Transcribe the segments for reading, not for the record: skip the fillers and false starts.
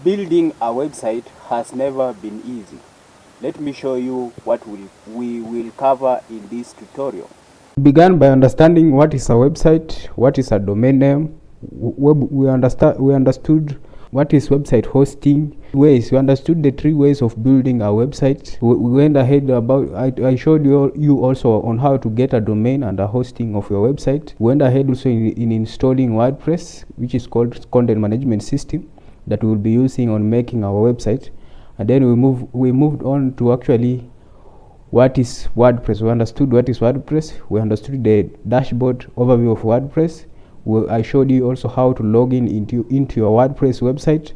Building a website has never been easy. Let me show you what we will cover in this tutorial. We began by understanding what is a website, what is a domain name. We understood what is website hosting ways. We understood the three ways of building a website. We went ahead about, I showed you also on how to get a domain and a hosting of your website. We went ahead also in installing WordPress, which is called content management system, that we will be using on making our website. And then we moved on to actually what is WordPress. We understood what is WordPress. We understood the dashboard overview of WordPress. I showed you also how to log in into your WordPress website.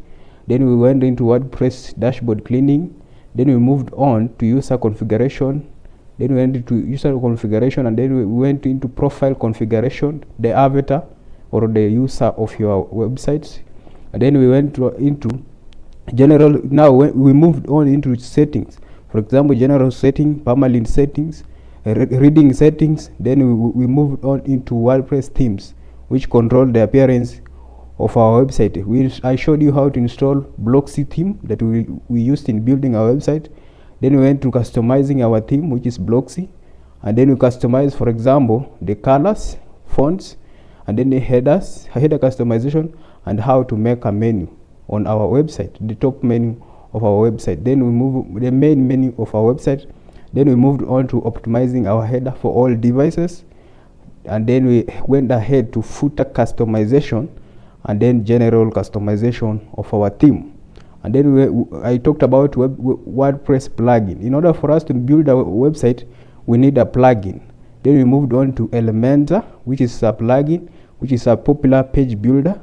Then we went into WordPress dashboard cleaning. Then we moved on to user configuration. Then we went into user configuration, and then we went into profile configuration, the avatar or the user of your website. And then we went into general. Now we moved on into settings. For example, general setting, permalink settings, reading settings. Then we moved on into WordPress themes, which control the appearance of our website. I showed you how to install Blocksy theme that we used in building our website. Then we went to customizing our theme, which is Blocksy, and then we customize, for example, the colors, fonts, and then the header customization, and how to make a menu on our website, the top menu of our website. Then we move the main menu of our website. Then we moved on to optimizing our header for all devices, and then we went ahead to footer customization, and then general customization of our theme. And then I talked about WordPress plugin. In order for us to build a website, we need a plugin. Then we moved on to Elementor, which is a plugin, which is a popular page builder.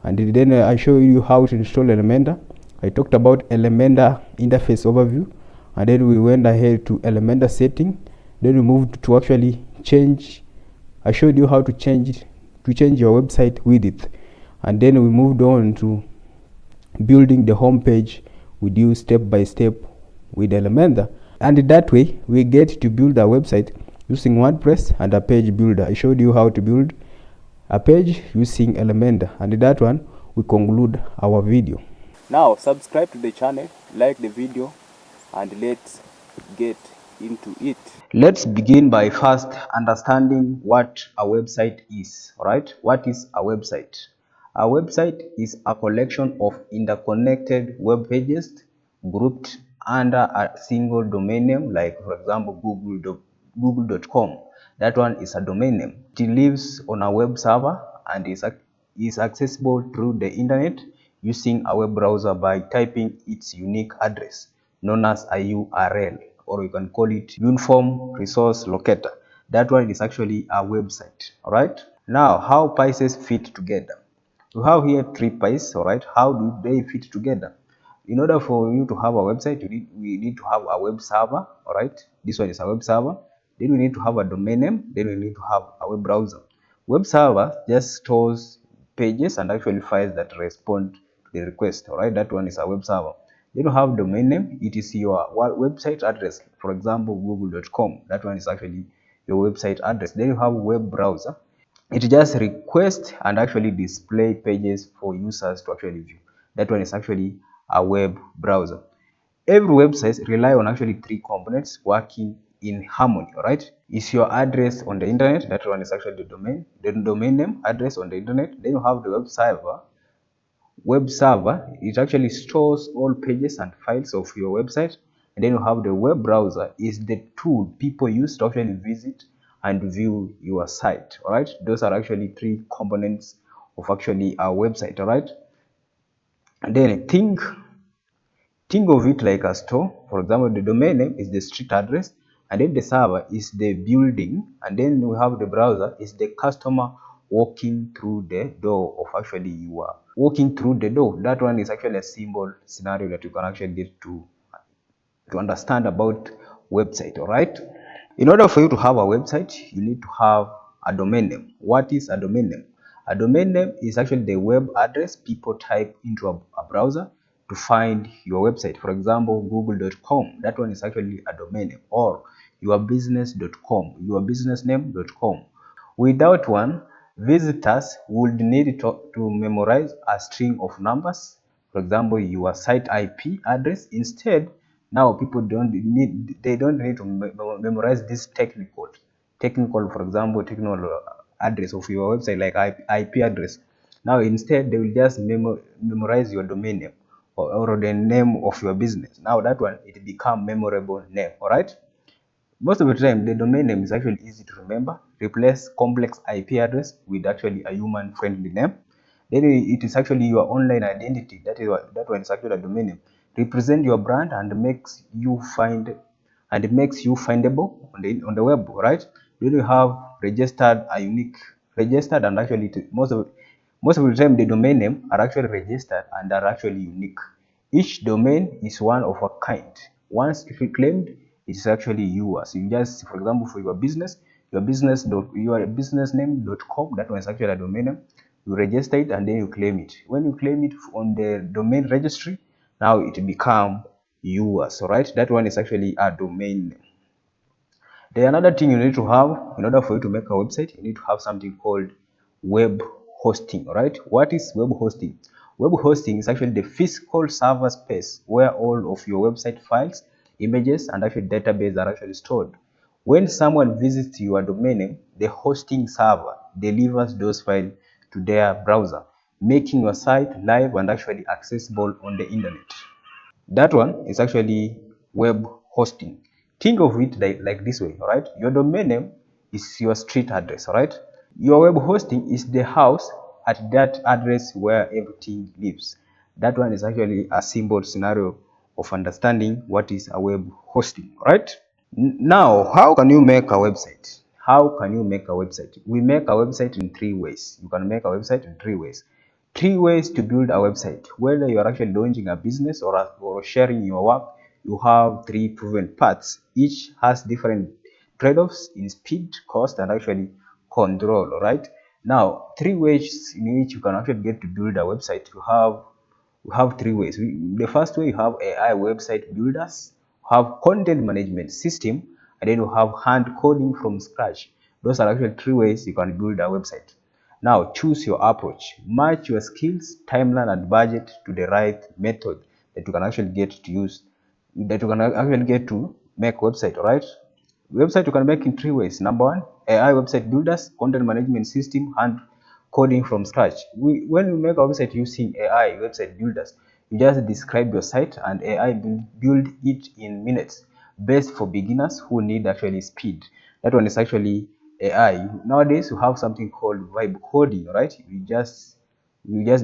And then I show you how to install Elementor. I talked about Elementor interface overview, and then we went ahead to Elementor setting. Then we moved to actually change. I showed you how to change your website width, and then we moved on to building the home page with you step by step with Elementor. And that way we get to build a website using WordPress and a page builder. I showed you how to build a page using Elementor, and that one we conclude our video. Now subscribe to the channel, like the video, and let's get into it. Let's begin by first understanding what a website is. Alright, what is a website? A website is a collection of interconnected web pages grouped under a single domain name, like for example google.com. That one is a domain name. It lives on a web server and is accessible through the internet using a web browser by typing its unique address, known as a URL, or you can call it Uniform Resource Locator. That one is actually a website. Alright, now how pieces fit together. We have here three pies. Alright, how do they fit together? In order for you to have a website, we need to have a web server. Alright, this one is a web server. Then we need to have a domain name. Then we need to have a web browser. Web server just stores pages and actually files that respond to the request. Alright, that one is a web server. Then you have domain name. It is your website address. For example, google.com. That one is actually your website address. Then you have web browser. It just requests and actually display pages for users to actually view. That one is actually a web browser. Every website rely on actually three components working in harmony. Alright, is your address on the internet. That one is actually the domain. Then domain name, address on the internet. Then you have the web server. Web server, it actually stores all pages and files of your website. And then you have the web browser, is the tool people use to actually visit and view your site. All right, those are actually three components of actually a website. All right, and then think of it like a store. For example, the domain name is the street address, and then the server is the building, and then we have the browser is the customer walking through the door of actually you are walking through the door. That one is actually a symbol scenario that you can actually get to understand about website. All right, in order for you to have a website, you need to have a domain name. What is a domain name? A domain name is actually the web address people type into a browser to find your website. For example, google.com. That one is actually a domain name, or yourbusiness.com, yourbusinessname.com. Without one, visitors would need to memorize a string of numbers. for example, your site IP address. Instead, now people don't need to memorize this technical, for example, technical address of your website, like IP address. Now instead, they will just memorize your domain name, or the name of your business. Now that one, it become memorable name. All right. Most of the time, the domain name is actually easy to remember. Replace complex IP address with actually a human-friendly name. Then it is actually your online identity. That one is actually a domain name. Represent your brand and makes you findable on the web, right? Then you have registered, and actually most of the time the domain name are actually registered and are actually unique. Each domain is one of a kind. Once if you claimed, it is actually yours. You just, for example, for your business name.com, that one is actually a domain name. You register it and then you claim it. When you claim it on the domain registry, now it become yours. All right, that one is actually a domain name. Then another thing you need to have in order for you to make a website, you need to have something called web hosting. All right, what is web hosting? Web hosting is actually the physical server space where all of your website files, images, and actually database are actually stored. When someone visits your domain name, the hosting server delivers those files to their browser, making your site live and actually accessible on the internet. That one is actually web hosting. Think of it like this way, all right? Your domain name is your street address, all right? Your web hosting is the house at that address where everything lives. That one is actually a simple scenario of understanding what is a web hosting, right? Now, how can you make a website? How can you make a website? We make a website in 3 ways. You can make a website in 3 ways. 3 ways to build a website. Whether you are actually launching a business or sharing your work, you have 3 proven paths. Each has different trade-offs in speed, cost, and actually control. All right. Now, 3 ways in which you can actually get to build a website. We have 3 ways. The first way, you have AI website builders, have content management system, and then you have hand coding from scratch. Those are actually 3 ways you can build a website. Now choose your approach. Match your skills, timeline, and budget to the right method that you can actually get to use, that you can actually get to make website. All right. Website you can make in 3 ways. Number 1, AI website builders, content management system, and coding from scratch. When you make a website using AI website builders, you just describe your site and AI build it in minutes, best for beginners who need actually speed. That one is actually AI. Nowadays you have something called vibe coding, right? You just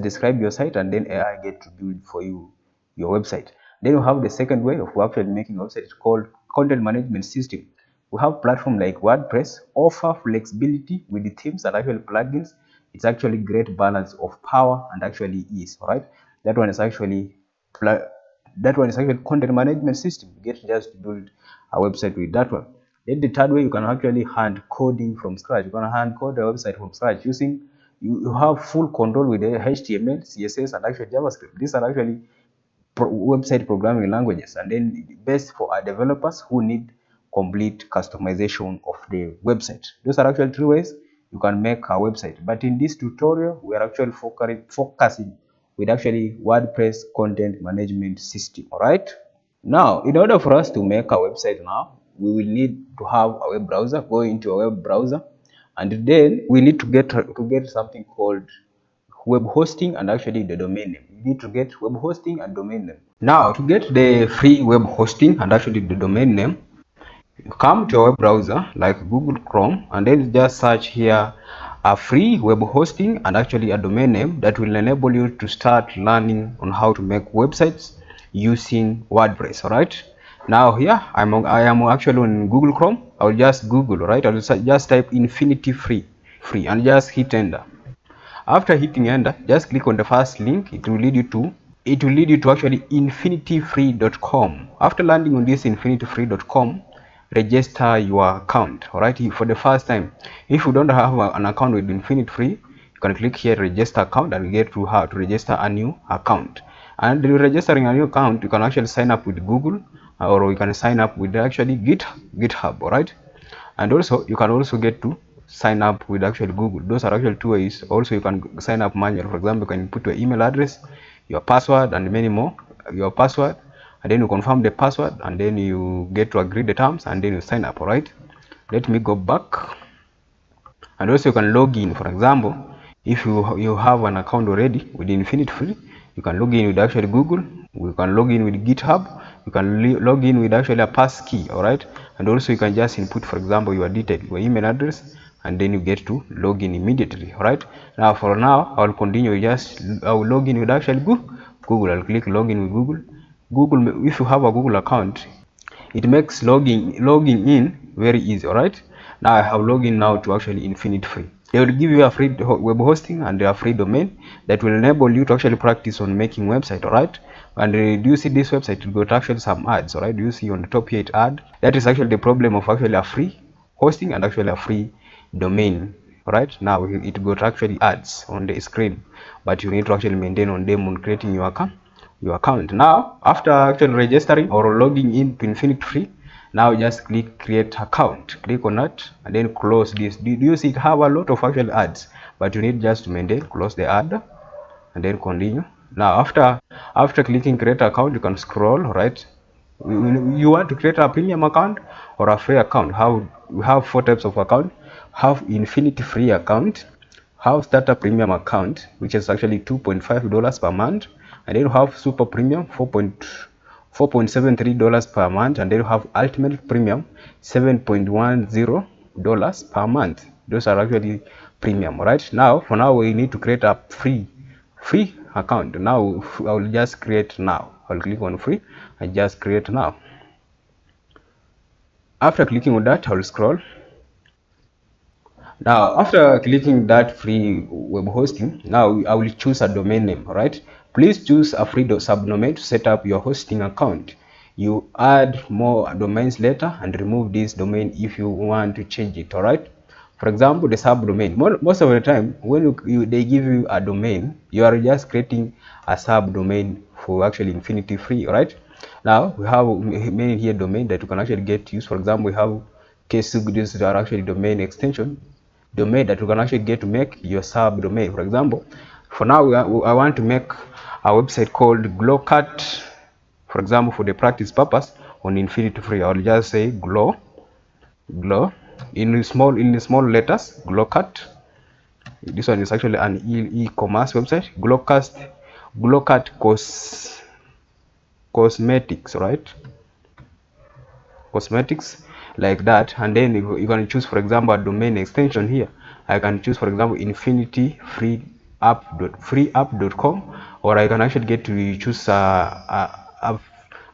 describe your site and then AI get to build for you your website. Then you have the second way of actually making a website. It's called content management system. We have platforms like WordPress offer flexibility with the themes and actually plugins. It's actually great balance of power and actually ease. All right, that one is actually content management system. You get just to build a website with that one. Then the third way, you can actually hand coding from scratch. You can hand code a website from scratch using you have full control with the HTML, CSS, and actually JavaScript. These are actually website programming languages, and then best for our developers who need complete customization of the website. Those are actually 3 ways you can make a website, but in this tutorial we are actually focusing with actually WordPress content management system. All right, now in order for us to make a website, now we will need to have a web browser. Go into a web browser, and then we need to get something called web hosting and actually the domain name. You need to get web hosting and domain name. Now to get the free web hosting and actually the domain name, you come to a web browser like Google Chrome, and then just search here a free web hosting and actually a domain name that will enable you to start learning on how to make websites using WordPress. All right, now here I am actually on Google Chrome. I'll just Google, right? I'll just type infinity free and just hit enter. After hitting enter, just click on the first link. It will lead you to actually infinityfree.com. After landing on this infinityfree.com, register your account. All right, for the first time. If you don't have an account with Infinity Free, you can click here register account and get to how to register a new account. And registering a new account, you can actually sign up with Google, or you can sign up with actually GitHub. All right, and also you can also get to sign up with actually Google. Those are actually 2 ways. Also you can sign up manually. For example, you can put your email address, your password and many more. Your password, and then you confirm the password, and then you get to agree the terms, and then you sign up. All right, let me go back. And also you can log in. For example, if you have an account already with Infinity Free, you can log in with actually Google. You can log in with GitHub. You can log in with actually a pass key. All right, and also you can just input, for example, your detail, your email address, and then you get to log in immediately. All right, now for now I will continue. I will log in with actually Google. I'll click login with Google. If you have a Google account, it makes logging in very easy. All right, now I have logged in now to actually Infinity Free. They will give you a free web hosting and a free domain that will enable you to actually practice on making website. All right, and do you see this website? You got actually some ads. All right, do you see on the top here ad? That is actually the problem of actually a free hosting and actually a free domain. All right, now it got actually ads on the screen, but you need to actually maintain on them on creating your account. Now after actually registering or logging in to Infinity Free, now just click create account, click on that, and then close this. Do you see it have a lot of actual ads, but you need just to maintain, close the ad, and then continue. Now after clicking create account, you can scroll. Right, you want to create a premium account or a free account. We have 4 types of account. Have Infinity Free account, have starter premium account, which is actually $2.5 per month, and then you have super premium $4.73 per month, and then you have ultimate premium $7.10 per month. Those are actually premium. Right, now for now we need to create a free account. Now I will just create now. I'll click on free and just create now. After clicking on that, I will scroll. Now after clicking that free web hosting, now I will choose a domain name. Right, please choose a free subdomain to set up your hosting account. You add more domains later and remove this domain if you want to change it. All right, for example, the subdomain, most of the time when they give you a domain, you are just creating a subdomain for actually Infinity Free. All right, now we have many here domain that you can actually get use. For example, we have KSUG. These are actually domain extension domain that you can actually get to make your subdomain. For example, for now I want to make a website called Glowcat, for example, for the practice purpose on Infinity Free. I will just say glow in small letters, Glowcat. This one is actually an e-commerce website, Glowcat cosmetics. Right, cosmetics, like that. And then you can choose, for example, a domain extension here. I can choose, for example, infinityfreeapp.com, or I can actually get to choose a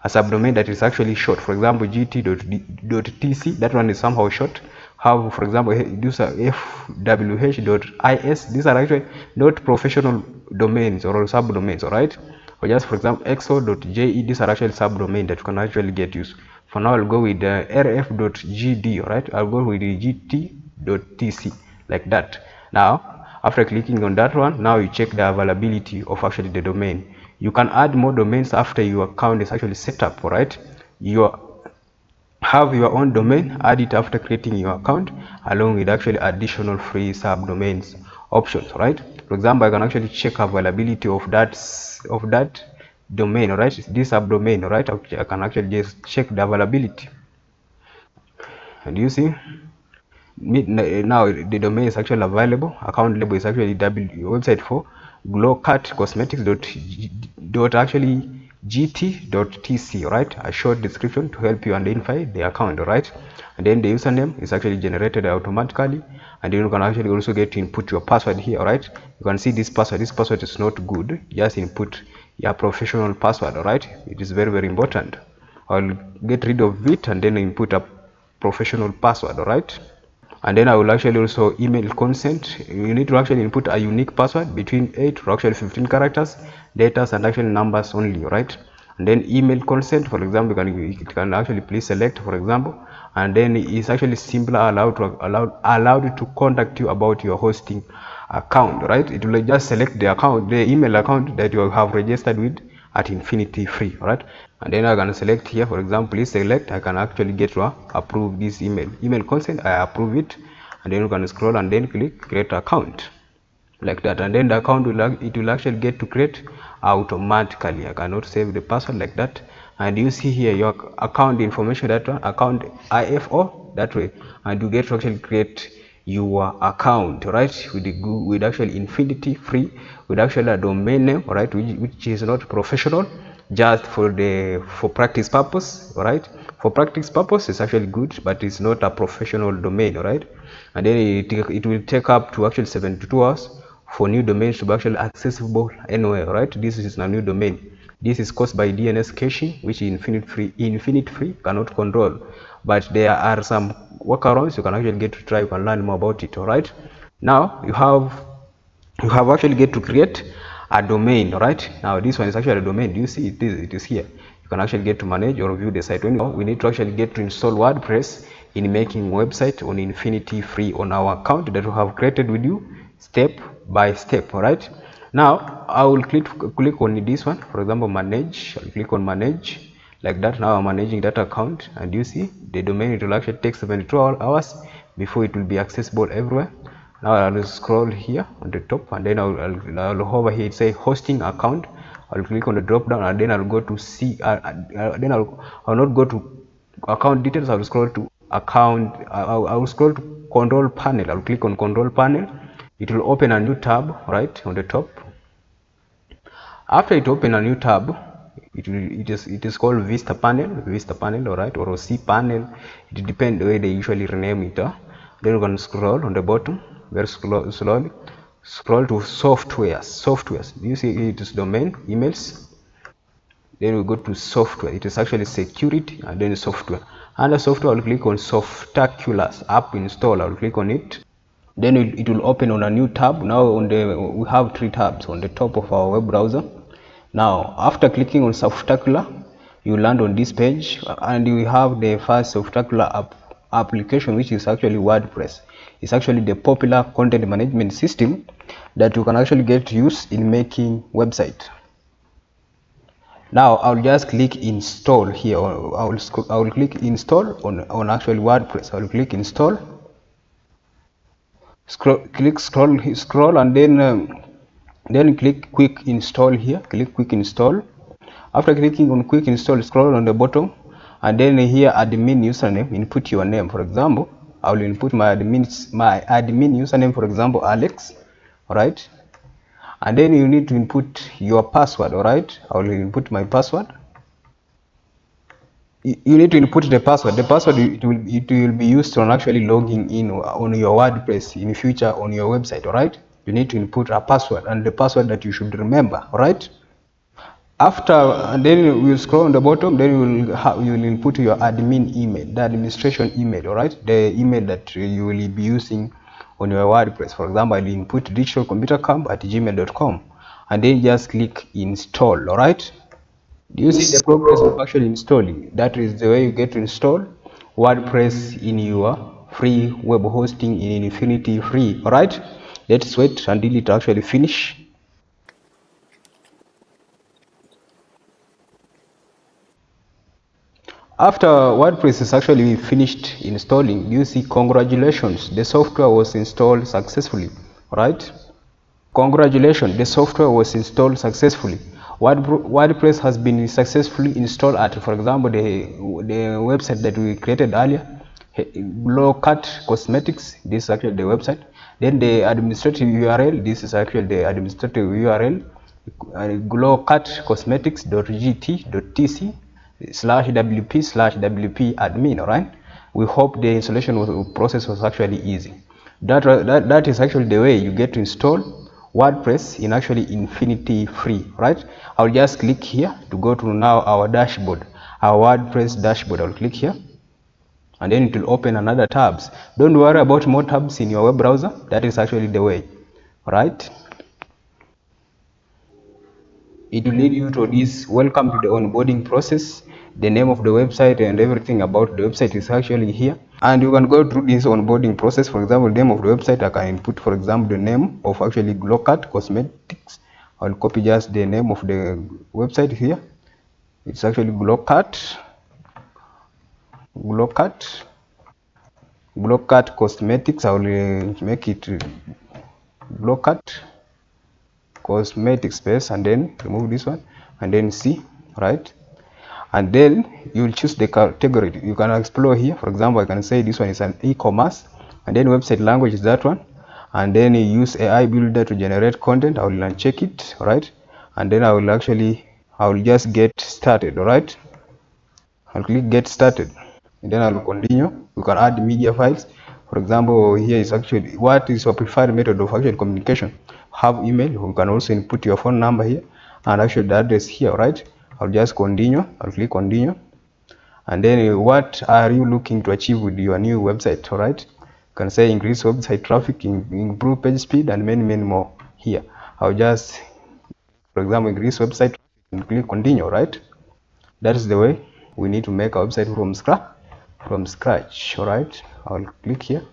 subdomain that is actually short. For example, gt.tc, that one is somehow short. Have, for example, these are fwh.is. These are actually not professional domains or subdomains. All right, or just, for example, exo.je. These are actually subdomain that you can actually get used. For now I'll go with rf.gd. all right, I'll go with the gt.tc, like that. Now after clicking on that one, now you check the availability of actually the domain. You can add more domains after your account is actually set up. All right, you have your own domain, add it after creating your account, along with actually additional free subdomains options. Right, for example, I can actually check availability of that domain. All right, this subdomain. All right, I can actually just check the availability, and you see now the domain is actually available. Account label is actually website for Glowcat cosmetics actually gt.tc. right, a short description to help you identify the account. Right, and then the username is actually generated automatically, and then you can actually also get to input your password here. Right, you can see this password is not good. Just input your professional password. All right, it is very, very important. I'll get rid of it and then input a professional password. All right, and then I will actually also email consent. You need to actually input a unique password between 8 to actually 15 characters, data and actually numbers only. Right, and then email consent, for example, you can actually please select, for example, and then it's actually simply allowed to contact you about your hosting account. Right, it will just select the email account that you have registered with at Infinity Free. All right, and then I can select here, for example, please select. I can actually get to approve this email consent. I approve it, and then you can scroll and then click create account. like that, and then the account will actually get to create automatically. I cannot save the password like that, and you see here your account information, that one account IFO, that way, and you get to actually create your account, right, with actually infinity free, with actually a domain name, right, which is not professional, just for practice purpose, right. For practice purpose it's actually good, but it's not a professional domain, right. And then it will take up to actually 72 hours for new domains to be actually accessible anywhere, right. This is a new domain. This is caused by DNS caching, which infinite free cannot control, but there are some workarounds you can actually get to try. You can learn more about it. All right, now you have actually get to create a domain. Right, now this one is actually a domain. Do you see it is here? You can actually get to manage or view the site. We need to actually get to install WordPress in making website on infinity free on our account that we have created with you, step by step. All right, now I will click on this one, for example manage. I'll click on manage like that. Now I'm managing that account, and you see the domain, it will actually take 72 hours before it will be accessible everywhere. Now I'll scroll here on the top, and then I'll hover here, it say hosting account. I'll click on the drop down, and then I'll go to see then I'll not go to account details. I'll scroll to account. I'll scroll to control panel. I'll click on control panel. It will open a new tab right on the top. After it open a new tab, it is called vista panel, all right, or C panel. It depends the way they usually rename it. Then you can scroll on the bottom very slowly, scroll to softwares. You see it is domain, emails. Then we go to software. It is actually security, and then software. Under software, I'll click on Softaculous app install. I'll click on it. Then it will open on a new tab. Now we have 3 tabs on the top of our web browser. Now after clicking on Softaculous, you land on this page, and you have the first Softaculous application, which is actually WordPress. It's actually the popular content management system that you can actually get to use in making website. Now I'll just click install here. I will click install on actually WordPress. I'll click install. Scroll, and then click quick install here. Click quick install. After clicking on quick install, scroll on the bottom, and then here admin username, input your name. For example, I will input my admin username, for example Alex. All right, and then you need to input your password. All right, I will input my password. You need to input the password. The password it will be used on actually logging in on your WordPress in future on your website. All right, you need to input a password, and the password that you should remember. All right, after, and then we'll scroll on the bottom. Then you will input your admin email, the administration email. All right, the email that you will be using on your WordPress. For example, I'll input digitalcomputercamp@gmail.com, and then just click install. All right, do you see the progress of actually installing? That is the way you get to install WordPress in your free web hosting in infinity free. All right, let's wait until it actually finish. After WordPress is actually finished installing, you see congratulations, the software was installed successfully. Right, congratulations, the software was installed successfully. WordPress has been successfully installed at, for example, the website that we created earlier, Blocksy Cosmetics. This is actually the website. Then the administrative URL, this is actually the administrative URL, glowcat.cosmetics.tc/wp/wp admin. All right, we hope the installation process was actually easy. That is actually the way you get to install WordPress in actually infinity free. Right, I'll just click here to go to now our dashboard, our WordPress dashboard. I'll click here, and then it will open another tabs. Don't worry about more tabs in your web browser. That is actually the way. Right, it will lead you to this welcome to the onboarding process. The name of the website and everything about the website is actually here, and you can go through this onboarding process. For example, name of the website, I can input, for example, the name of actually Glowcat Cosmetics. I'll copy just the name of the website here. It's actually Glowcat Cosmetics. I will make it cut cosmetic space, and then remove this one, and then C, right? And then you will choose the category. You can explore here. For example, I can say this one is an e-commerce, and then website language is that one, and then you use AI builder to generate content. I will uncheck it, right? And then I will just get started, right? I'll click get started, and then I'll continue. You can add media files. For example, here is actually what is your preferred method of actual communication. Have email. You can also input your phone number here and actually the address here, right? I'll just continue. I'll click continue, and then what are you looking to achieve with your new website? All right, you can say increase website traffic, improve page speed, and many more here. I'll just, for example, increase website traffic and click continue, right? That is the way we need to make a website from scratch. All right, I'll click here,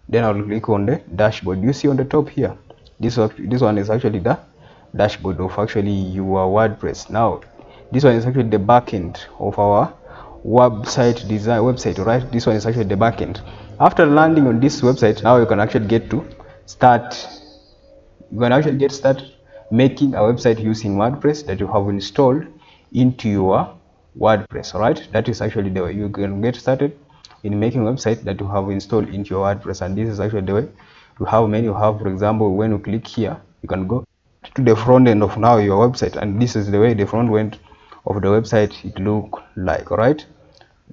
then I'll click on the dashboard. You see on the top here, this one is actually the dashboard of actually your WordPress. Now this one is actually the backend of our website design website, right? This one is actually the backend. After landing on this website, now you can actually get started making a website using WordPress that you have installed into your WordPress. All right, that is actually the way you can get started in making a website that you have installed into your WordPress. And this is actually the way you have, for example, when you click here, you can go to the front end of now your website, and this is the way the front end of the website it look like. All right,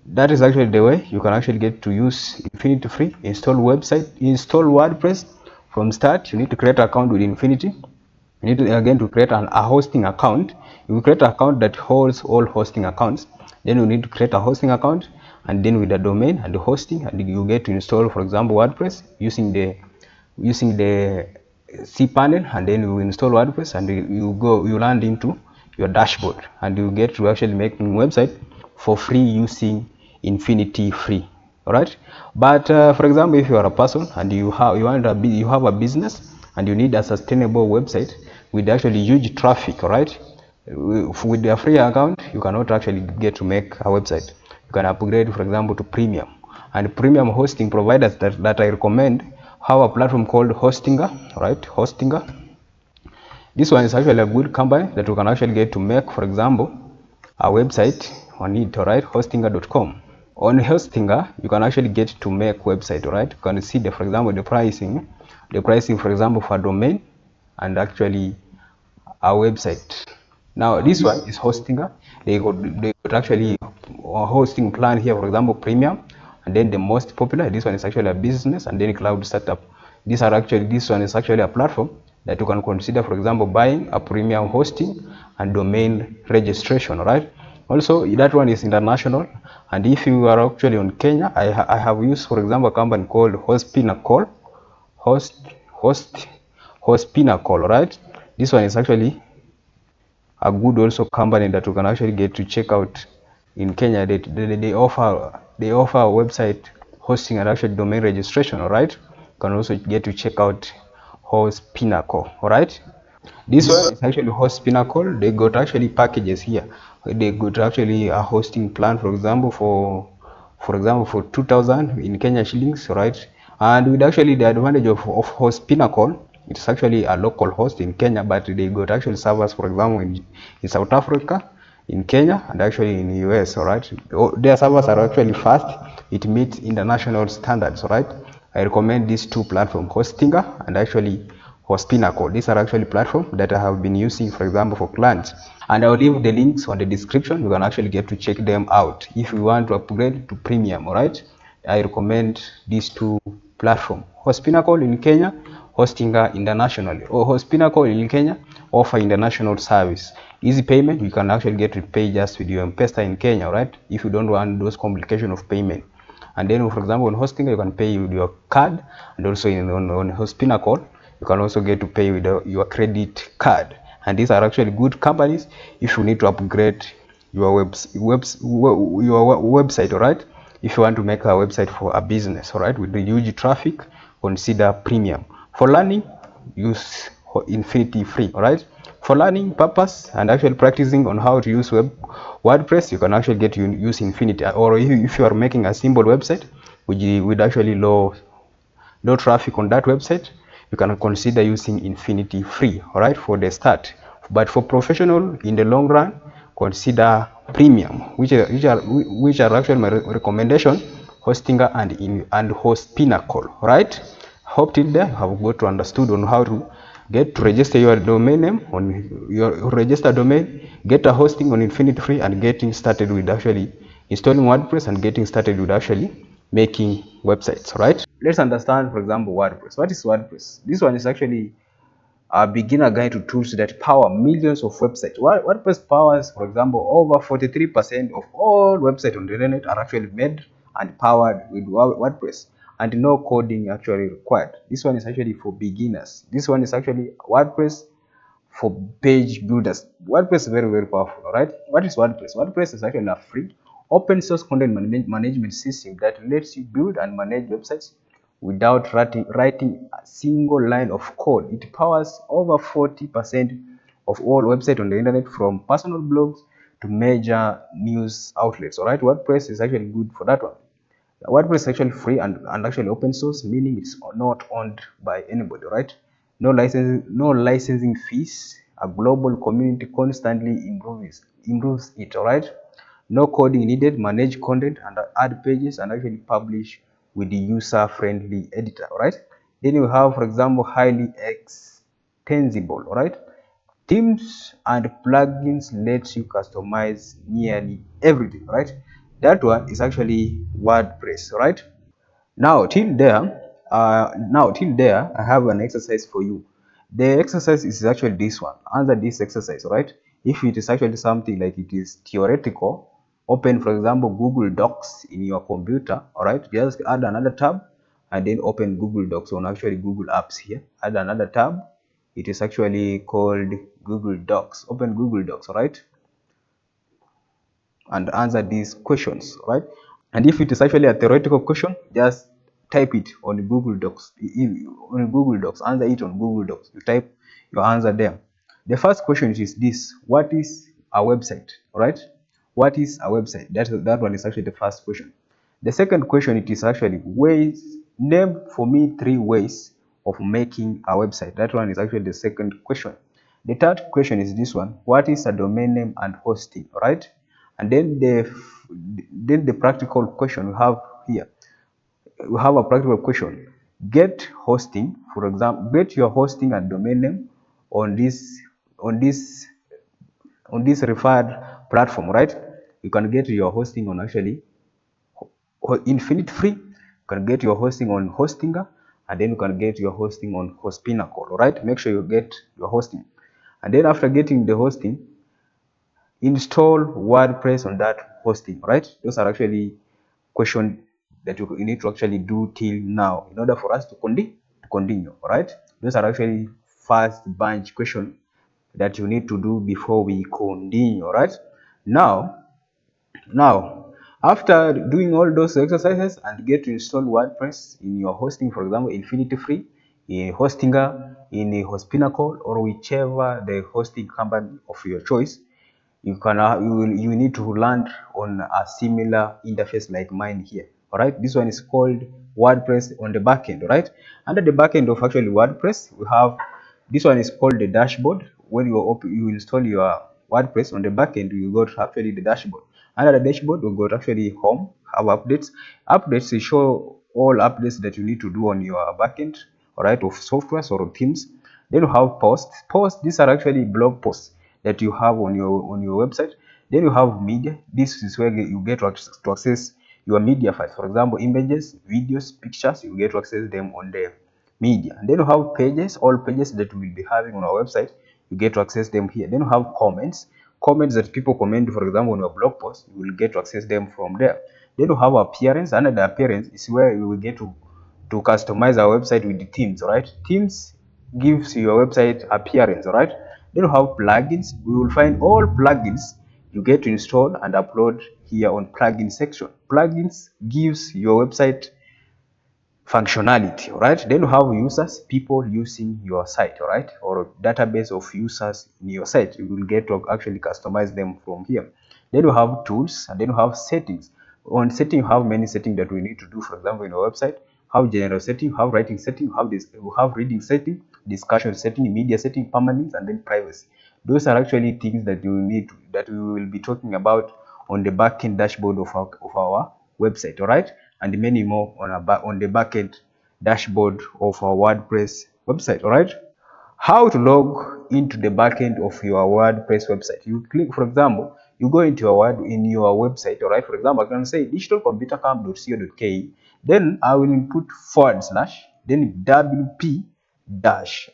that is actually the way you can actually get to use Infinity free. Install WordPress from start. You need to create an account with Infinity. You need to again to create a hosting account. You will create an account that holds all hosting accounts. Then you need to create a hosting account, and then with the domain and the hosting, and you get to install, for example, WordPress using the cPanel, and then you install WordPress, and you land into your dashboard, and you get to actually make a website for free using Infinity free. All right, but for example, if you are a person and you have a business and you need a sustainable website with actually huge traffic, all right, with a free account you cannot actually get to make a website. You can upgrade, for example, to premium, and premium hosting providers that I recommend have a platform called Hostinger, right? Hostinger, this one is actually a good company that you can actually get to make, for example, a website on it. All right, hostinger.com. On Hostinger you can actually get to make website. All right, you can see for example the pricing, for example, for a domain and actually a website. Now this one is Hostinger. They got actually a hosting plan here, for example, premium, and then the most popular, this one is actually a business, and then cloud startup. This one is actually a platform that you can consider, for example, buying a premium hosting and domain registration. All right, also that one is international, and if you are actually on Kenya, I have used, for example, a company called Hospinnacle. Hospinnacle, right? This one is actually a good also company that you can actually get to check out in Kenya. They offer website hosting and actually domain registration. All right, you can also get to check out Hospinnacle. All right, this one is actually Hospinnacle. They got actually packages here. They got actually a hosting plan, for example, for 2,000 in Kenya shillings. Right, and with actually the advantage of Hospinnacle, it's actually a local host in Kenya, but they got actually servers, for example, in South Africa, in Kenya, and actually in the US. All right, their servers are actually fast. It meets international standards. All right, I recommend these two platforms, Hostinger and actually Hospinnacle. These are actually platforms that I have been using, for example, for clients, and I'll leave the links on the description. You can actually get to check them out if you want to upgrade to premium. All right, I recommend these two platforms, Hospinnacle in Kenya, Hostinger internationally. Or Hospinnacle in Kenya offer international service, easy payment. You can actually get to pay just with your M-Pesa in Kenya, right? If you don't want those complications of payment. And then, for example, on Hostinger you can pay with your card, and also on Hospinnacle you can also get to pay with your credit card. And these are actually good companies if you need to upgrade your website. All right, if you want to make a website for a business, all right, with the huge traffic, consider premium. For learning, use Infinity free. All right, for learning purpose and actually practicing on how to use WordPress, you can actually get to use Infinity. Or if you are making a simple website with actually low traffic on that website, you can consider using Infinity Free, all right, for the start. But for professional, in the long run, consider Premium, which are actually my recommendation, Hostinger and Host Pinnacle, all right. Hope till there you have got to understood on how to get to register your domain name on your register domain, get a hosting on Infinity Free, and getting started with actually installing WordPress and getting started with actually making websites, right? Let's understand, for example, WordPress. What is WordPress? This one is actually a beginner guide to tools that power millions of websites. WordPress powers, for example, over 43% of all websites on the internet are actually made and powered with WordPress, and no coding actually required. This one is actually for beginners. This one is actually WordPress for page builders. WordPress is very, very powerful. All right. What is WordPress? WordPress is actually a free open source content management system that lets you build and manage websites without writing a single line of code. It powers over 40% of all websites on the internet, from personal blogs to major news outlets. All right. WordPress is actually good for that one. WordPress is actually free and actually open source, meaning it's not owned by anybody, right? No licensing fees. A global community constantly improves it, all right? No coding needed. Manage content and add pages and actually publish with the user-friendly editor, all right? Then you have, for example, highly extensible, all right? Themes and plugins lets you customize nearly everything, right? That one is actually WordPress, right? Now till there, I have an exercise for you. The exercise is actually this one. Answer this exercise, right? If it is actually something like it is theoretical, open, for example, Google Docs in your computer, all right? Just add another tab and then open Google Docs on actually Google Apps here. Add another tab. It is actually called Google Docs. Open Google Docs, all right? And answer these questions, right? And if it is actually a theoretical question, just type it on Google Docs. On Google Docs, answer it on Google Docs. You type your answer there. The first question is this: what is a website? All right? What is a website? That one is actually the first question. The second question, it is actually ways. Name for me 3 ways of making a website. That one is actually the second question. The third question is this one: what is a domain name and hosting? All right? And then the practical question we have here, we have a practical question: get hosting, for example, get your hosting and domain name on this referred platform, right? You can get your hosting on actually Infinite Free. You can get your hosting on Hostinger, and then you can get your hosting on Host Pinnacle. All right, make sure you get your hosting, and then after getting the hosting, install WordPress on that hosting, right? Those are actually questions that you need to actually do till now in order for us to continue, all right? Those are actually first bunch question that you need to do before we continue, all right? Now, after doing all those exercises and get to install WordPress in your hosting, for example, Infinity Free, in Hostinger, in a Host Pinnacle, or whichever the hosting company of your choice, you need to land on a similar interface like mine here. All right, this one is called WordPress on the backend. All right, under the backend of actually WordPress, we have this one is called the dashboard. When you install your WordPress on the backend, you go to actually the dashboard. Under the dashboard, we got actually home, have updates. Updates show all updates that you need to do on your backend, all right, of softwares or themes. Then you have posts. Posts, these are actually blog posts that you have on your website. Then you have media. This is where you get to access your media files. For example, images, videos, pictures, you get to access them on the media. And then you have pages. All pages that we will be having on our website, you get to access them here. Then you have comments. Comments that people comment, for example, on your blog post, you will get to access them from there. Then you have appearance. Under the appearance is where you will get to customize our website with the themes. All right, themes gives your website appearance. All right, then you have plugins. We will find all plugins you get to install and upload here on plugin section. Plugins gives your website functionality. All right, then you have users, people using your site, all right, or database of users in your site. You will get to actually customize them from here. Then you have tools, and then you have settings. On setting, you have many settings that we need to do. For example, in our website, have general setting, have writing setting, have this, have reading setting, discussion setting, media setting, permalinks, and then privacy. Those are actually things that you need to, that we will be talking about on the backend dashboard of our website, all right, and many more on the backend dashboard of our WordPress website, all right. How to log into the backend of your WordPress website? You click, for example, you go into your website, all right. For example, I can say digitalcomputercamp.co.ke. Then I will input / then wp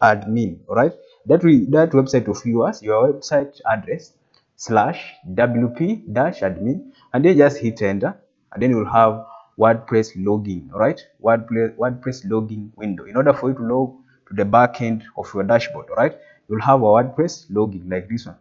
admin, all right. That website of yours, your website address /wp admin, and then just hit enter, and then you'll have WordPress login, all right. WordPress login window. In order for you to log to the back end of your dashboard, all right, you'll have a WordPress login like this one.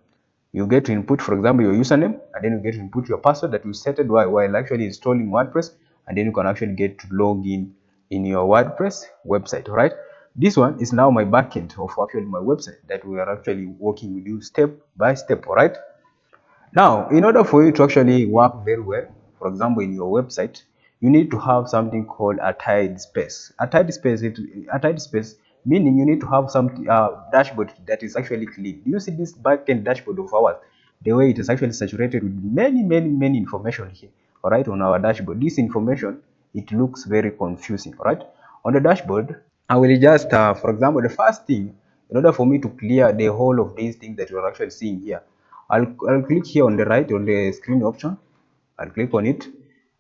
You get to input, for example, your username, and then you get to input your password that you set it while actually installing WordPress, and then you can actually get to log in your WordPress website, all right. This one is now my backend of actually my website that we are actually working with you step by step, all right. Now, in order for you to actually work very well, for example, in your website, you need to have something called a tidy space. A tidy space meaning you need to have some dashboard that is actually clean. You see this backend dashboard of ours, the way it is actually saturated with many information here, all right, on our dashboard. This information, it looks very confusing, all right. On the dashboard, I will just, for example, the first thing, in order for me to clear the whole of these things that you're actually seeing here, I'll click here on the right on the screen option. I'll click on it.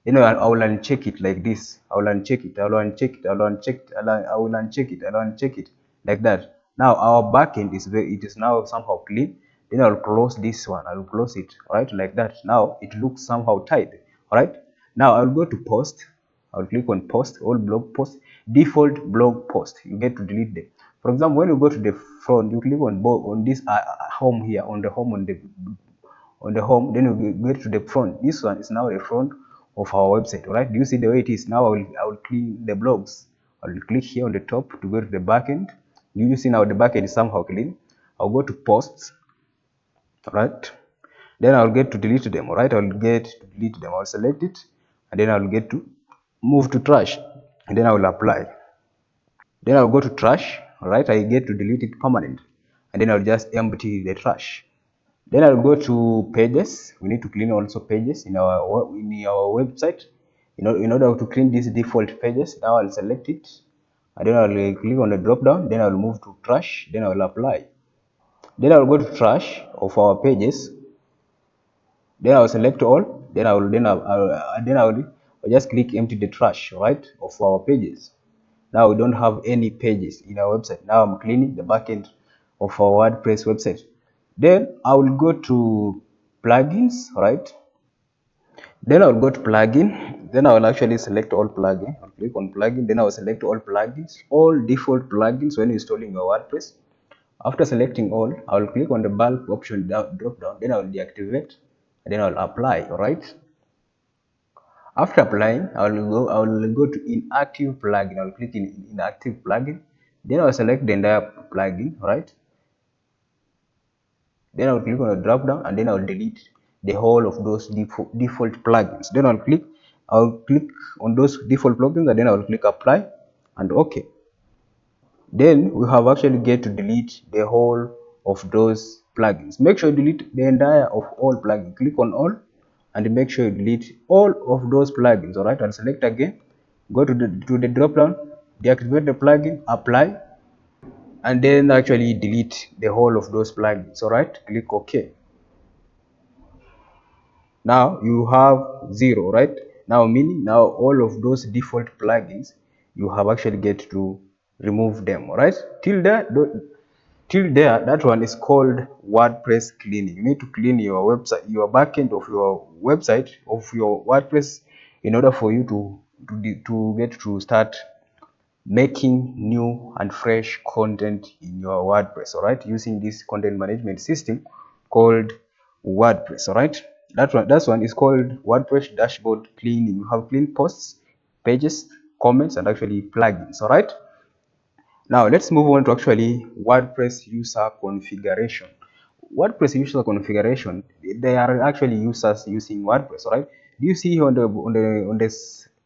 I will uncheck it like this. I will uncheck it. I will uncheck it. I will uncheck it. I will uncheck it. I will uncheck it like that. Now our backend it is now somehow clean. Then I'll close this one. I'll close it. All right, like that. Now it looks somehow tight. All right. Now I'll go to post. I'll click on post, all blog post, default blog post. You get to delete them. For example, when you go to the front, you click on this home here, on the home, on the home, then you get to the front. This one is now the front of our website, all right. Do you see the way it is? Now I will clean the blogs. I will click here on the top to go to the backend. Do you see now the backend is somehow clean? I'll go to posts, all right. Then I'll get to delete them, all right. I'll get to delete them. I'll select it, and then I'll get to move to trash, and then I will apply. Then I'll go to trash, all right. I get to delete it permanent, and then I'll just empty the trash. Then I'll go to pages. We need to clean also pages in our website. In order to clean these default pages, now I'll select it, and then I'll click on the drop down. Then I'll move to trash. Then I'll apply. Then I'll go to trash of our pages. Then I'll select all. Then I'll just click empty the trash, right, of our pages. Now we don't have any pages in our website. Now I'm cleaning the backend of our WordPress website. Then I will go to plugins, right? Then I'll go to plugin. Then I will actually select all plugin. I'll click on plugin. Then I will select all plugins, all default plugins when installing your WordPress. After selecting all, I will click on the bulk option drop down. Then I will deactivate. And then I'll apply. All right. After applying, I will go to inactive plugin. I'll click in inactive plugin. Then I'll select the entire plugin, right? Then I'll click on the drop down, and then I'll delete the whole of those default plugins. Then I'll click on those default plugins, and then I'll click apply and OK. Then we have actually get to delete the whole of those plugins. Make sure you delete the entire of all plugins. Click on all and make sure you delete all of those plugins. All right, and select again. Go to the drop down, deactivate the plugin, apply, and then actually delete the whole of those plugins. All right, click OK. Now you have 0, right? Now meaning now all of those default plugins you have actually get to remove them. All right, till there that one is called WordPress cleaning. You need to clean your website, your backend of your website, of your WordPress, in order for you to get to start making new and fresh content in your WordPress, all right, using this content management system called WordPress. All right, that one is called WordPress Dashboard cleaning. You have clean posts, pages, comments, and actually plugins. All right, now let's move on to actually WordPress user configuration. WordPress user configuration, they are actually users using WordPress. All right, do you see on the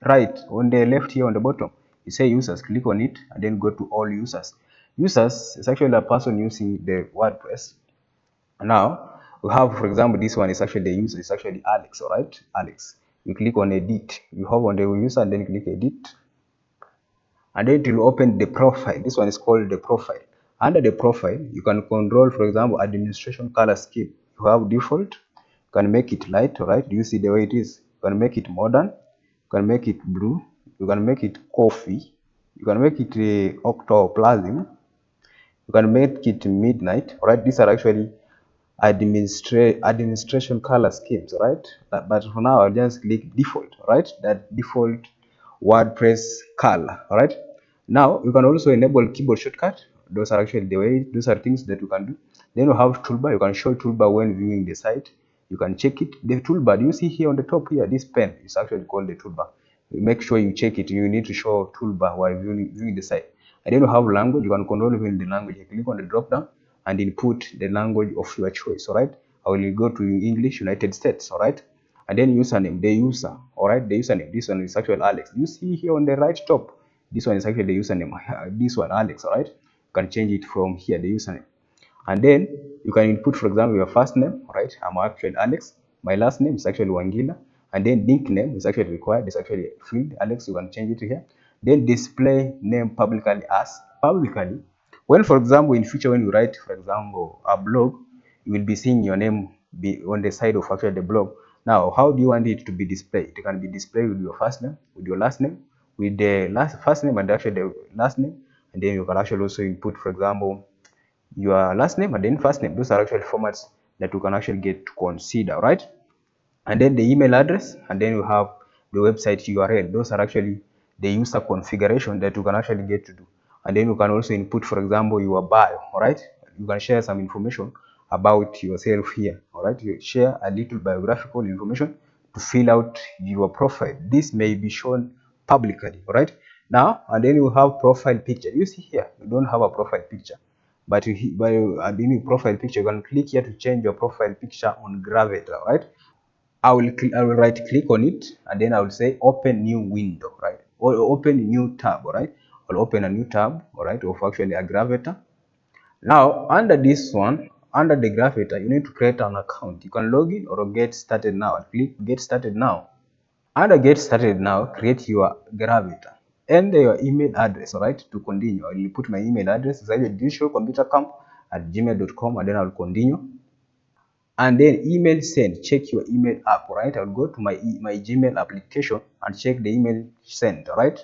right, on the left here on the bottom, You say users, click on it, and then go to all users. Users is actually a person using the WordPress. Now we have, for example, this one is actually the user, it's actually Alex. All right, Alex. You click on edit, you have on the user and then click edit, and then it will open the profile. This one is called the profile. Under the profile, you can control, for example, administration color scheme. You have default, you can make it light. All right, do you see the way it is? You can make it modern, you can make it blue, you can make it coffee, you can make it octoplasm, you can make it midnight. All right, these are actually administration color schemes, right? But for now, I'll just click default, right? That default WordPress color, all right? Now you can also enable keyboard shortcut. Those are actually the way, those are things that you can do. Then you have toolbar. You can show toolbar when viewing the site. You can check it. The toolbar, you see here on the top here, this pen is actually called the toolbar. Make sure you check it. You need to show toolbar while viewing the site. And then you have language. You can control even the language. You click on the drop down and input the language of your choice. All right, I will go to English, United States. All right, and then username, the user. All right, the username, this one is actually Alex. You see here on the right top, this one is actually the username. This one, Alex. All right, you can change it from here, the username. And then you can input, for example, your first name. All right, I'm actually Alex. My last name is actually Wangila. And then nickname is actually required. It's actually field. Alex, you can change it here. Then display name publicly as publicly. When, for example, in future, when you write, for example, a blog, you will be seeing your name be on the side of actually the blog. Now, how do you want it to be displayed? It can be displayed with your first name, with your last name, with the first name and actually the last name. And then you can actually also input, for example, your last name and then first name. Those are actually formats that you can actually get to consider, right? And then the email address, and then you have the website URL. Those are actually the user configuration that you can actually get to do. And then you can also input, for example, your bio. All right, you can share some information about yourself here. All right, you share a little biographical information to fill out your profile. This may be shown publicly. All right, now, and then you have profile picture. You see here, you don't have a profile picture, but by adding profile picture, you can click here to change your profile picture on Gravita. Right, I will right click on it, and then I will say open new window, right? Or open new tab, all right? I'll open a new tab, all right, of actually a Gravita. Now, under this one, under the Gravita, you need to create an account. You can log in or get started now. I'll click get started now. Under get started now, create your Gravita and your email address, all right, to continue. I will put my email address, it's actually digitalcomputercamp@gmail.com, and then I'll continue. And then email send, check your email app, right? I'll go to my Gmail application and check the email sent, right?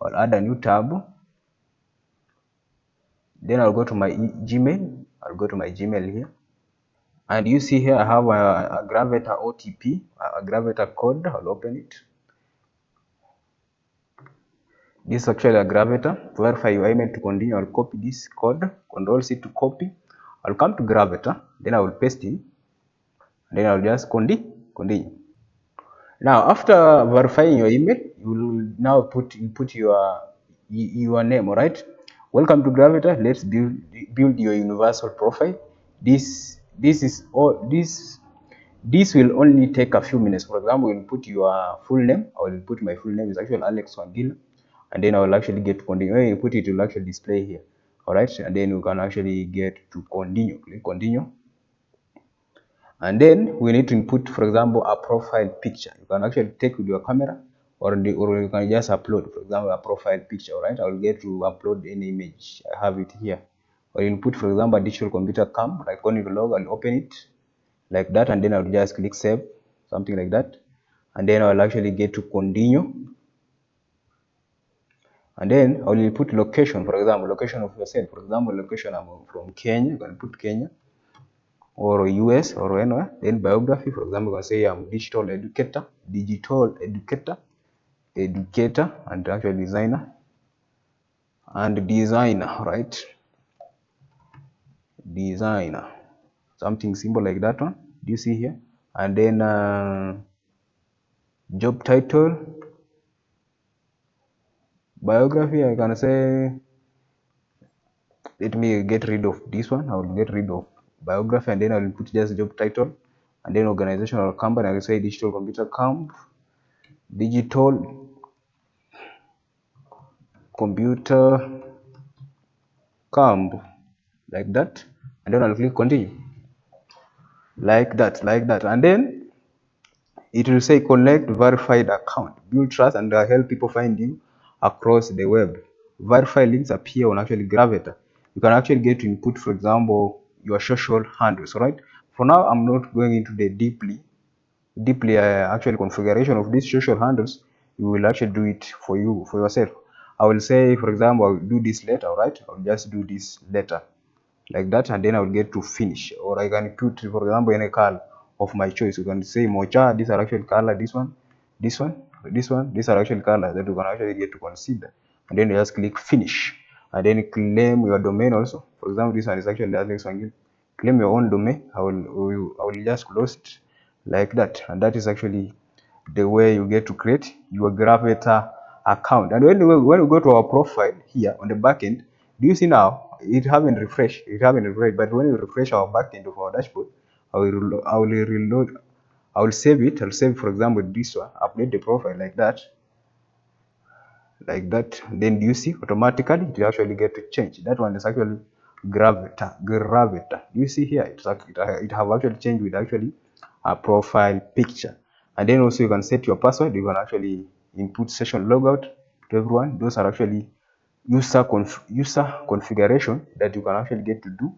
I'll add a new tab. Then I'll go to my Gmail. I'll go to my Gmail here. And you see here I have a Gravita OTP, a Gravita code. I'll open it. This is actually a Gravita. To verify your email to continue, I'll copy this code, Control C to copy. I'll come to Gravita, then I will paste in. Then I'll just continue. Now, after verifying your email, you will now input your name. All right. Welcome to Gravita. Let's build your universal profile. This will only take a few minutes. For example, you'll put your full name. I will put my full name is actually Alex Wangila, and then I will actually get to continue. When you put it, it will actually display here. All right, and then you can actually get to continue. Click continue. And then we need to input, for example, a profile picture. You can actually take with your camera, or you can just upload, for example, a profile picture. All right, I will get to upload any image. I have it here. Or you input, for example, a digital computer cam, like on your log, I'll open it like that, and then I'll just click save, something like that. And then I'll actually get to continue. And then I will put location, for example, location of yourself. For example, location, I'm from Kenya, you can put Kenya, or US, or anywhere. Then biography, for example, you can say I'm digital educator, and actually designer, right? Designer, something simple like that one. Do you see here? And then job title, biography, I can say, let me get rid of this one. I will get rid of biography, and then I will put just job title, and then organization or company. I will say digital computer camp, digital computer camp, like that, and then I'll click continue, like that, and then it will say connect verified account, build trust, and help people find you across the web. Verified links appear on actually Gravita. You can actually get to input, for example, your social handles. Right, for now I'm not going into the deeply actual configuration of these social handles. You will actually do it for yourself. I will say, for example, I'll do this letter. Right, I'll just do this letter like that, and then I will get to finish. Or I can put, for example, any color of my choice. You can say mocha, these are actual color, this one, this one, this one, these are actual colors that you can actually get to consider, and then you just click finish, and then claim your domain also. For example, this one is actually the next one. Claim your own domain. I will just close it like that, and that is actually the way you get to create your Gravita account. And when we go to our profile here on the back end, do you see now it haven't refreshed? But when we refresh our back end of our dashboard, I will reload, I will save it. I'll save, for example, this one, update the profile like that, then you see automatically it actually get to change. That one is actually Gravita. You see here it have actually changed with actually a profile picture. And then also you can set your password. You can actually input session logout to everyone. Those are actually user configuration that you can actually get to do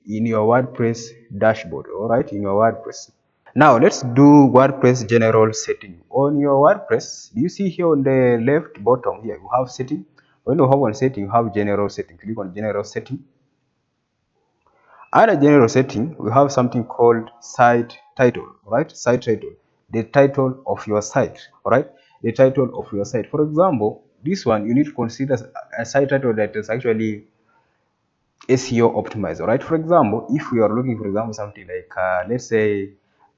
in your WordPress dashboard. All right, in your WordPress. Now let's do WordPress general setting. On your WordPress, you see here on the left bottom here, you have setting. When you have on setting, you have general setting. Click on general setting. Under general setting, we have something called site title, right? Site title, the title of your site, all right? The title of your site. For example, this one, you need to consider a site title that is actually SEO optimized, right? For example, if we are looking, for example, something like, let's say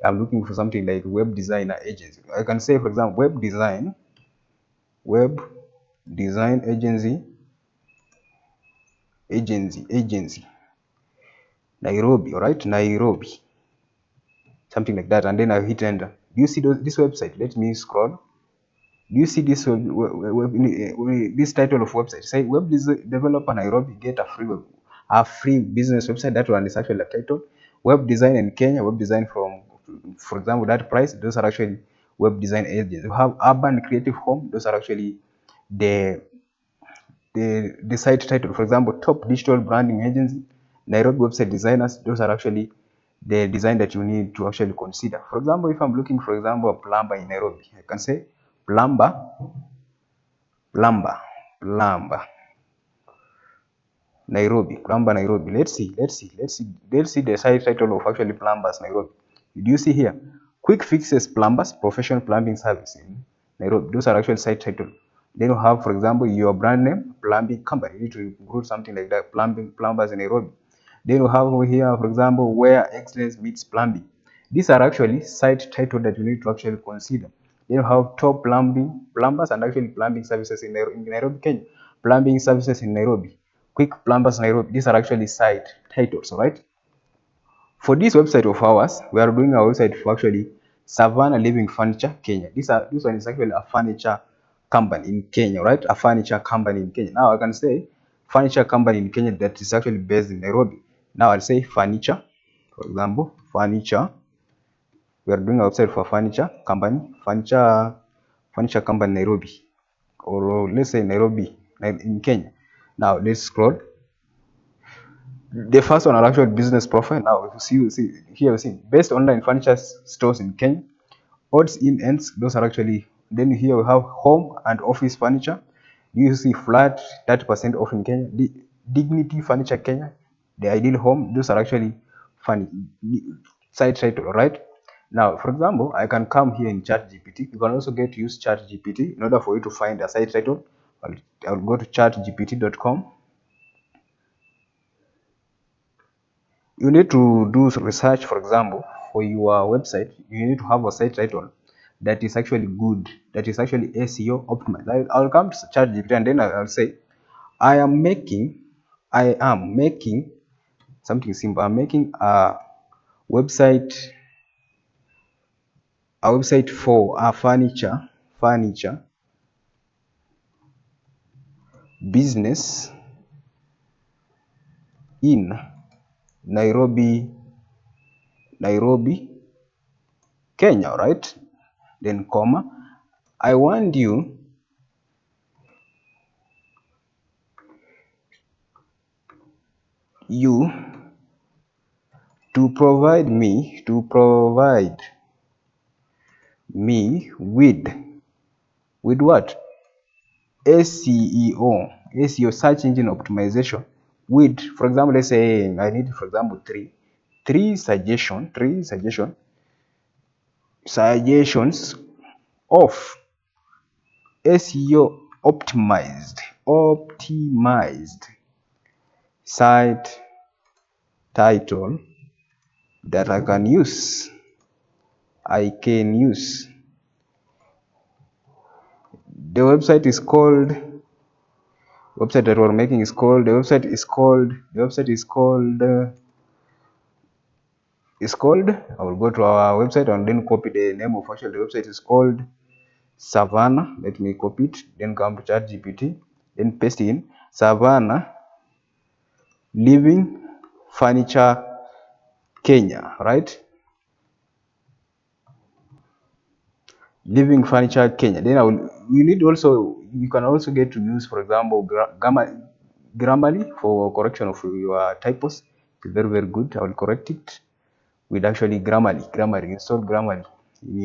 I'm looking for something like web designer agency. I can say, for example, web design agency, Nairobi, all right? Nairobi, something like that. And then I hit enter. Do you see this website? Let me scroll. Do you see this this title of website? Say web developer Nairobi, get a free business website. That one is actually the title. Web design in Kenya, web design from, for example, that price. Those are actually web design agents. You have urban creative home. Those are actually the the site title. For example, top digital branding agency, Nairobi website designers. Those are actually the design that you need to actually consider. For example, if I'm looking, for example, a plumber in Nairobi, I can say plumber, plumber Nairobi, plumber Nairobi. Let's see the site title of actually plumbers Nairobi. Do you see here? Quick fixes plumbers, professional plumbing service in Nairobi. Those are actually site title. Then you have, for example, your brand name, plumbing company. You need to include something like that, plumbers in Nairobi. Then you have over here, for example, where excellence meets plumbing. These are actually site title that you need to actually consider. Then you have top plumbers and actually plumbing services in Nairobi, Kenya. Plumbing services in Nairobi. Quick plumbers Nairobi. These are actually site titles, right? For this website of ours, we are doing our website for actually Savannah Living Furniture Kenya. This one is actually a furniture company in Kenya, right? A furniture company in Kenya. Now I can say furniture company in Kenya that is actually based in Nairobi. Now I'll say furniture, for example, furniture. We are doing a website for furniture company Nairobi, or let's say Nairobi in Kenya. Now let's scroll. The first one are actual business profile. Now you see here, you see best online furniture stores in Kenya. Odds in ends, those are actually. Then here we have home and office furniture. You see flat 30% off in Kenya. Dignity Furniture Kenya, the ideal home. Those are actually funny site title, right? Now, for example, I can come here in ChatGPT. You can also get to use ChatGPT in order for you to find a site title. I'll go to chatgpt.com. You need to do research. For example, for your website, you need to have a site title that is actually good, that is actually SEO optimized. I'll come to ChatGPT and then I'll say, I am making something simple. I'm making a website for a furniture business in Nairobi, Kenya, right? Then comma, I want you to provide me with what? SEO, search engine optimization, with, for example, let's say I need, for example, three suggestions of SEO optimized site title that I can use. The website is called, website that we're making is called, the website is called, I will go to our website and then copy the name of actually the website is called Savannah. Let me copy it, then come to ChatGPT, then paste in Savannah Living Furniture Kenya, right? Living Furniture Kenya. Then you can also get to use, for example, Grammarly for correction of your typos. It's very, very good. I will correct it with actually Grammarly. Install Grammarly in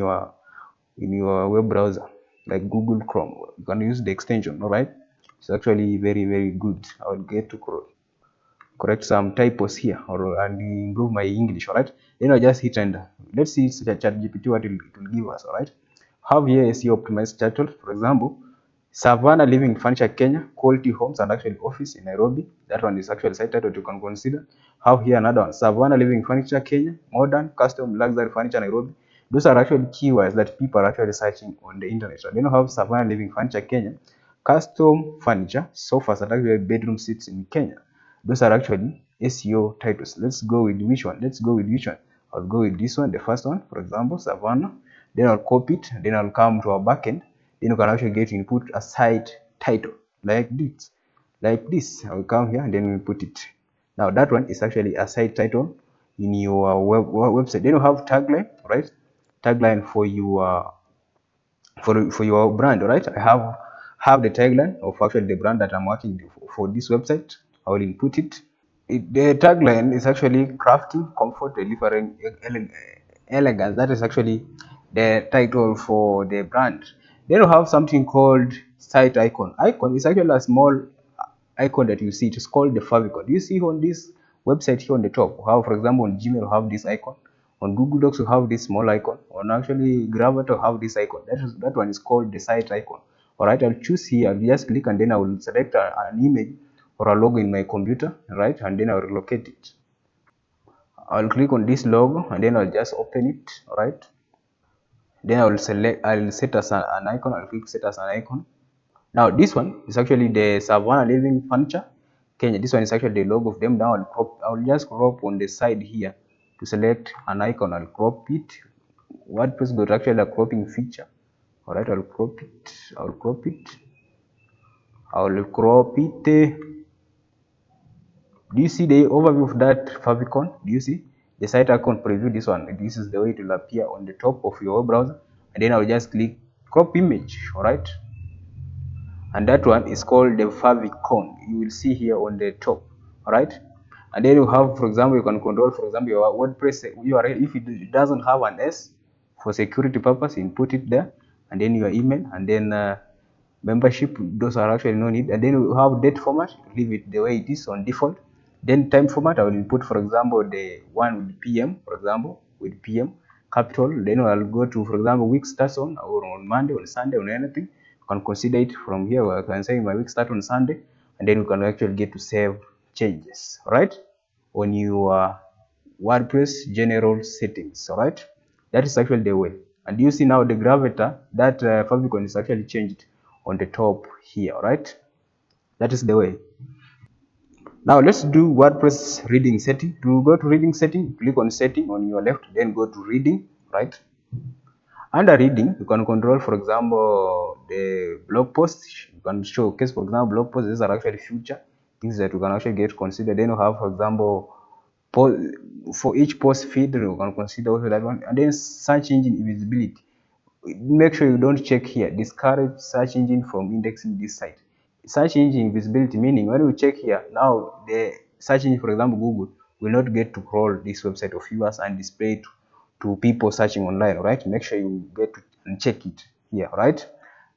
your web browser like Google Chrome. You can use the extension, all right? It's actually very, very good. I will get to correct some typos here and improve my English, all right? Then I just hit enter. Let's see ChatGPT what it will give us, all right? Have here SEO optimized title, for example, Savannah Living Furniture Kenya, quality homes and actually office in Nairobi. That one is actually site title you can consider. Have here another one, Savannah Living Furniture Kenya, modern, custom, luxury furniture Nairobi. Those are actually keywords that people are actually searching on the internet. So then you have Savannah Living Furniture Kenya, custom furniture, sofas and actually bedroom seats in Kenya. Those are actually SEO titles. Let's go with which one? I'll go with this one, the first one, for example, Savannah. Then I'll copy it, then I'll come to our backend. Then you can actually get to input a site title like this. I'll come here and then we put it. Now that one is actually a site title in your website. Then you have tagline, right? Tagline for your brand, right? I have the tagline of actually the brand that I'm working for this website. I will input it. The tagline is actually crafting comfort, delivering elegance. That is actually the title for the brand. Then you have something called site icon. Icon is actually a small icon that you see. It is called the favicon. Do you see on this website here on the top? How, for example, on Gmail you have this icon. On Google Docs you have this small icon. On actually Gravatar you have this icon. That one is called the site icon. Alright, I'll choose here. I'll just click and then I will select an image or a logo in my computer, right? And then I'll relocate it. I'll click on this logo and then I'll just open it, right? Then I'll set as an icon. I'll click set as an icon. Now this one is actually the Savannah Living Furniture Kenya. This one is actually the logo of them. Now I'll just crop on the side here to select an icon. I'll crop it. WordPress got actually a cropping feature. Alright, I'll crop it. Do you see the overview of that favicon? Do you see the site icon preview? This one, this is the way it will appear on the top of your web browser, and then I'll just click crop image. All right, and that one is called the favicon. You will see here on the top. All right, and then you have, for example, you can control, for example, your WordPress URL. If it doesn't have an S for security purpose, input it there, and then your email, and then membership. Those are actually no need. And then you have date format. Leave it the way it is on default. Then time format, I will input, for example, the one with PM, for example, with PM capital. Then I'll go to, for example, week starts on or on Monday, on Sunday, on anything. You can consider it from here. Where I can say my week start on Sunday, and then you can actually get to save changes, right, on your WordPress general settings. All right, that is actually the way. And you see now the gravatar, that favicon is actually changed on the top here. All right, that is the way. Now let's do WordPress reading setting. To go to reading setting, click on setting on your left, then go to reading, right? Under reading, you can control, for example, the blog post. You can showcase, for example, blog posts. These are actually future things that you can actually get considered. Then you have, for example, for each post feed, you can consider also that one. And then search engine visibility. Make sure you don't check here. Discourage search engine from indexing this site. Search engine visibility, meaning when you check here, now the search engine, for example, Google, will not get to crawl this website of yours and display it to people searching online. All right, make sure you get to and check it here. All right,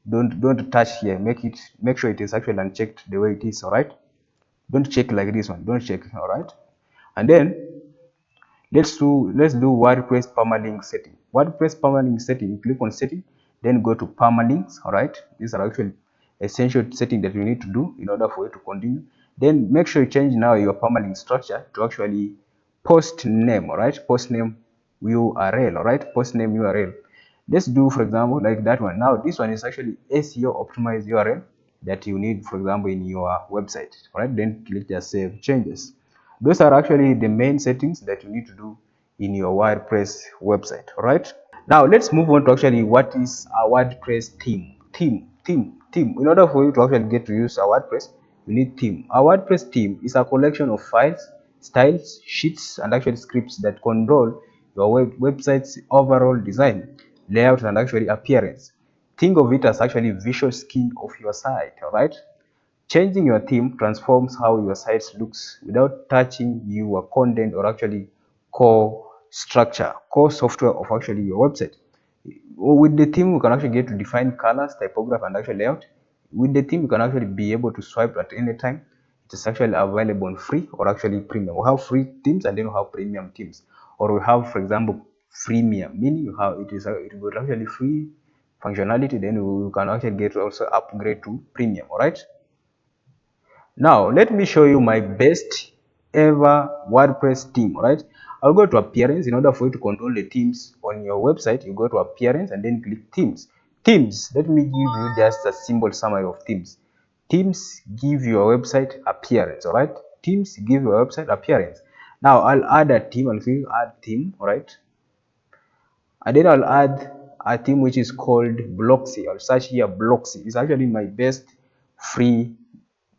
don't touch here. Make sure it is actually unchecked the way it is. All right, don't check like this one. Don't check. All right, and then let's do WordPress permalink setting. WordPress permalink setting, click on setting, then go to permalinks. All right, these are actually essential setting that you need to do in order for you to continue. Then make sure you change now your permalink structure to actually post name. All right, post name URL. All right, post name URL. Let's do, for example, like that one. Now this one is actually SEO optimized URL that you need, for example, in your website. All right, then click just save changes. Those are actually the main settings that you need to do in your WordPress website. All right, now let's move on to actually what is a WordPress theme. Theme. In order for you to actually get to use a WordPress, you need theme. A WordPress theme is a collection of files, styles, sheets, and actually scripts that control your website's overall design, layout, and actually appearance. Think of it as actually visual skin of your site. All right. Changing your theme transforms how your site looks without touching your content or actually core structure, core software of actually your website. With the theme, you can actually get to define colors, typography, and actual layout. With the theme, you can actually be able to swipe at any time. It is actually available on free or actually premium. We have free themes and then we have premium themes. Or we have, for example, freemium, meaning you have it will actually free functionality. Then you can actually get also upgrade to premium. All right. Now, let me show you my best ever WordPress theme, right? I'll go to appearance. In order for you to control the themes on your website, you go to appearance and then click themes. Themes, let me give you just a simple summary of themes. Themes give your website appearance, all right? Themes give your website appearance. Now, I'll add a theme. I'll click add theme, all right? And then I'll add a theme which is called Blocksy. I'll search here Blocksy. It's actually my best free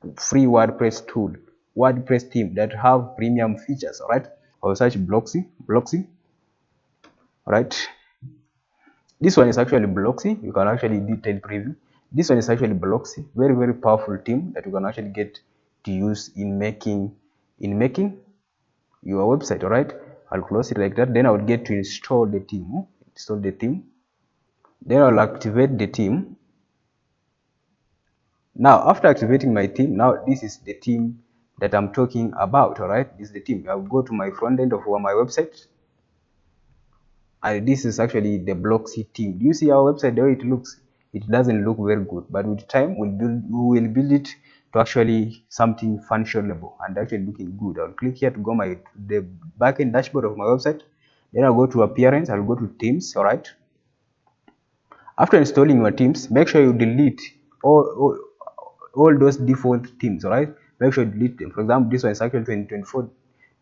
WordPress tool, WordPress theme that have premium features. All right, I'll search Blocksy. All right, this one is actually Blocksy. You can actually detail preview. This one is actually Blocksy, very powerful theme that you can actually get to use in making your website. All right, I'll close it like that. Then I will get to install the theme. Then I'll activate the theme. Now, after activating my theme, now this is the theme that I'm talking about. All right, this is the theme. I'll go to my front end of my website, and this is actually the Blocksy theme. Do you see our website the way it looks? It doesn't look very good, but with time we will build it to actually something functionable and actually looking good. I'll click here to go the backend dashboard of my website. Then I'll go to appearance. I'll go to themes. All right. After installing your themes, make sure you delete all those default themes. All right, make sure you delete them. For example, this one is actually 2024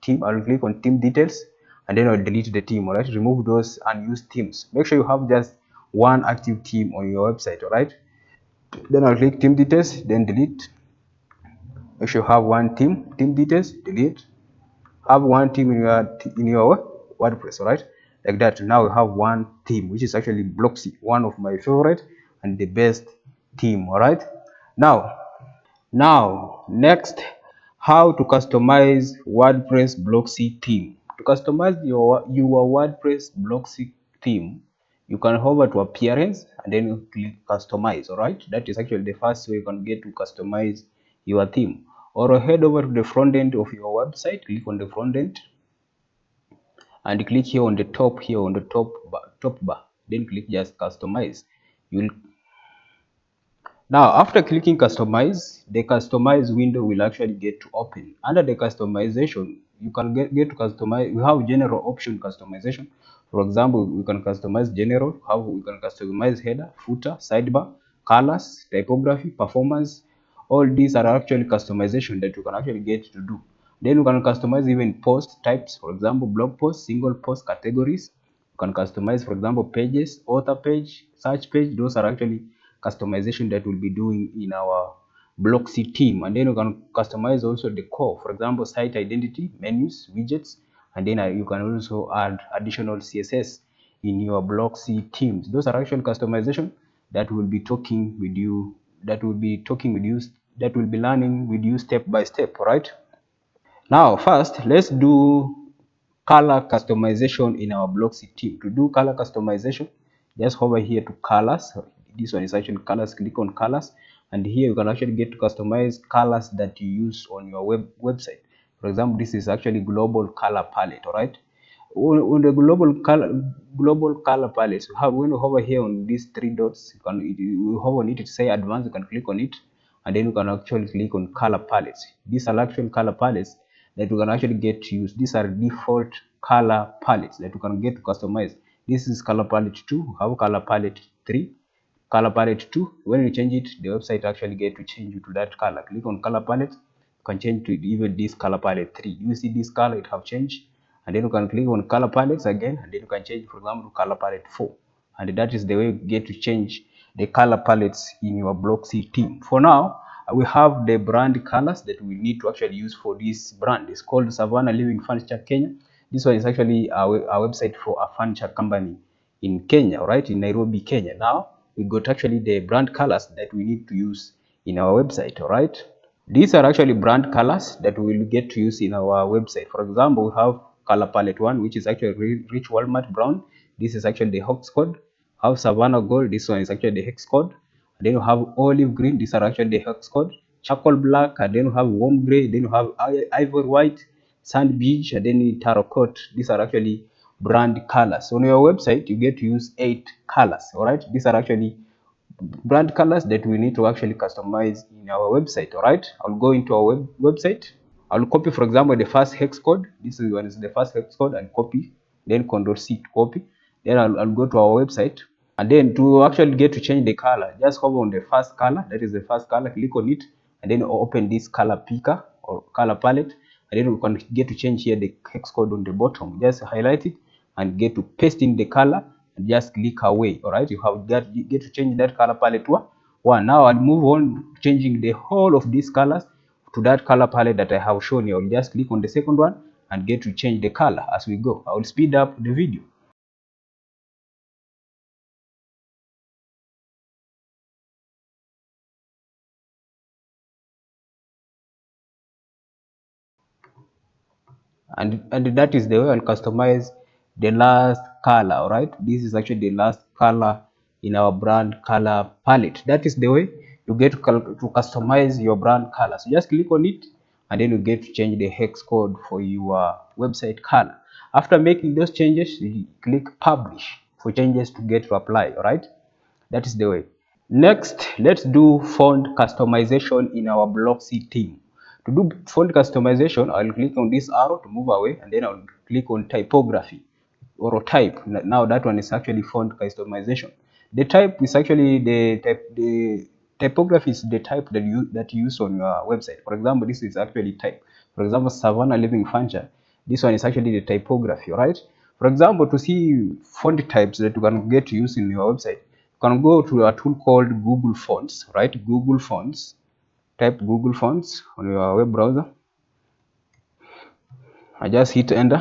theme. I'll click on theme details and then I'll delete the theme. All right, remove those unused themes. Make sure you have just one active theme on your website. All right, then I'll click theme details, then delete. Make sure you have one theme details, delete. Have one theme in your WordPress. All right, like that. Now we have one theme, which is actually Blocksy, one of my favorite and the best theme. All right, now next, how to customize WordPress Blocksy theme. To customize your WordPress Blocksy theme, you can hover to appearance and then you click customize. All right, that is actually the first way you can get to customize your theme. Or head over to the front end of your website, click on the front end and click here on the top top bar, then click just customize. Now, after clicking customize, the customize window will actually get to open. Under the customization, you can get to customize. We have general option customization. For example, we can customize general, how we can customize header, footer, sidebar, colors, typography, performance. All these are actually customization that you can actually get to do. Then you can customize even post types, for example, blog post, single post categories, can customize, for example, pages, author page, search page. Those are actually customization that we'll be doing in our Blocksy theme. And then you can customize also the core, for example, site identity, menus, widgets, and then you can also add additional CSS in your Blocksy themes. Those are actually customization that will be talking with you, that will be learning with you step by step, right? Now, first, let's do color customization in our Blocksy theme. To do color customization, just hover here to colors. This one is actually colors. Click on colors, and here you can actually get to customize colors that you use on your website. For example, this is actually global color palette. All right. On the global color palette, when you hover here on these three dots, you hover on it to say advanced. You can click on it, and then you can actually click on color palettes. These are actual color palettes that you can actually get to use. These are default color palettes that you can get to customize. This is color palette 2, have color palette 3, color palette 2. When you change it, the website actually get to change you to that color. Click on color palette, you can change to even this color palette 3. You see this color, it have changed, and then you can click on color palettes again, and then you can change, for example, to color palette 4. And that is the way you get to change the color palettes in your Blocksy theme. For now, we have the brand colors that we need to actually use for this brand. It's called Savannah Living Furniture Kenya. This one is actually our website for a furniture company in Kenya, right? In Nairobi, Kenya. Now we got actually the brand colors that we need to use in our website, all right? These are actually brand colors that we will get to use in our website. For example, we have color palette 1, which is actually rich walnut brown. This is actually the hex code. Have Savannah gold. This one is actually the hex code. And then you have olive green. These are actually the hex code. Charcoal black. And then you have warm gray. Then you have ivory white, sand beige, and then terracotta. These are actually brand colors. So on your website, you get to use 8 colors. All right. These are actually brand colors that we need to actually customize in our website. All right, I'll go into our website. I'll copy, for example, the first hex code. This is one is the first hex code, and copy, then Control C to copy. Then I'll go to our website, and then to actually get to change the color, just hover on the first color. That is the first color. Click on it, and then open this color picker or color palette, and then we can get to change here the hex code on the bottom. Just highlight it and get to paste in the color, and just click away. All right, you have get to change that color palette to one. Now I'll move on changing the whole of these colors to that color palette that I have shown you. I'll just click on the second one and get to change the color as we go. I will speed up the video. And that is the way I'll customize the last color. All right, this is actually the last color in our brand color palette. That is the way you get to customize your brand color. So just click on it, and then you get to change the hex code for your website color. After making those changes, you click publish for changes to get to apply. All right, that is the way. Next, let's do font customization in our Blocksy theme. To do font customization, I'll click on this arrow to move away, and then I'll click on typography or type. Now that one is actually font customization. The type is actually the typography is the type that you use on your website. For example, this is actually type. For example, Savannah Living Furniture. This one is actually the typography, right? For example, to see font types that you can get to use in your website, you can go to a tool called Google Fonts, right? Google Fonts. Type Google Fonts on your web browser. I just hit enter,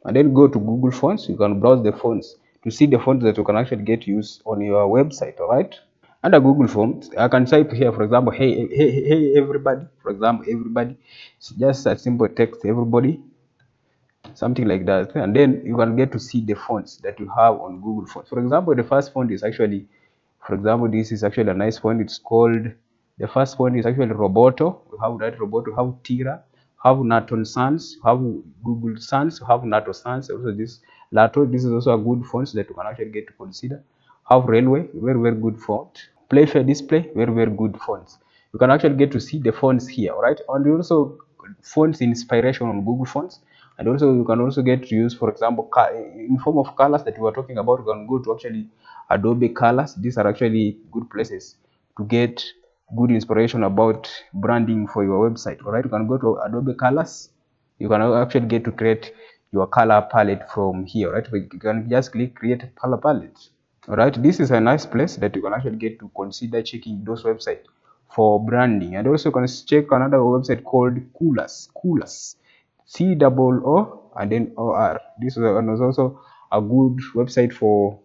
and then go to Google Fonts. You can browse the fonts to see the fonts that you can actually get use on your website. All right. Under Google Fonts, I can type here, for example, hey everybody. For example, everybody. It's just a simple text, everybody, something like that, and then you can get to see the fonts that you have on Google Fonts. For example, the first font is actually, for example, this is actually a nice font. It's called, the first font is actually Roboto. We have that Roboto, have Tira, have Naton Sans, have Google Sans, have Nato Sans. Also this Lato, this is also a good font that you can actually get to consider. Have Railway, very good font. Playfair Display, very good fonts. You can actually get to see the fonts here, all right? And also fonts inspiration on Google Fonts. And also you can also get to use, for example, in form of colors that we were talking about. You can go to actually Adobe Colors. These are actually good places to get good inspiration about branding for your website. All right, you can go to Adobe Colors. You can actually get to create your color palette from here, right? We can just click create color palette. All right, this is a nice place that you can actually get to consider checking those websites for branding. And also you can check another website called Coolers, COO and then OR. This was also a good website for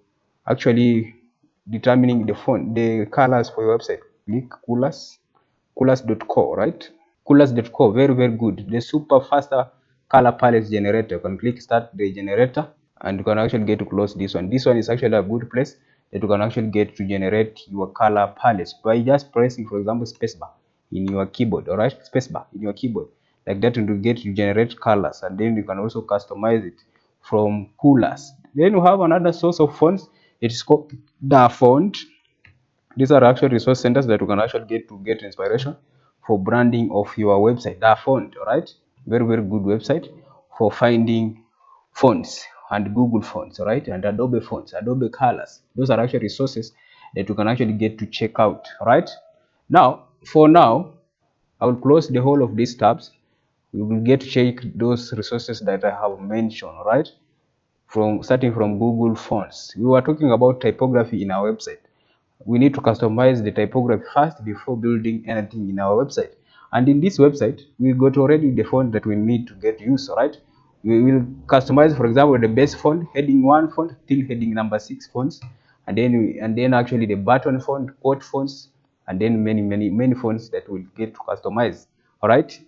actually determining the colors for your website. Click coolers.co, right? Coolers.co, very good. The super faster color palette generator. You can click start the generator and you can actually get to close this one. This one is actually a good place that you can actually get to generate your color palettes by just pressing, for example, spacebar in your keyboard. All right, spacebar in your keyboard, like that, to get to generate colors, and then you can also customize it from Coolers. Then you have another source of fonts. It is called the font. These are actual resource centers that you can actually get inspiration for branding of your website. The font, all right, very good website for finding fonts, and Google fonts, all right, and Adobe fonts, Adobe colors. Those are actually resources that you can actually get to check out. All right, now for now I will close the whole of these tabs. We will get to check those resources that I have mentioned. All right, starting from Google fonts. We were talking about typography in our website. We need to customize the typography first before building anything in our website. And in this website, we got already the font that we need to get used, right? We will customize, for example, the base font, heading 1 font till heading number 6 fonts, and then actually the button font, quote fonts, and then many fonts that we'll get to customize. All right.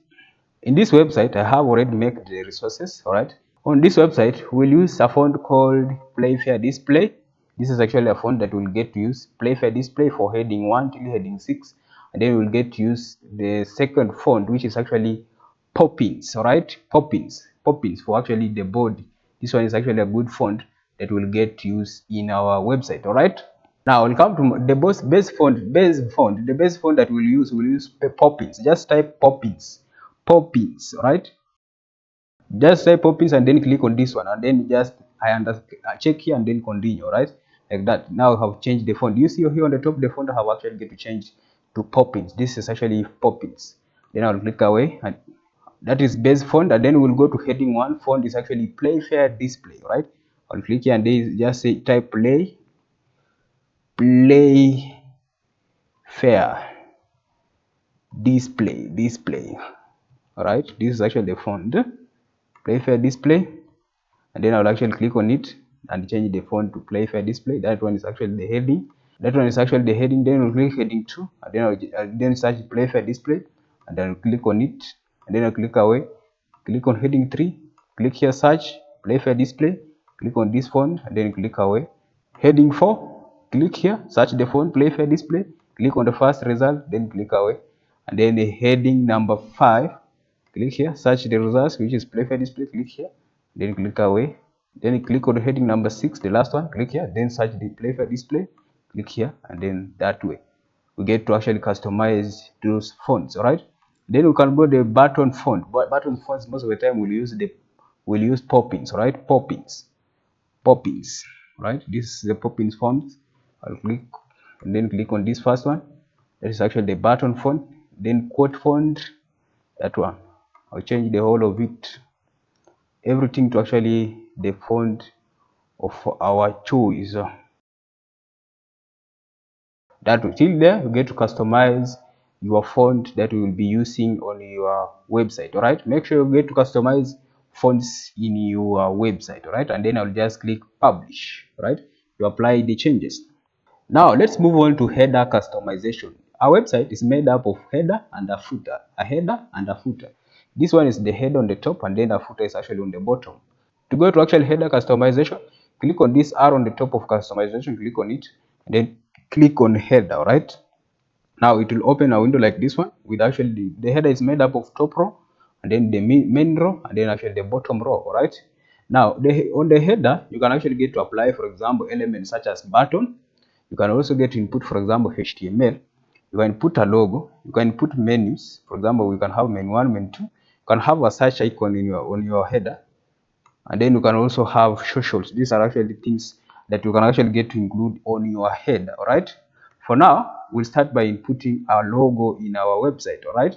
In this website, I have already made the resources. All right. On this website, we'll use a font called Playfair Display. This is actually a font that we'll get to use Playfair Display for heading 1 till heading 6, and then we'll get to use the second font, which is actually Poppins. All right, Poppins for actually the body. This one is actually a good font that we'll get to use in our website. All right. Now we'll come to the base font. The base font that we'll use Poppins. Just type Poppins. All right. Just say Poppins and then click on this one, and then just check here and then continue. Right, like that. Now I have changed the font. You see here on the top, the font I have actually get to change to Poppins. This is actually Poppins. Then I'll click away, and that is base font, and then we'll go to heading 1 font is actually Playfair Display. Right, I'll click here and then just say type Playfair Display. All right, this is actually the font Playfair Display, and then I'll actually click on it and change the font to Playfair Display. That one is actually the heading. Then I'll click heading 2, and then I'll then search Playfair Display, and then I'll click on it, and then I'll click away. Click on heading 3, click here, search Playfair Display, click on this font, and then click away. Heading 4, click here, search the font Playfair Display, click on the first result, then click away. And then the heading number 5, click here, search the results, which is Playfair Display, click here, then click away. Then click on the heading number 6, the last one, click here, then search the Playfair Display, click here, and then that way we get to actually customize those fonts. All right, then we can go the button font. But button fonts, most of the time we'll use Poppins. All right, Poppins, right? This is the Poppins font. I'll click and then click on this first one. That is actually the button font. Then quote font, that one. I'll change the whole of it, everything to actually the font of our choice. That till there you get to customize your font that you will be using on your website. All right, make sure you get to customize fonts in your website. All right, and then I'll just click publish. All right, to apply the changes. Now let's move on to header customization. Our website is made up of header and a footer. A header and a footer. This one is the header on the top, and then the footer is actually on the bottom. To go to actual header customization, click on this arrow on the top of customization, click on it, and then click on header. All right, now it will open a window like this one with actually the header is made up of top row, and then the main row, and then actually the bottom row. All right, now on the header you can actually get to apply, for example, elements such as button. You can also get input, for example, HTML. You can put a logo, you can put menus. For example, we can have menu 1, menu 2. You can have a search icon on your header, and then you can also have socials. These are actually things that you can actually get to include on your header. All right, for now we'll start by inputting our logo in our website. All right,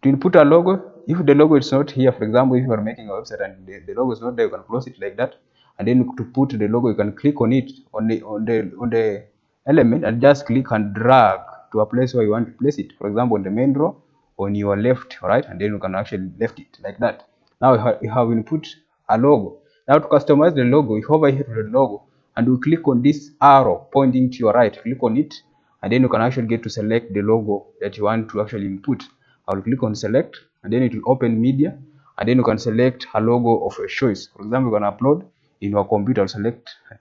to input a logo. If the logo is not here, for example, if you are making a website and the logo is not there, you can close it like that. And then to put the logo, you can click on it on the element and just click and drag to a place where you want to place it. For example, on the main row on your left, right, and then you can actually left it like that. Now you have input a logo. Now to customize the logo, you hover here to the logo and you click on this arrow pointing to your right. Click on it, and then you can actually get to select the logo that you want to actually input. I'll click on select, and then it will open media, and then you can select a logo of your choice. For example, you can upload in your computer.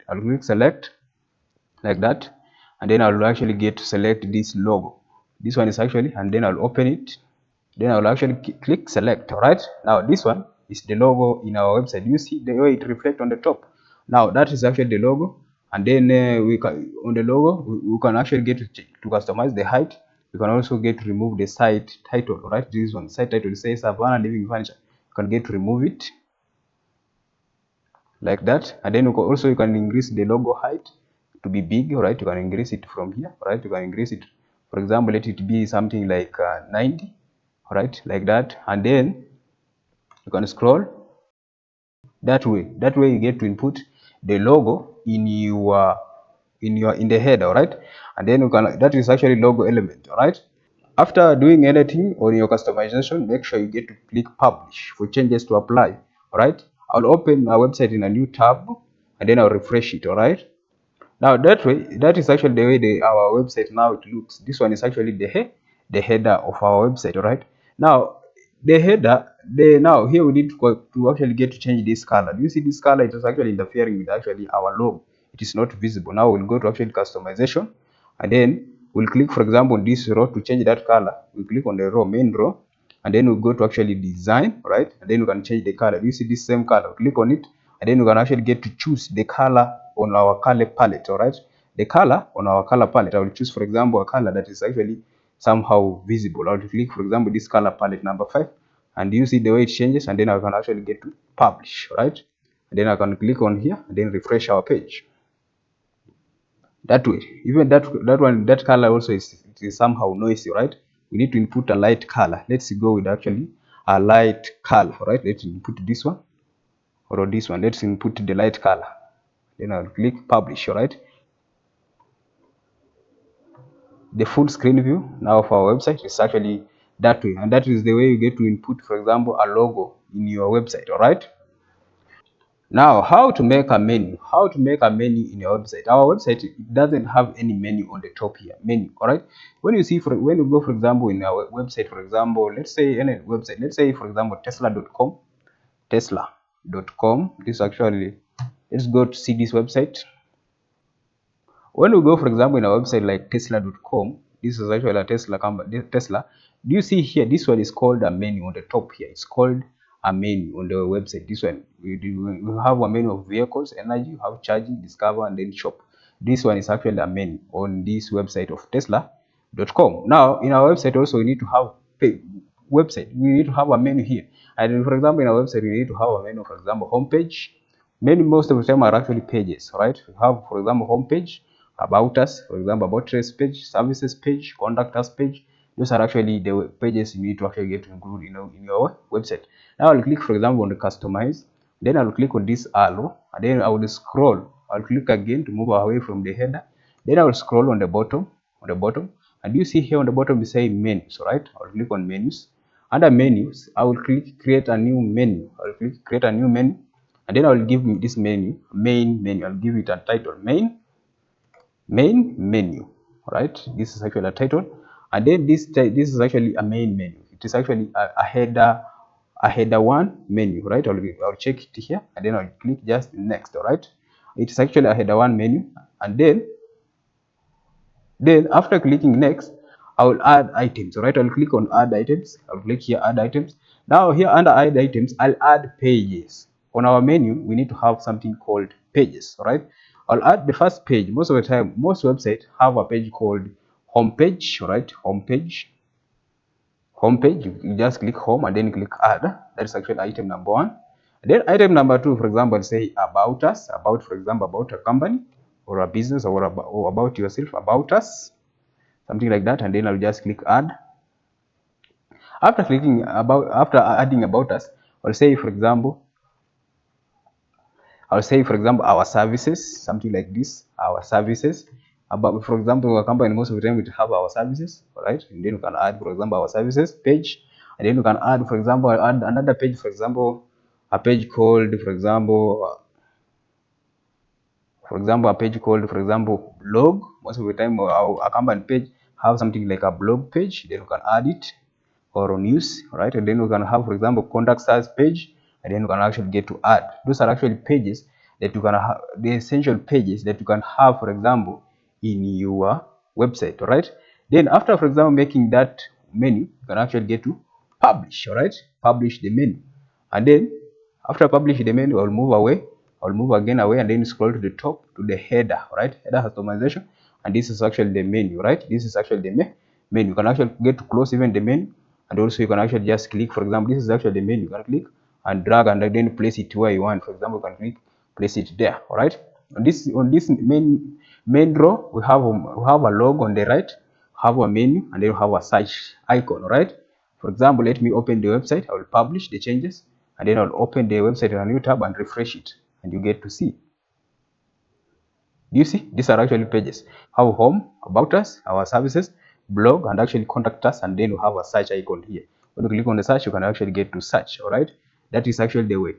I'll click select like that, and then I'll actually get to select this logo. This one is actually, and then I'll open it. Then I'll actually click select. All right, now this one is the logo in our website. You see the way it reflects on the top. Now that is actually the logo, and then we can on the logo we can actually get to customize the height. You can also get to remove the site title. All right, this one site title says Savannah Living Furniture. You can get to remove it like that, and then you can increase the logo height to be big. All right, you can increase it from here. All right, you can increase it, for example, let it be something like 90. All right, like that, and then you can scroll that way you get to input the logo in the header. All right, and then you can, that is actually logo element. All right, after doing anything on your customization, make sure you get to click publish for changes to apply. All right, I'll open our website in a new tab, and then I'll refresh it. All right, now that is actually the way our website now it looks. This one is actually the header of our website. All right, now the header, now here we need to actually get to change this color. Do you see this color? It is actually interfering with actually our logo. It is not visible. Now we'll go to actually customization, and then we'll click, for example, on this row to change that color. We click on the main row, and then we'll go to actually design, right? And then we can change the color. Do you see this same color? Click on it, and then we can actually get to choose the color on our color palette. All right, the color on our color palette, I will choose, for example, a color that is actually somehow visible. I'll click, for example, this color palette number 5, and you see the way it changes, and then I can actually get to publish. Right, and then I can click on here and then refresh our page. That way, even that color also is somehow noisy. Right, we need to input a light color. Let's go with actually a light color. Right, let's input this one or this one. Let's input the light color, then I'll click publish. All right, the full screen view now of our website is actually that way, and that is the way you get to input, for example, a logo in your website. All right, now how to make a menu in your website. Our website doesn't have any menu on the top here. Menu. All right, when you go, for example, in our website, for example, let's say any website, let's say, for example, tesla.com. This actually, let's go to see this website. When we go, for example, in a website like tesla.com, this is actually a Tesla company. Tesla. Do you see here? This one is called a menu on the top here. It's called a menu on the website. This one, we have a menu of vehicles, energy, you have charging, discover, and then shop. This one is actually a menu on this website of tesla.com. Now, in our website also, we need to have website. We need to have a menu here. And for example, in our website, we need to have a menu, for example, homepage. Many, most of the time, are actually pages. Right? We have, for example, homepage, about us, for example, about us page, services page, contact us page. Those are actually the pages you need to actually get to include in your website. Now I'll click, for example, on the customize, then I'll click on this arrow, and then I will scroll. I'll click again to move away from the header. Then I will scroll on the bottom, and you see here on the bottom we say menus. Right, I'll click on menus. Under menus, I will click create a new menu. I'll click create a new menu, and then I will give this menu main menu. I'll give it a title main menu. Right, this is actually a title, and then this is actually a main menu. It is actually a header one menu. Right, I'll check it here, and then I'll click just next. All right, it is actually a header one menu, and then after clicking next, I will add items. All right, I'll click on add items. I'll click here add items. Now here under add items, I'll add pages. On our menu, we need to have something called pages. All right, I'll add the first page. Most of the time, most websites have a page called home page. All right, home page. You just click home and then click add. That is actually item number 1. And then item number 2, for example, say about us, for example, about a company or a business, or about yourself, about us, something like that. And then I'll just click add. After clicking after adding about us, I'll say for example our services, something like this, our services. About, for example, a company, most of the time we have our services, right? And then you can add, for example, our services page, and then you can add, for example, add another page, for example, a page called, for example, a page called, for example, blog. Most of the time our company page have something like a blog page, then you can add it, or news, right? And then we can have, for example, contact us page, and then you can actually get to add. Those are actually pages that you can have, the essential pages that you can have, for example, in your website, right? Then after, for example, making that menu, you can actually get to publish, all right? Publish the menu, and then after publish the menu, I'll move away, I'll move again away, and then scroll to the top to the header, right? Header customization, and this is actually the menu, right? This is actually the menu. You can actually get to close even the menu, and also you can actually just click. For example, this is actually the menu. You can click and drag and then place it where you want. For example, you can click, place it there. All right. On this main row, we have a logo on the right, have a menu, and then we have a search icon. All right. For example, let me open the website. I will publish the changes, and then I'll open the website in a new tab and refresh it, and you get to see. You see, these are actually pages. Have home, about us, our services, blog, and actually contact us, and then we have a search icon here. When you click on the search, you can actually get to search. All right, that is actually the way.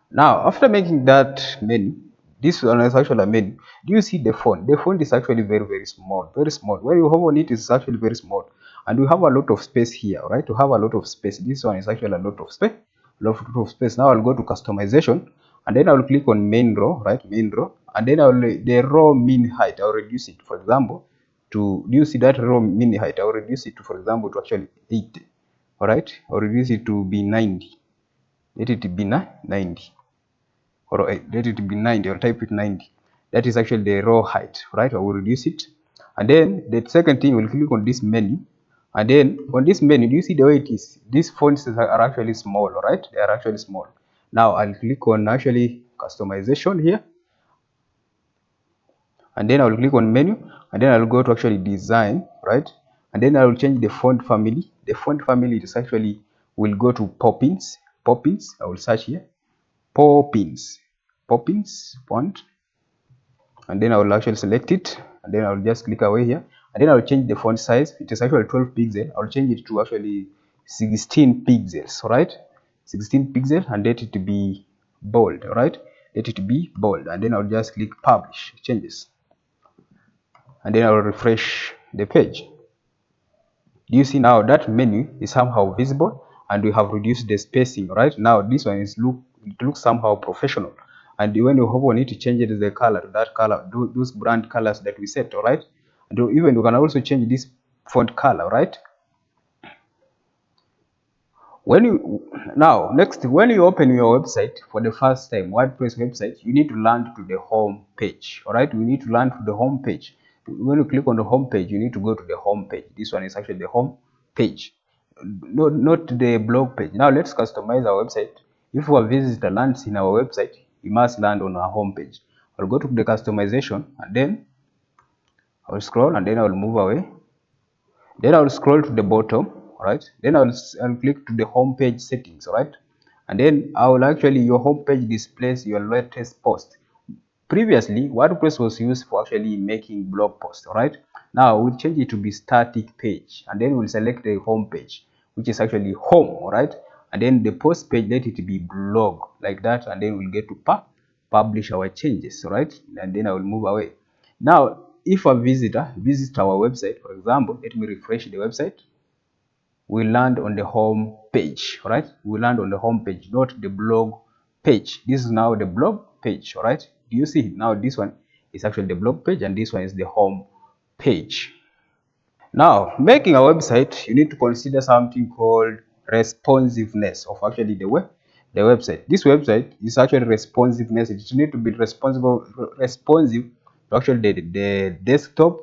Now, after making that menu, this one is actually a menu. Do you see the font? The font is actually very small, very small. Where you hover on it is actually very small, and we have a lot of space here. Right, to have a lot of space. This one is actually a lot of space. Now I'll go to customization, and then I'll click on main row, right? Main row, and then the row min height, I'll reduce it. For example, do you see that row min height? I'll reduce it to, for example, to actually 80. All right, I'll reduce it to be 90. Let it be 90, or let it be 90, or type it 90. That is actually the row height, right? I will reduce it, and then the second thing, we'll click on this menu, and then on this menu, do you see the way it is? These fonts are actually small, right? They are actually small. Now I'll click on actually customization here, and then I'll click on menu, and then I'll go to actually design, right? And then I will change the font family. The font family is actually, will go to Poppins. Poppins, I will search here, Poppins font, and then I will actually select it, and then I will just click away here, and then I will change the font size. It is actually 12 pixels. I will change it to actually 16 pixels, right? 16 pixels, and let it be bold, right? Let it be bold, and then I'll just click publish changes, and then I will refresh the page. You see now that menu is somehow visible, and we have reduced the spacing. Right now this one is it looks somehow professional, and when you hover on it, it changes the color, that color, those brand colors that we set. All right, and even you can also change this font color, right? Next, when you open your website for the first time, WordPress website, you need to land to the home page. All right, we need to land to the home page. When you click on the home page, you need to go to the home page. This one is actually the home page, not the blog page. Now let's customize our website. If a visitor lands in our website, he must land on our home page. I'll go to the customization, and then I'll scroll, and then I'll move away. Then I'll scroll to the bottom, right? Then I'll click to the home page settings, right? And then I will actually, your home page displays your latest post. Previously, WordPress was used for actually making blog posts, right? Now we'll change it to be static page, and then we'll select the home page, which is actually home, all right? And then the post page, let it be blog, like that, and then we'll get to publish our changes, right? And then I will move away. Now, if a visitor visits our website, for example, let me refresh the website, we land on the home page. All right, we land on the home page, not the blog page. This is now the blog page. All right, do you see now? This one is actually the blog page, and this one is the home page. Now, making a website, you need to consider something called responsiveness of actually the website. This website is actually responsiveness. It needs to be responsive to actually the desktop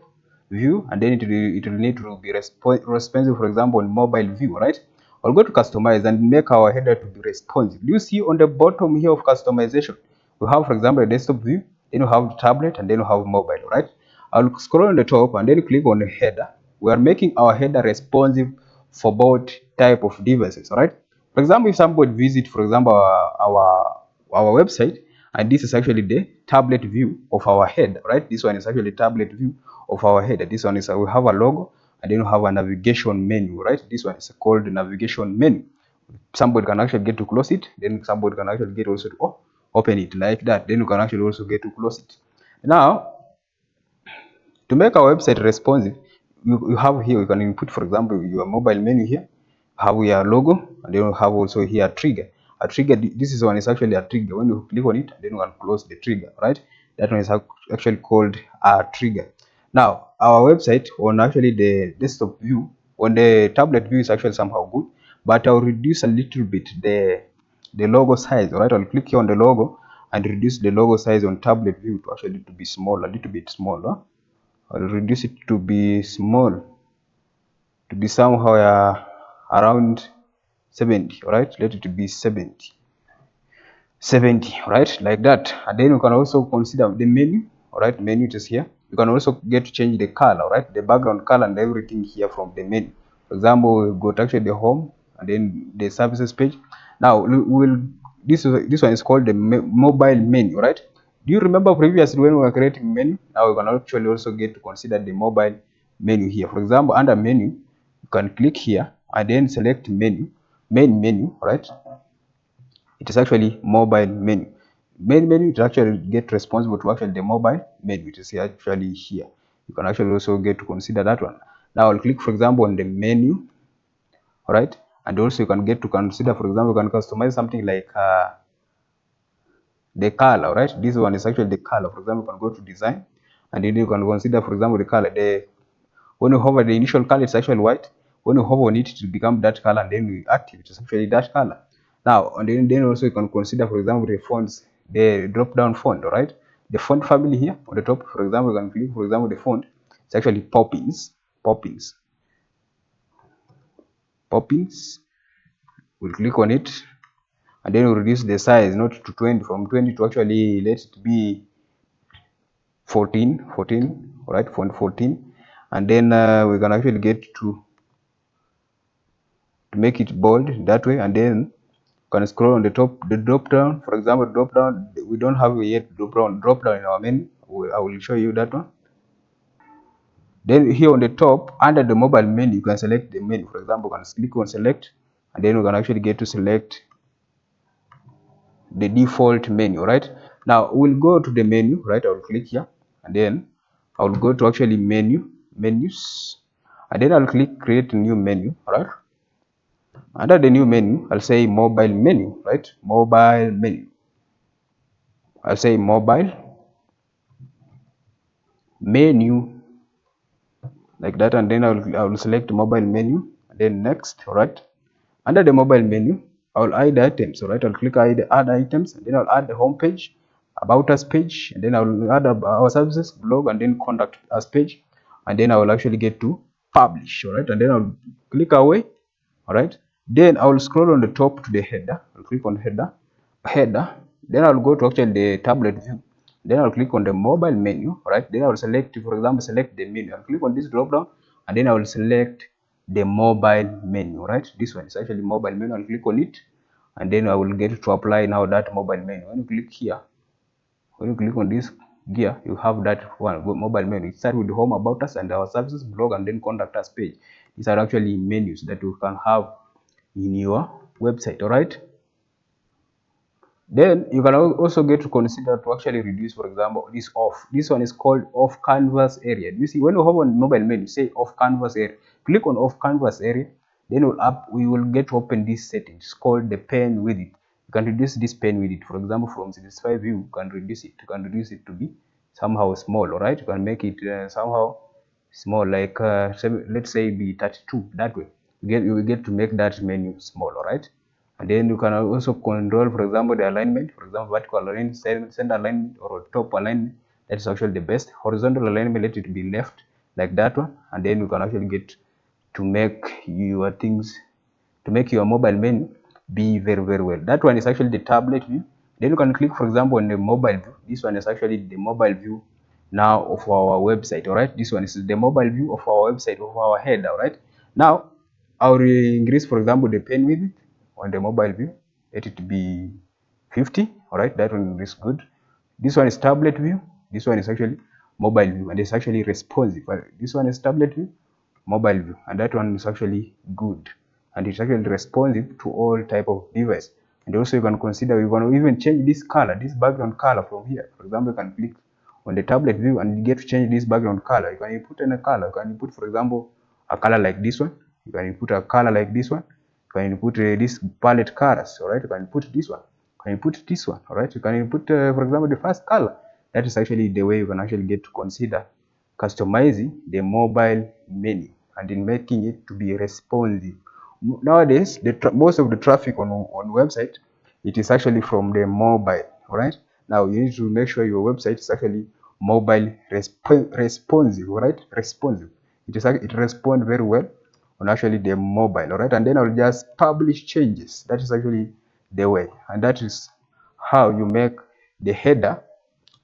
view, and then it will need to be responsive, for example, on mobile view, right? I'll go to customize and make our header to be responsive. You see on the bottom here of customization, we have, for example, a desktop view, then we have tablet, and then we have mobile, right? I'll scroll on the top and then click on the header. We are making our header responsive for both type of devices. All right. For example, if somebody visit, for example, our website, and this is actually the tablet view of our head. Right. This one is actually tablet view of our head. This one is we have a logo, and then we have a navigation menu. Right. This one is called navigation menu. Somebody can actually get to close it, then somebody can actually get also to open it like that. Then you can actually also get to close it. Now, to make our website responsive, you have here, you can input, for example, your mobile menu here, have your logo, and then you have also here a trigger. A trigger, this is one is actually a trigger. When you click on it, then you can close the trigger, right? That one is actually called a trigger. Now, our website on actually the desktop view, on the tablet view is actually somehow good, but I'll reduce a little bit the logo size. All right, I'll click here on the logo and reduce the logo size on tablet view to actually to be small, a little bit smaller. I'll reduce it to be small, to be somewhere around 70. All right, let it be 70, right, like that. And then you can also consider the menu. All right, menu is here. You can also get to change the color, right, the background color and everything here from the menu. For example, we'll go to actually the home and then the services page. Now this one is called the mobile menu, right? Do you remember previously when we were creating menu? Now we can actually also get to consider the mobile menu here. For example, under menu, you can click here and then select menu, main menu, right? It is actually mobile menu. Main menu to actually get responsible to actually the mobile menu. It is actually here. You can actually also get to consider that one. Now I'll click, for example, on the menu, all right, and also you can get to consider, for example, you can customize something like the color, right? This one is actually the color. For example, you can go to design, and then you can consider, for example, the color. When you hover the initial color, it's actually white. When you hover on it, to become that color, and then you active, it's actually that color. Now, and then also you can consider, for example, the fonts, the drop-down font, all right? The font family here on the top, for example, you can click, for example, the font. It's actually Poppins. We'll click on it, and then we'll reduce the size, not to 20, from 20 to actually let it be 14, all right, font 14, and then we can actually get to make it bold that way, and then you can scroll on the top, the drop down. For example, drop down, we don't have yet drop down in our menu. I will show you that one. Then here on the top, under the mobile menu, you can select the menu. For example, you can click on select, and then you can actually get to select the default menu, right? Now we'll go to the menu, right? I will click here, and then I will go to actually menus, and then I'll click create a new menu, right? Under the new menu, I'll say mobile menu, right? Mobile menu. I'll say mobile menu, like that, and then I will select mobile menu, and then next, all right? Under the mobile menu, I'll add items, all right? I'll click add items, and then I'll add the home page, about us page, and then I'll add our services blog, and then contact us page, and then I will actually get to publish, all right? And then I'll click away, all right? Then I will scroll on the top to the header. I'll click on header. Then I'll go to actually the tablet view. Then I'll click on the mobile menu, all right? Then I will select, for example, select the menu. I'll click on this drop down, and then I will select the mobile menu, right? This one is actually mobile menu. I'll click on it, and then I will get to apply now that mobile menu. When you click here, when you click on this gear, you have that one mobile menu. It starts with the home, about us, and our services blog, and then contact us page. These are actually menus that you can have in your website, all right? Then you can also get to consider to actually reduce, for example, this off. This one is called off canvas area. You see, when you have on mobile menu, say off canvas area, click on off canvas area, then we will get to open this setting. It's called the pen width. You can reduce this pen width, for example, from 65 you can reduce it. You can reduce it to be somehow small, all right? You can make it somehow small, like let's say be 32. That way, you will get to make that menu small, all right? And then you can also control, for example, the alignment. For example, vertical alignment, center alignment, or top alignment. That's actually the best. Horizontal alignment, let it be left, like that one. And then you can actually get to make your things, to make your mobile menu be very, very well. That one is actually the tablet view. Then you can click, for example, on the mobile view. This one is actually the mobile view now of our website, all right? This one is the mobile view of our website, of our header, all right? Now, I'll increase, for example, the pen width on the mobile view. Let it be 50. All right, that one is good. This one is tablet view. This one is actually mobile view, and it's actually responsive. This one is tablet view, mobile view, and that one is actually good, and it's actually responsive to all type of device. And also you can consider, you can even change this color, this background color from here. For example, you can click on the tablet view and you get to change this background color. You can input any color. You can input, for example, a color like this one. You can input a color like this one. You can input this palette colors. All right, you can input this one. You can input this one. All right, you can input, for example, the first color. That is actually the way you can actually get to consider customizing the mobile menu and in making it to be responsive. Nowadays, most of the traffic on website, it is actually from the mobile. All right, now you need to make sure your website is actually mobile responsive. All right, responsive. It responds very well on actually the mobile. All right, and then I'll just publish changes. That is actually the way, and that is how you make the header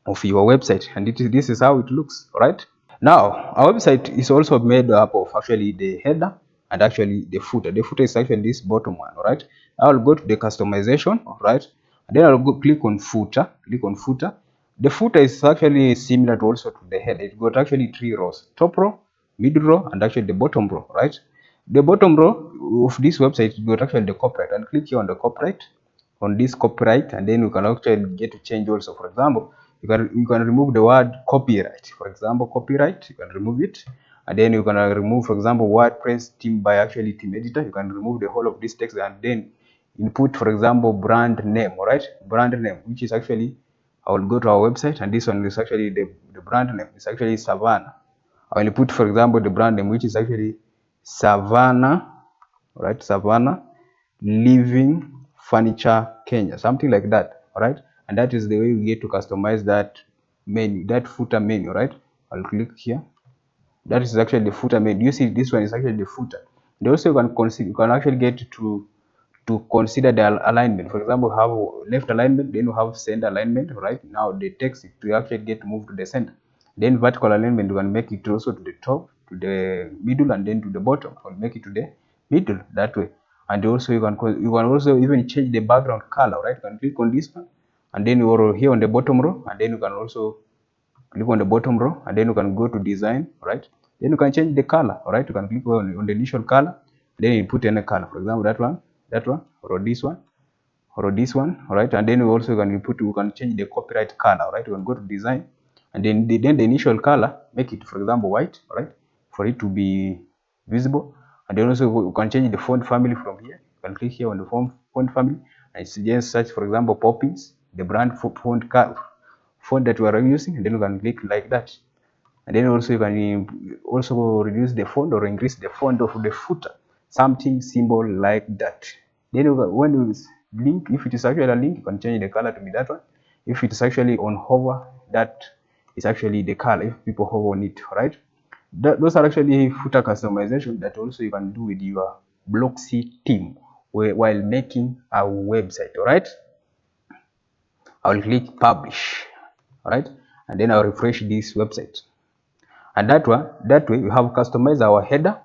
of your website, and this is how it looks. All right, now our website is also made up of actually the header and actually the footer. The footer is actually this bottom one. All right, I'll go to the customization. All right, and then I'll go click on footer. The footer is actually similar to also to the header. It got actually 3 rows: top row, middle row, and actually the bottom row. Right, the bottom row of this website got actually the copyright, and click here on the copyright, on this copyright, and then you can actually get to change also. For example, you can remove the word copyright. For example, copyright, you can remove it, and then you can remove, for example, WordPress theme by actually theme editor. You can remove the whole of this text and then input, for example, brand name. All right, brand name, which is actually, I will go to our website, and this one is actually the brand name. It's actually Savannah. I will put, for example, the brand name, which is actually Savannah. All right, Savannah Living Furniture Kenya, something like that. All right, and that is the way we get to customize that menu, that footer menu. Right, I'll click here. That is actually the footer menu. You see, this one is actually the footer. And also you can actually get to consider the alignment. For example, have left alignment, then you have center alignment. Right, now the text to actually get moved to the center. Then vertical alignment, you can make it also to the top, to the middle, and then to the bottom, or make it to the middle that way. And also you can also even change the background color. Right, you can click on this one, and then you are here on the bottom row, and then you can also click on the bottom row, and then you can go to design. Right, then you can change the color. All right, you can click on the initial color, then you put any color. For example, that one, or this one, or this one. All right, and then you also can change the copyright color. All right, you can go to design, and then the initial color, make it, for example, white. All right, for it to be visible. And then also you can change the font family from here. You can click here on the font family, and just search, for example, Poppins, the brand font that we are using, and then you can click like that. And then also you can also reduce the font or increase the font of the footer, something simple like that. Then when you link, if it is actually a link, you can change the color to be that one. If it is actually on hover, that is actually the color if people hover on it. Right, those are actually footer customization that also you can do with your Blocksy theme while making a website. All right, I will click publish. All right, and then I'll refresh this website. And that way we have customized our header,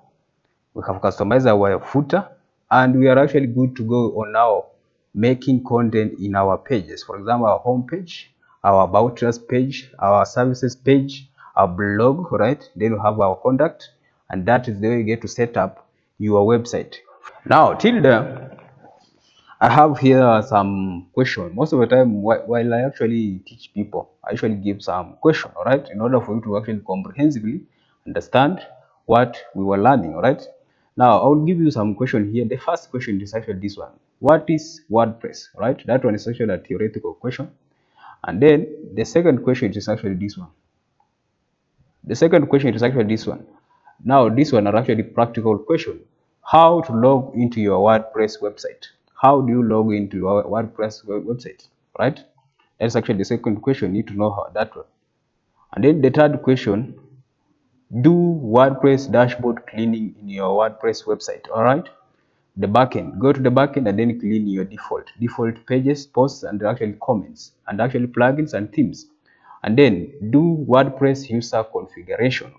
we have customized our footer, and we are actually good to go on now making content in our pages. For example, our home page, our about us page, our services page, our blog. Right, then we have our contact, and that is the way you get to set up your website. Now till there, I have here some question. Most of the time, while I actually teach people, I actually give some question, all right, in order for you to actually comprehensively understand what we were learning. All right, now I will give you some question here. The first question is actually this one: what is WordPress? All right, that one is actually a theoretical question. And then the second question is actually this one. The second question is actually this one. Now this one are actually practical question. How to log into your WordPress website? How do you log into your WordPress website? Right? That's actually the second question. You need to know how that one. And then the third question, do WordPress dashboard cleaning in your WordPress website. All right? The backend. Go to the backend and then clean your default pages, posts, and actually comments, and actually plugins and themes. And then do WordPress user configuration.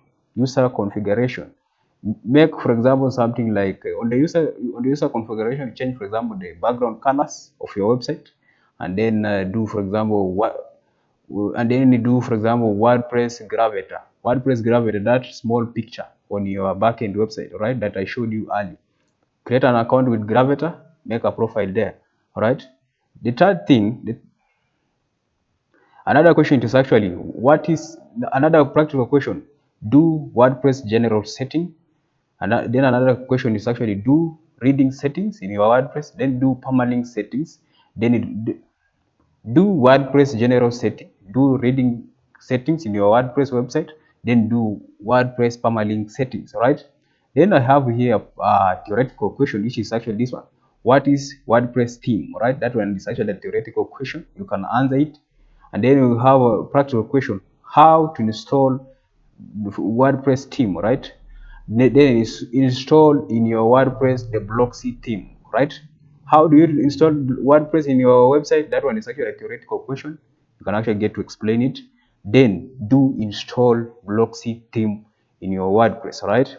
make, for example, something like on the user configuration, change, for example, the background colors of your website, and then do, for example, WordPress Gravatar, that small picture on your backend website, right, that I showed you earlier. Create an account with Gravatar, make a profile there. All right. The third thing, another question is actually, what is another practical question? Do WordPress general setting, and then another question is actually, do reading settings in your WordPress, then do permalink settings, then do WordPress general setting, do reading settings in your WordPress website, then do WordPress permalink settings. Right? Then I have here a theoretical question, which is actually this one. What is WordPress theme? Right? That one is actually a theoretical question. You can answer it. And then we have a practical question: how to install WordPress theme? Right? Then is install in your WordPress the Blocksy theme. Right? How do you install WordPress in your website? That one is actually a theoretical question. You can actually get to explain it. Then do install Blocksy theme in your WordPress, right?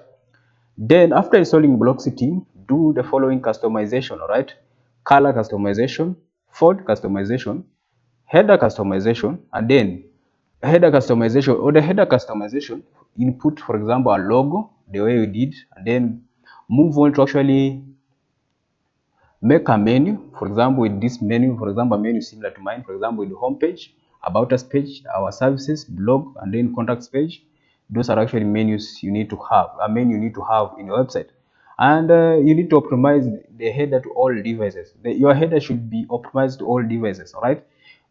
Then after installing Blocksy theme, do the following customization, right? Color customization, font customization, header customization, and then header customization, or the header customization, input, for example, a logo the way we did, and then move on to actually make a menu, for example, with this menu, for example, a menu similar to mine, for example, with the home page, about us page, our services, blog, and then contacts page. Those are actually menus you need to have, a menu you need to have in your website. And you need to optimize the header to all devices. Your header should be optimized to all devices, all right?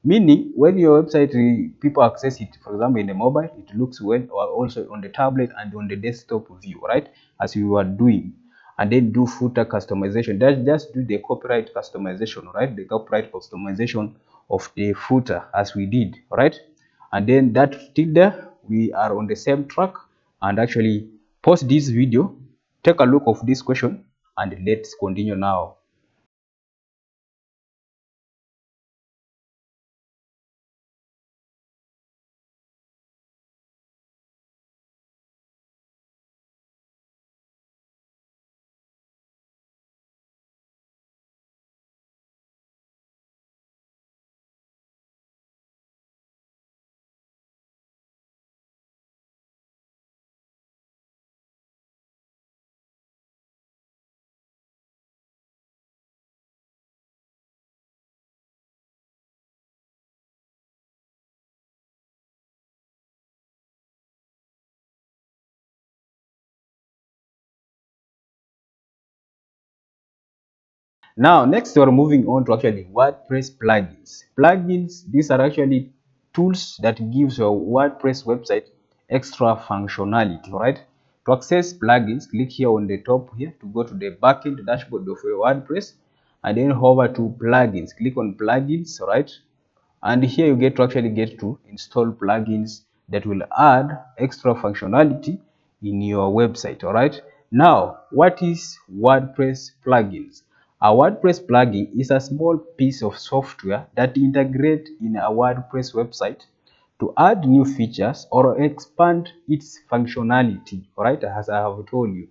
Meaning, when your website, people access it, for example, in the mobile, it looks well, or also on the tablet and on the desktop view, right? As you are doing. And then do footer customization. Just do the copyright customization, right? The copyright customization of the footer as we did, right? And then that till there, we are on the same track. And actually pause this video, take a look of this question, and let's continue now. Now, next we're moving on to actually WordPress plugins. Plugins, these are actually tools that gives your WordPress website extra functionality, right? To access plugins, click here on the top here to go to the backend dashboard of your WordPress, and then hover to plugins. Click on plugins, right? And here you get to install plugins that will add extra functionality in your website. All right, now what is WordPress plugins? A WordPress plugin is a small piece of software that integrates in a WordPress website to add new features or expand its functionality. All right, as I have told you,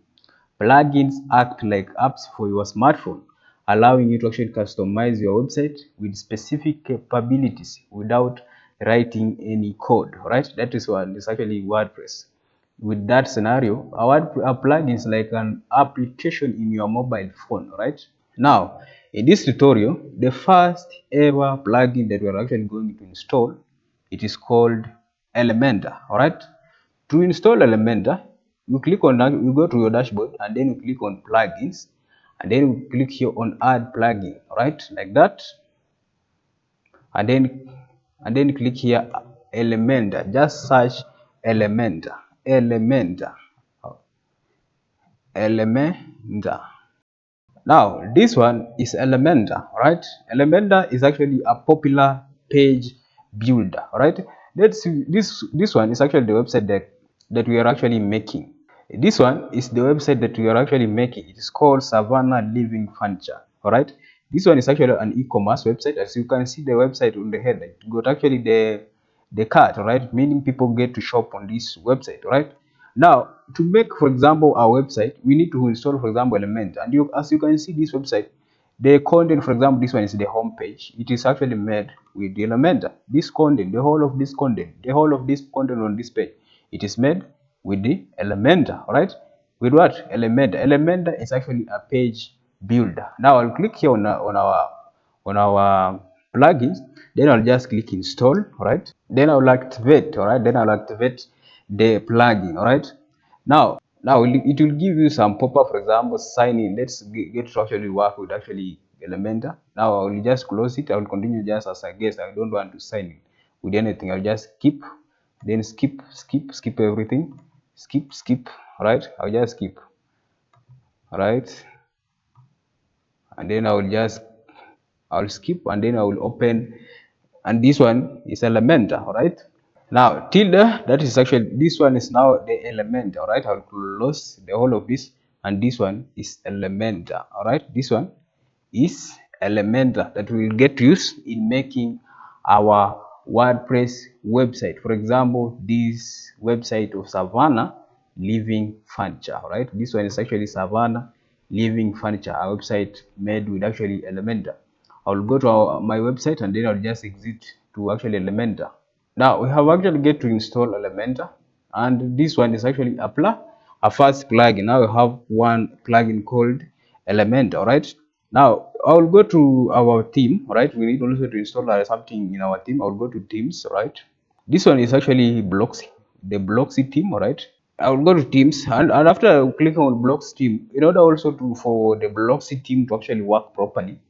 plugins act like apps for your smartphone, allowing you to actually customize your website with specific capabilities without writing any code, right? That is what is actually WordPress. With that scenario, a plugin is like an application in your mobile phone, right? Now, in this tutorial, the first ever plugin that we're actually going to install, it is called Elementor, all right? To install Elementor, you click on, you go to your dashboard, and then you click on plugins, and then you click here on add plugin, right? Like that, and then click here Elementor. Just search Elementor, Elementor. Now, this one is Elementor, right? Elementor is actually a popular page builder, right? Let's see, this one is actually the website that we are actually making. This one is the website that we are actually making. It is called Savannah Living Furniture, all right? This one is actually an e-commerce website. As you can see the website on the head, it got actually the cart, right? Meaning people get to shop on this website, right? Now, to make, for example, our website, we need to install, for example, Elementor. And as you can see, this website, the content, for example, this one is the home page. It is actually made with the Elementor. This content, the whole of this content on this page, it is made with the Elementor. All right? With what? Elementor. Elementor is actually a page builder. Now I'll click here on our plugins. Then I'll just click install. All right? Then I'll activate. All right? Then I'll activate the plugin. All right? Now it will give you some pop-up, for example, sign in. Let's get to actually work with actually Elementor. Now I will just close it. I will continue just as a guest. I don't want to sign in with anything. I'll just skip, then skip everything. Skip. All right? I'll just skip. All right? And then I'll skip, and then I will open, and this one is Elementor. All right? Now tilde, that is actually, this one is now the Elementor. All right, I'll close the whole of this, and this one is Elementor. All right, this one is Elementor that we will get used in making our WordPress website. For example, this website of Savannah Living Furniture. All right, this one is actually Savannah Living Furniture, a website made with actually Elementor. I'll go to my website, and then I'll just exit to actually Elementor. Now we have actually get to install Elementor, and this one is actually a first plugin. Now we have one plugin called Elementor. All right. Now I will go to our theme. All right. We need also to install something in our theme. I will go to themes. All right. This one is actually Blocksy, the Blocksy theme. All right. I will go to themes, and after clicking on Blocksy theme, in order also for the Blocksy theme to actually work properly,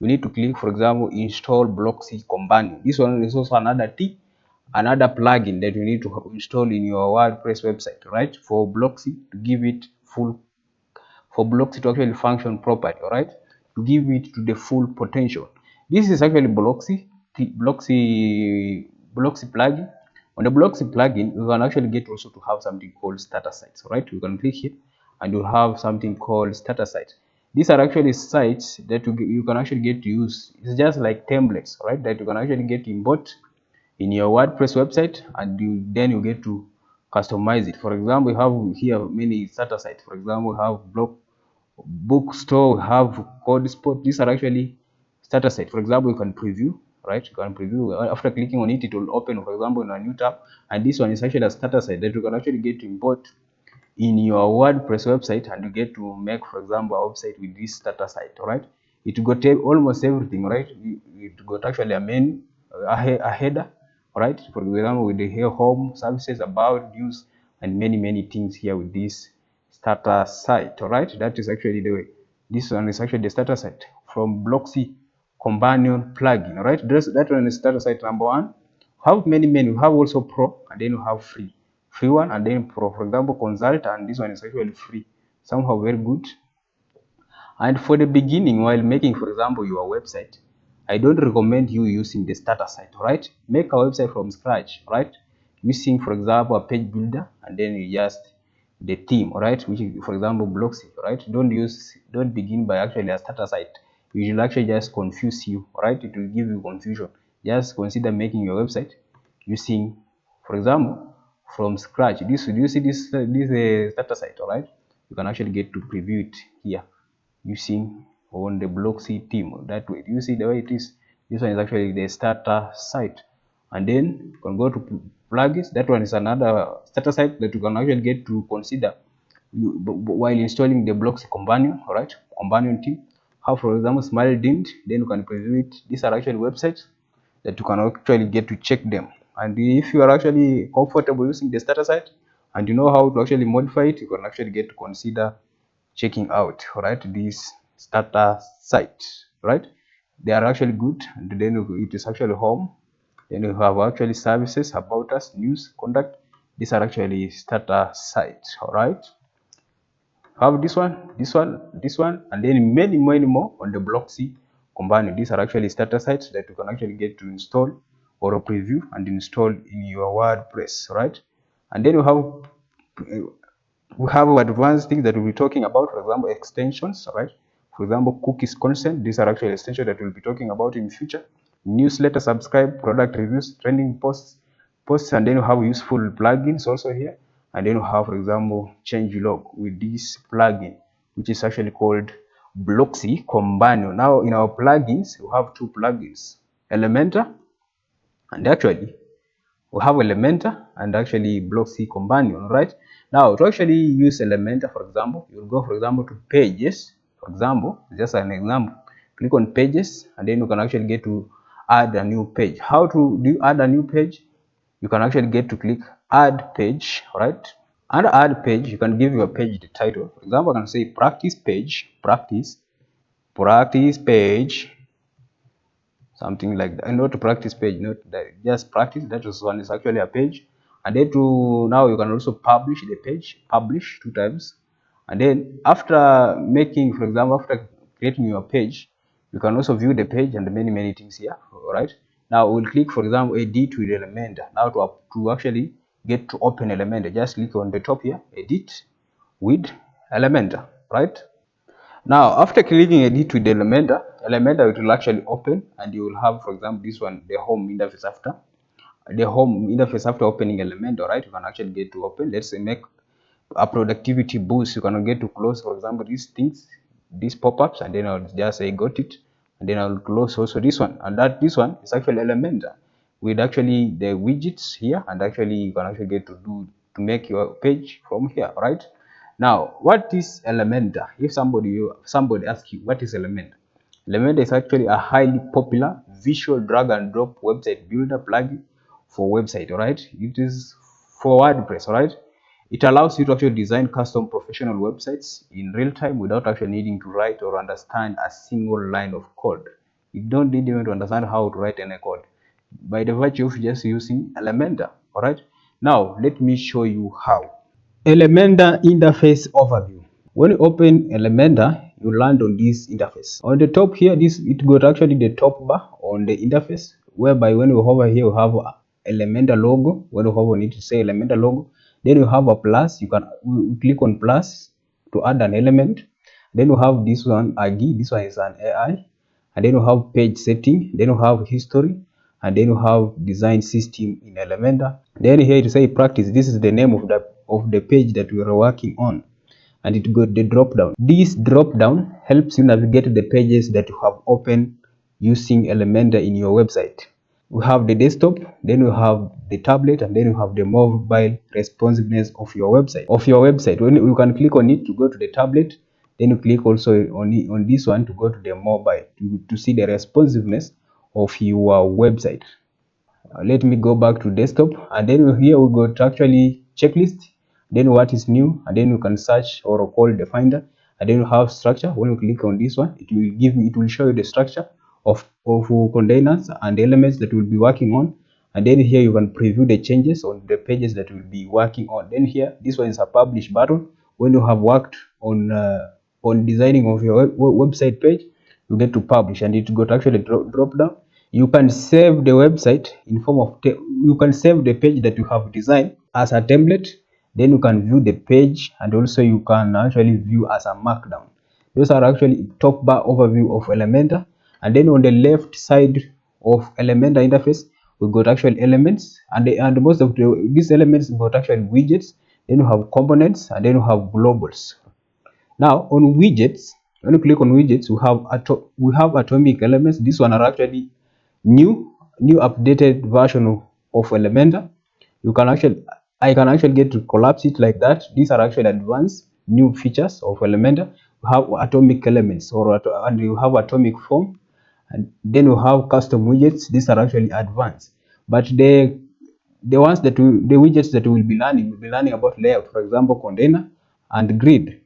we need to click, for example, install Blocksy Companion. This one is also another plugin that you need to install in your WordPress website, right? For Blocksy to give it for Blocksy to actually function properly, all right? To give it to the full potential. This is actually Blocksy plugin. On the Blocksy plugin, you can actually get also to have something called starter sites, right? You can click here, and you have something called starter sites. These are actually sites that you can actually get to use. It's just like templates, right? That you can actually get import in your WordPress website, and then you get to customize it. For example, we have here many starter sites. For example, we have bookstore, we have code spot. These are actually starter sites. For example, you can preview, right? You can preview. After clicking on it, it will open, for example, in a new tab. And this one is actually a starter site that you can actually get to import in your WordPress website, and you get to make, for example, a website with this starter site. All right, it got almost everything, right? It got actually a main, a header, all right, for example, with the here home, services, about, news, and many things here with this starter site. All right, that is actually the way. This one is actually the starter site from Blocksy Companion plugin. All right, that one is starter site number one. Have many, we have also pro, and then you have free one, and then pro. For example, consult, and this one is actually free, somehow very good. And for the beginning, while making, for example, your website, I don't recommend you using the starter site. Right, make a website from scratch, right, using, for example, a page builder, and then you just the theme, right, which is, for example, Blocksy. Right, don't begin by actually a starter site. It will actually just confuse you, right? It will give you confusion. Just consider making your website using, for example, from scratch. Do you see this starter site? All right, you can actually get to preview it here using on the Blocksy theme. That way, you see the way it is. This one is actually the starter site, and then you can go to plugins. That one is another starter site that you can actually get to consider while installing the Blocksy Companion. All right, companion theme. How, for example, Smile Dint, then you can preview it. These are actually websites that you can actually get to check them. And if you are actually comfortable using the starter site and you know how to actually modify it, you can actually get to consider checking out, right, this starter site, right? They are actually good. And then it is actually home. Then you have actually services, about us, news, contact. These are actually starter sites. All right, have this one, and then many more on the Blocksy Companion. These are actually starter sites that you can actually get to install or preview and install in your WordPress, right? And then we have advanced things that we'll be talking about, for example, extensions, right? For example, cookies consent. These are actually extensions that we'll be talking about in future. Newsletter, subscribe, product reviews, trending posts, and then you have useful plugins also here. and then you have, for example, change log with this plugin, which is actually called Blocksy Companion. Now in our plugins, we have two plugins, Elementor, and actually we have Elementor and actually Blocksy Companion, right? Now to actually use Elementor, for example, you'll go, for example, to pages. For example, just an example, click on pages, and then you can actually get to add a new page. How to do you add a new page? You can actually get to click add page, right? Under add page, you can give your page the title. For example, I can say practice page, practice page, something like that. And not practice page, not that, just practice. That is one is actually a page. And then to now you can also publish the page, publish 2 times. And then after making, for example, after creating your page, you can also view the page and many things here. All right. Now we'll click, for example, edit with Elementor. Now to actually get to open Elementor, just click on the top here, edit with Elementor, right? Now, after clicking edit with Elementor, Elementor will actually open, and you will have, for example, this one, the home interface after. The home interface after opening Elementor, right? You can actually get to open. Let's say make a productivity boost. You can get to close, for example, these things, these pop-ups, and then I'll just say got it, and then I'll close also this one. And that this one is actually Elementor with actually the widgets here, and actually you can actually get to make your page from here, right? Now, what is Elementor? If somebody asks you what is Elementor, Elementor is actually a highly popular visual drag and drop website builder plugin for website. All right, it is for WordPress. All right, it allows you to actually design custom professional websites in real time without actually needing to write or understand a single line of code. You don't need even to understand how to write any code by the virtue of just using Elementor. All right, now let me show you how. Elementor interface overview. When you open Elementor, you land on this interface. On the top here, it got actually the top bar on the interface, whereby when you hover here, you have Elementor logo. When you hover on it, to say Elementor logo. Then you have a plus. You can click on plus to add an element. Then you have this one AGI. This one is an AI. And then you have page setting. Then you have history. And then you have design system in Elementor. Then here it say practice. This is the name of the page that we are working on, and it got the drop down. This drop down helps you navigate the pages that you have opened using Elementor in your website. We have the desktop, then you have the tablet, and then you have the mobile responsiveness of your website. When you can click on it to go to the tablet, then you click also on this one to go to the mobile to see the responsiveness of your website. Let me go back to desktop, and then here we go to actually checklist, then what is new, and then you can search or call the finder, and then you have structure. When you click on this one, it will show you the structure of containers and elements that we'll be working on. And then here you can preview the changes on the pages that we'll be working on. Then here, this one is a publish button. When you have worked on designing of your website page, you get to publish, and it got actually drop down. You can save the website in form of you can save the page that you have designed as a template. Then you can view the page, and also you can actually view as a markdown. Those are actually top bar overview of Elementor. And then on the left side of Elementor interface, we got actual elements, and most of these elements got actually widgets. Then you have components, and then you have globals. Now on widgets, when you click on widgets, we have atomic elements. These one are actually new updated version of Elementor. I can actually get to collapse it like that. These are actually advanced new features of Elementor. We have atomic elements, and you have atomic form, and then you have custom widgets. These are actually advanced, but the widgets that we'll be learning about layout, for example, container and grid.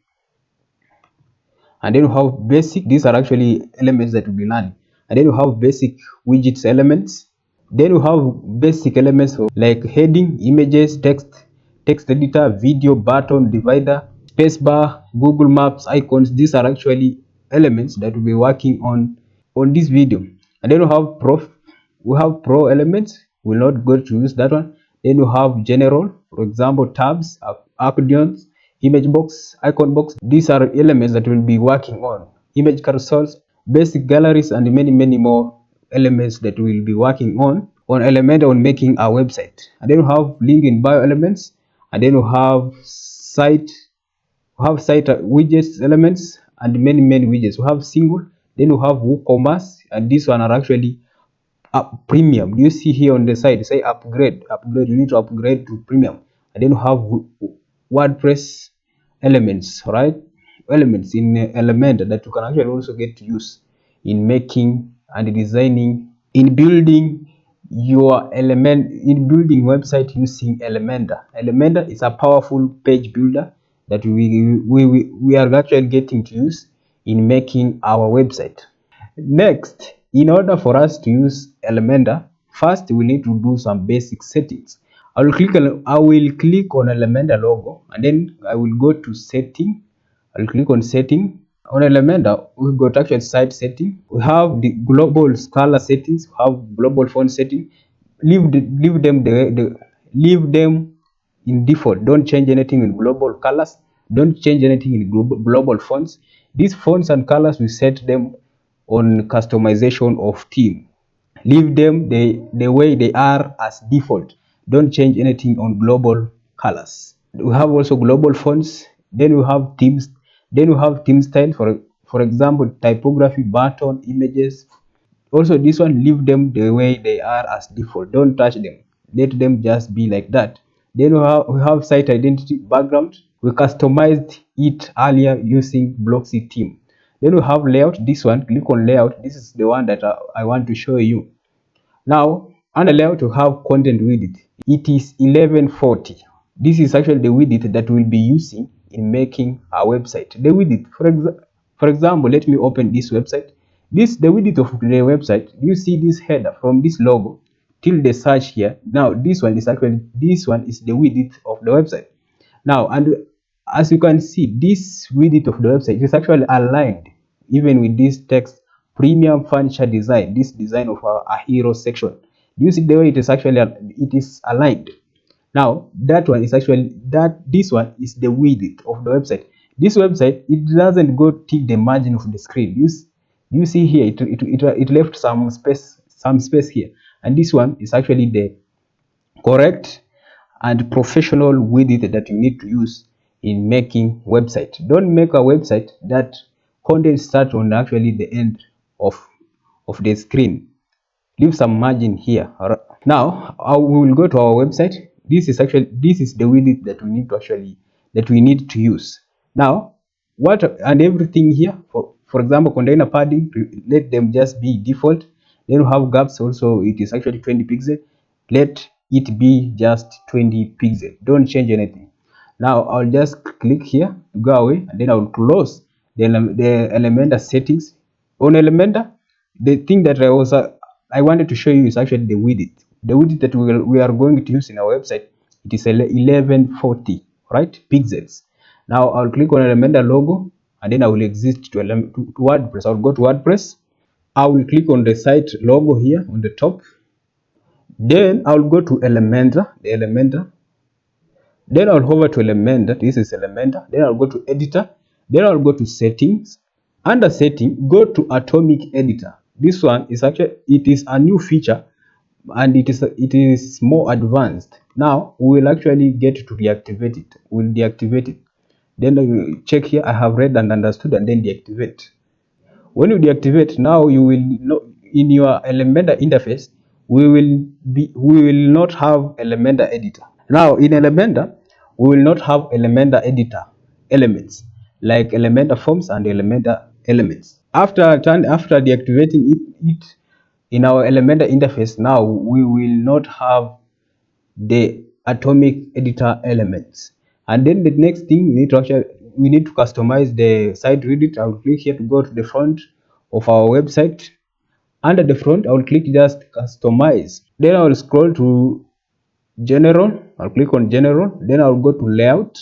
And then you have basic. These are actually elements that we'll be learning. And then you have basic widgets elements. Then you have basic elements like heading, images, text editor, video, button, divider, spacebar, Google Maps, icons. These are actually elements that we'll be working on this video. And then we have pro elements. We'll not go to use that one. Then you have general, for example, tabs, accordions, image box, icon box. These are elements that we'll be working on. Image carousels, basic galleries, and many more elements that we'll be working on Elementor on making our website. And then we have link in bio elements, and then we have site widgets elements and many widgets. We have single, then we have WooCommerce, and this one are actually premium. You see here on the side say upgrade. You need to upgrade to premium, and then we have WordPress elements, right? Elements in Elementor that you can actually also get to use in making and designing, in building website using Elementor. Elementor is a powerful page builder that we are actually getting to use in making our website. Next, in order for us to use Elementor, first we need to do some basic settings. I will click on Elementor logo, and then I will go to setting. I'll click on setting. On Elementor, we got actual site setting. We have the global color settings. We have global font setting. Leave them in default. Don't change anything in global colors. Don't change anything in global fonts. These fonts and colors, we set them on customization of theme. Leave them the way they are as default. Don't change anything on global colors. We have also global fonts. Then we have themes. Then we have theme style, for example, typography, button, images. Also, this one, leave them the way they are as default. Don't touch them. Let them just be like that. Then we have site identity background. We customized it earlier using Blocksy Theme. Then we have layout. This one, click on layout. This is the one that I want to show you. Now, under layout, we have content width. It is 1140. This is actually the width that we'll be using in making our website. The width, for example, let me open this website. The width of the website. You see this header from this logo till the search here. Now, this one is the width of the website. Now, and as you can see, this width of the website is actually aligned even with this text premium furniture design, this design of a hero section. You see the way it is aligned. Now this one is the width of the website. This website, it doesn't go till the margin of the screen. You see here it left some space here, and this one is actually the correct and professional width that you need to use in making website. Don't make a website that content start on actually the end of the screen. Leave some margin here. Now we will go to our website. This is the width that we need to use. Now everything here, for example, container padding, let them just be default. Then we have gaps also. It is actually 20 pixels. Let it be just 20 pixels. Don't change anything. Now I'll just click here to go away, and then I will close the Elementor settings. On Elementor, the thing that I wanted to show you is actually the width. The width that we are going to use in our website, it is 1140, right, pixels. Now I'll click on Elementor logo, and then I will exit to WordPress. I'll go to WordPress. I will click on the site logo here on the top. Then I'll go to Elementor, Then I'll hover to Elementor. This is Elementor. Then I'll go to editor. Then I'll go to settings. Under setting, go to atomic editor. This one is it is a new feature, and it is more advanced. Now we will actually get to reactivate it. We'll deactivate it. Then you check here, I have read and understood, and then deactivate. When you deactivate, now you will know in your Elementor interface, we will not have Elementor editor. Now in Elementor, we will not have Elementor editor elements like Elementor forms and Elementor elements. After deactivating it in our Elementor interface, now we will not have the atomic editor elements. And then the next thing, we need to customize the site width. I will click here to go to the front of our website. Under the front, I will click just customize. Then I will scroll to general. I'll click on general. Then I'll go to layout,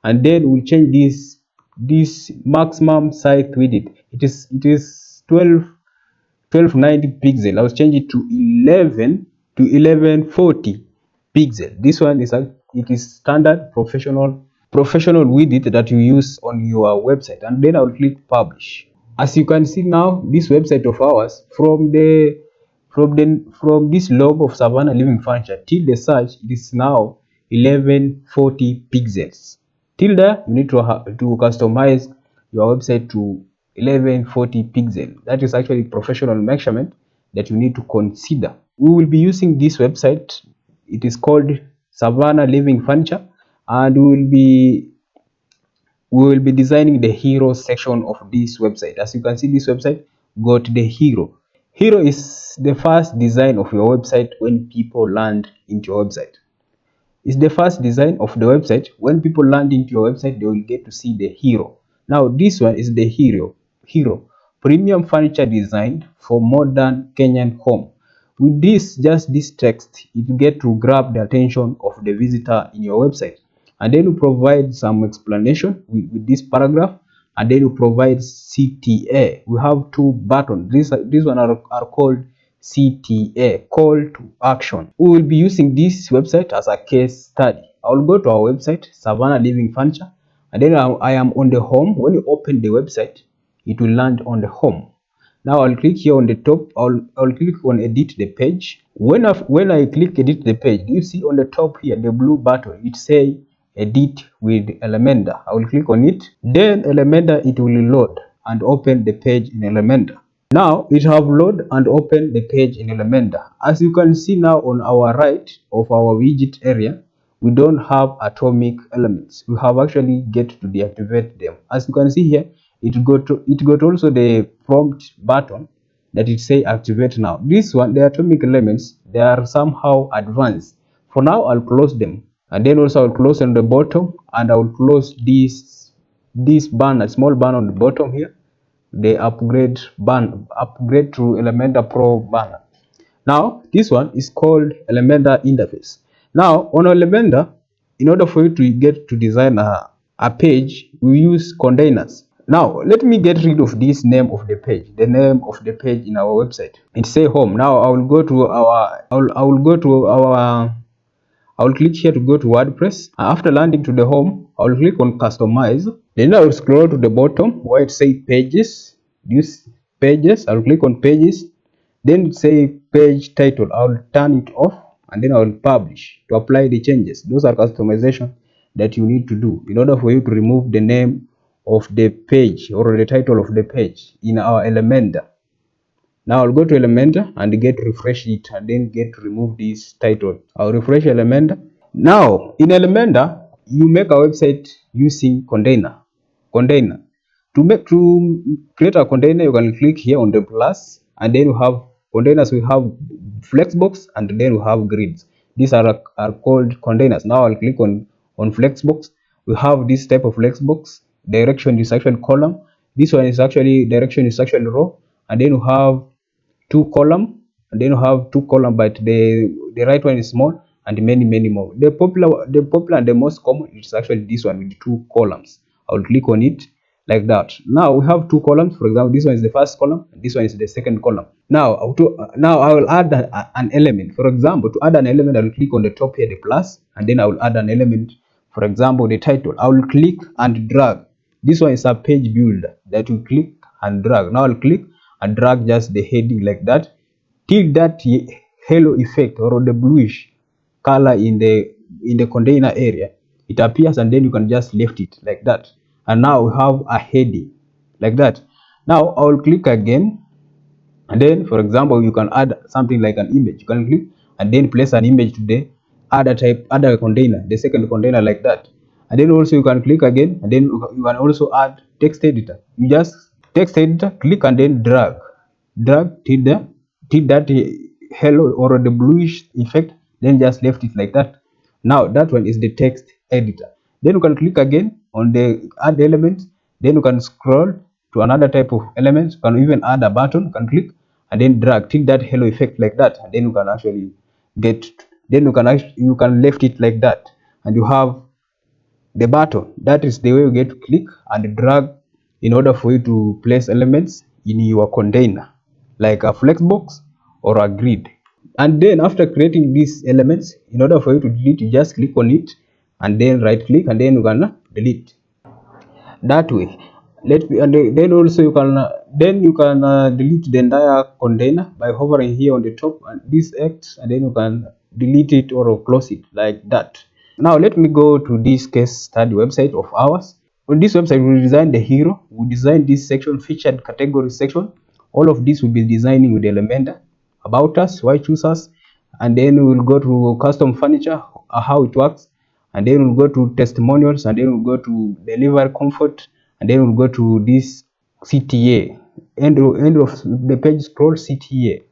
and then we'll change this maximum site width. It is 1290 pixel. I'll change it to 1140 pixel. This one is standard professional width that you use on your website. And then I'll click publish. As you can see now, this website of ours, from this logo of Savannah Living Furniture till the search, it is now 1140 pixels. Till there, you need to customize your website to 1140 pixels. That is actually professional measurement that you need to consider. We will be using this website. It is called Savannah Living Furniture, and we will be designing the hero section of this website. As you can see, this website got the hero. Hero is the first design of your website when people land into your website. It's the first design of the website. When people land into your website, they will get to see the hero. Now this one is the hero premium furniture designed for modern Kenyan home. With just this text, it get to grab the attention of the visitor in your website, and then you provide some explanation with this paragraph, and then you provide CTA. We have two buttons. These one are called CTA, call to action. We will be using this website as a case study. I will go to our website, Savannah Living Furniture, and then I am on the home. When you open the website, it will land on the home. Now I'll click here on the top. I'll click on edit the page. When I click edit the page, you see on the top here the blue button. It say edit with Elementor. I will click on it. Then Elementor, it will load and open the page in Elementor. Now it have loaded and opened the page in Elementor. As you can see now on our right of our widget area, we don't have atomic elements. We have actually get to deactivate them. As you can see here, it got also the prompt button that it say activate now. This one, the atomic elements, they are somehow advanced. For now, I'll close them, and then also I'll close on the bottom, and I'll close this banner, small banner on the bottom here, the upgrade to Elementor Pro banner. Now this one is called Elementor interface. Now on Elementor, in order for you to get to design a page, we use containers. Now let me get rid of this name of the page, the name of the page in our website. It say home. Now I will click here to go to WordPress. After landing to the home, I will click on customize. Then I will scroll to the bottom where it says pages. These pages, I will click on pages. Then it say page title. I will turn it off, and then I will publish to apply the changes. Those are customization that you need to do in order for you to remove the name of the page or the title of the page in our Elementor. Now I'll go to Elementor and get refresh it, and then get to remove this title. I'll refresh Elementor. Now in Elementor, you make a website using container. To create a container, you can click here on the plus, and then you have containers. We have flexbox, and then we have grids. These are called containers. Now I'll click on flexbox. We have this type of flexbox. Direction is actually column. This one is actually direction is actually row, and then you have two column, but the right one is small, and many more. The popular and the most common is actually this one with two columns. I will click on it like that. Now we have two columns. For example, this one is the first column, and this one is the second column. Now I will add an element. For example, to add an element, I will click on the top here, the plus, and then I will add an element. For example, the title, I will click and drag. This one is a page builder that you click and drag. Now I'll click and drag just the heading like that till that halo effect or the bluish color in the container area, it appears, and then you can just left it like that, and now we have a heading like that. Now I will click again, and then for example, you can add something like an image. You can click and then place an image to the other container, the second container like that. And then also you can click again, and then you can also add text editor. You just text editor, click and then drag till that hello or the bluish effect, then just left it like that. Now that one is the text editor. Then you can click again on the add element, then you can scroll to another type of elements. You can even add a button. You can click and then drag till that hello effect like that, and then you can actually you can left it like that, and you have the button. That is the way you get to click and drag in order for you to place elements in your container, like a flexbox or a grid. And then after creating these elements, in order for you to delete, you just click on it and then right click, and then you can delete that way. Then also you can delete the entire container by hovering here on the top and this X, and then you can delete it or close it like that. Now let me go to this case study website of ours. On this website, we design the hero, we design this section, featured category section. All of this will be designing with Elementor. About us, why choose us, and then we will go to custom furniture, how it works, and then we'll go to testimonials, and then we'll go to deliver comfort, and then we'll go to this CTA. End of the page scroll CTA.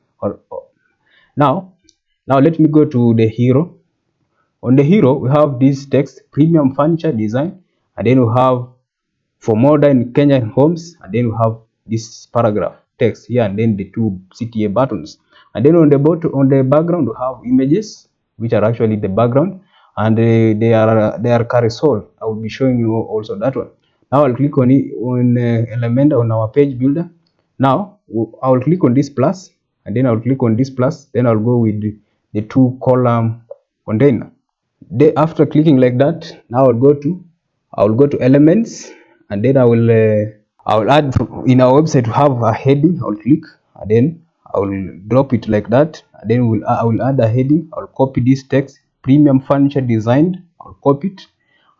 Now let me go to the hero. On the hero, we have this text, premium furniture design, and then we have for modern Kenyan homes, and then we have this paragraph text here, and then the two CTA buttons. And then on the bottom, on the background, we have images, which are actually the background, and they are carousel. I will be showing you also that one. Now I'll click on it on Elementor on our page builder. Now I will click on this plus, and then I'll click on this plus. Then I'll go with the two column container. After clicking like that, now I will go to elements, and then I will add in our website to have a heading. I will click, and then I will drop it like that, and then I will add a heading. I will copy this text, premium furniture designed. I will copy it,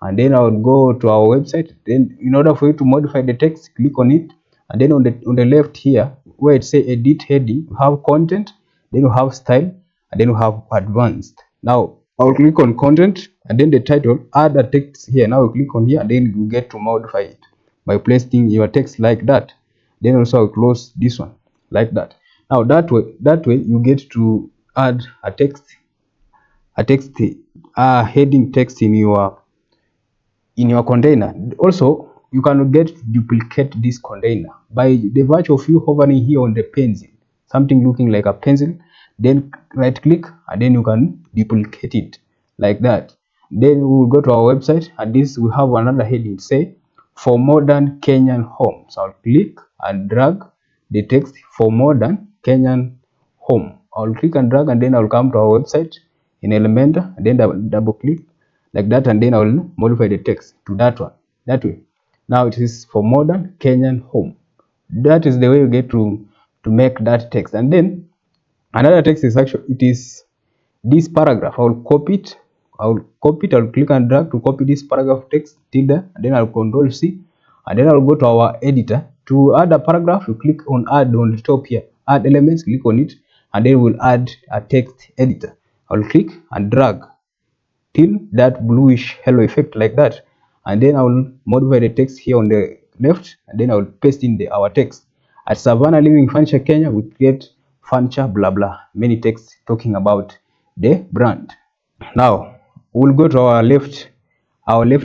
and then I will go to our website. Then in order for you to modify the text, click on it, and then on the left here where it say edit heading, you have content, then you have style, and then you have advanced. Now I'll click on content, and then the title, add a text here. Now you click on here, and then you get to modify it by placing your text like that. Then also I'll close this one like that. Now that way you get to add a heading text in your container. Also, you can duplicate this container by the virtue of you hovering here on the pencil, something looking like a pencil. Then right click, and then you can duplicate it like that. Then we will go to our website, and this we have another heading, say for modern Kenyan homes. I'll click and drag the text for modern Kenyan home. I'll click and drag, and then I'll come to our website in Elementor, and then double click like that, and then I will modify the text to that one, that way. Now it is for modern Kenyan home. That is the way you get to make that text. And then another text is actually, it is this paragraph. I'll click and drag to copy this paragraph text till there, and then I'll control C, and then I'll go to our editor. To add a paragraph, you click on add on the top here, add elements, click on it, and then we'll add a text editor. I'll click and drag till that bluish halo effect like that, and then I will modify the text here on the left, and then I will paste in our text. At Savannah Living Furniture Kenya, we create furniture blah blah, many texts talking about the brand. Now we'll go to our left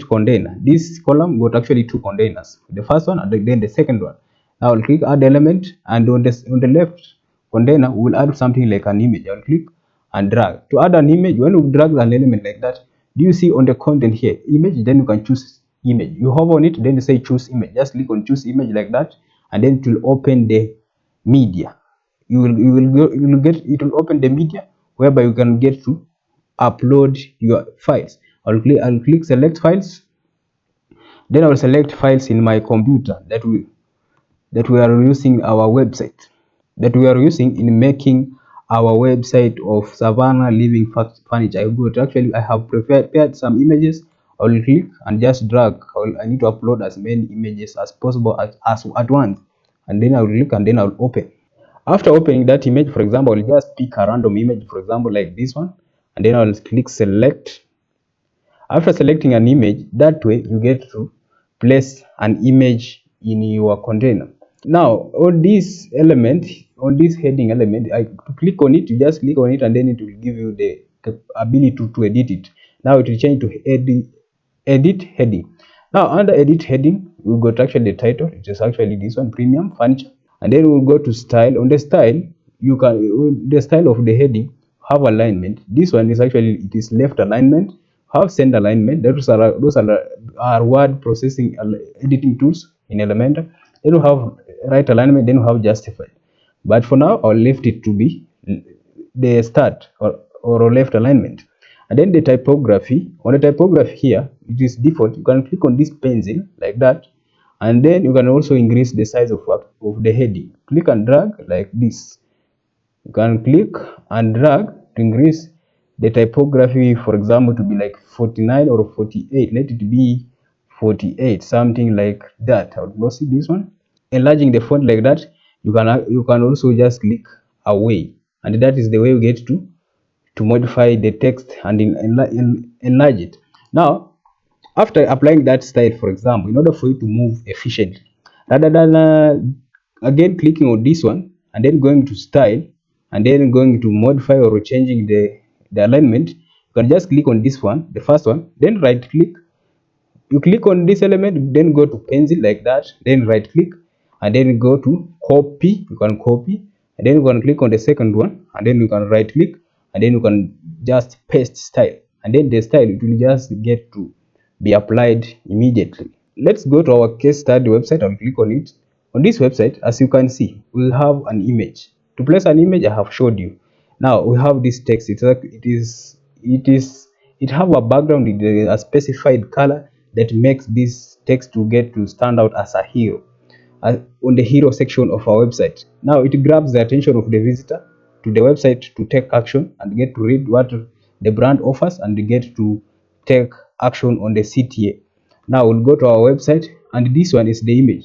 container. This column got actually two containers, the first one and then the second one. Now I'll click add element, and on the left container we will add something like an image. I'll click and drag. To add an image, when you drag an element like that, do you see on the content here image? Then you can choose image. You hover on it, then you say choose image. Just click on choose image like that, and then it will open the media. It will open the media whereby you can get to upload your files. I'll click select files, then I will select files in my computer that we are using our website, that we are using in making our website of Savannah Living Furniture. I have prepared some images. I will click and just drag. I need to upload as many images as possible as at once, and then I will click and then I will open. After opening that image, for example, I'll just pick a random image, for example like this one, and then I'll click select. After selecting an image, that way you get to place an image in your container. Now on this element, on this heading element, I click on it. You just click on it, and then it will give you the ability to edit it. Now it will change to edit heading. Now under edit heading, we got actually the title. It is actually this one, premium furniture, and then we'll go to style. On the style, you can the style of the heading have alignment. This one is actually, it is left alignment, have send alignment. Those are word processing editing tools in Elementor. Then you have right alignment, then you have justified. But for now, I'll left it to be the start or left alignment. And then the typography. On the typography here, it is default. You can click on this pencil like that, and then you can also increase the size of the heading. Click and drag like this. You can click and drag to increase the typography, for example, to be like 49 or 48. Let it be 48, something like that. I would glossy this one, enlarging the font like that. You can also just click away, and that is the way you get to modify the text and enlarge it. Now, after applying that style, for example, in order for you to move efficiently, rather than again clicking on this one and then going to style and then going to modify or changing the alignment, you can just click on this one, the first one, then right click. You click on this element, then go to pencil like that, then right click and then go to copy. You can copy and then you can click on the second one and then you can right click and then you can just paste style, and then the style, it will just get to be applied immediately. Let's go to our case study website and click on it. On this website, as you can see, we have an image. To place an image, I have showed you. Now we have this text. It have a background with a specified color that makes this text to get to stand out as a hero on the hero section of our website. Now it grabs the attention of the visitor to the website to take action and get to read what the brand offers and get to take action on the CTA. Now we'll go to our website, and this one is the image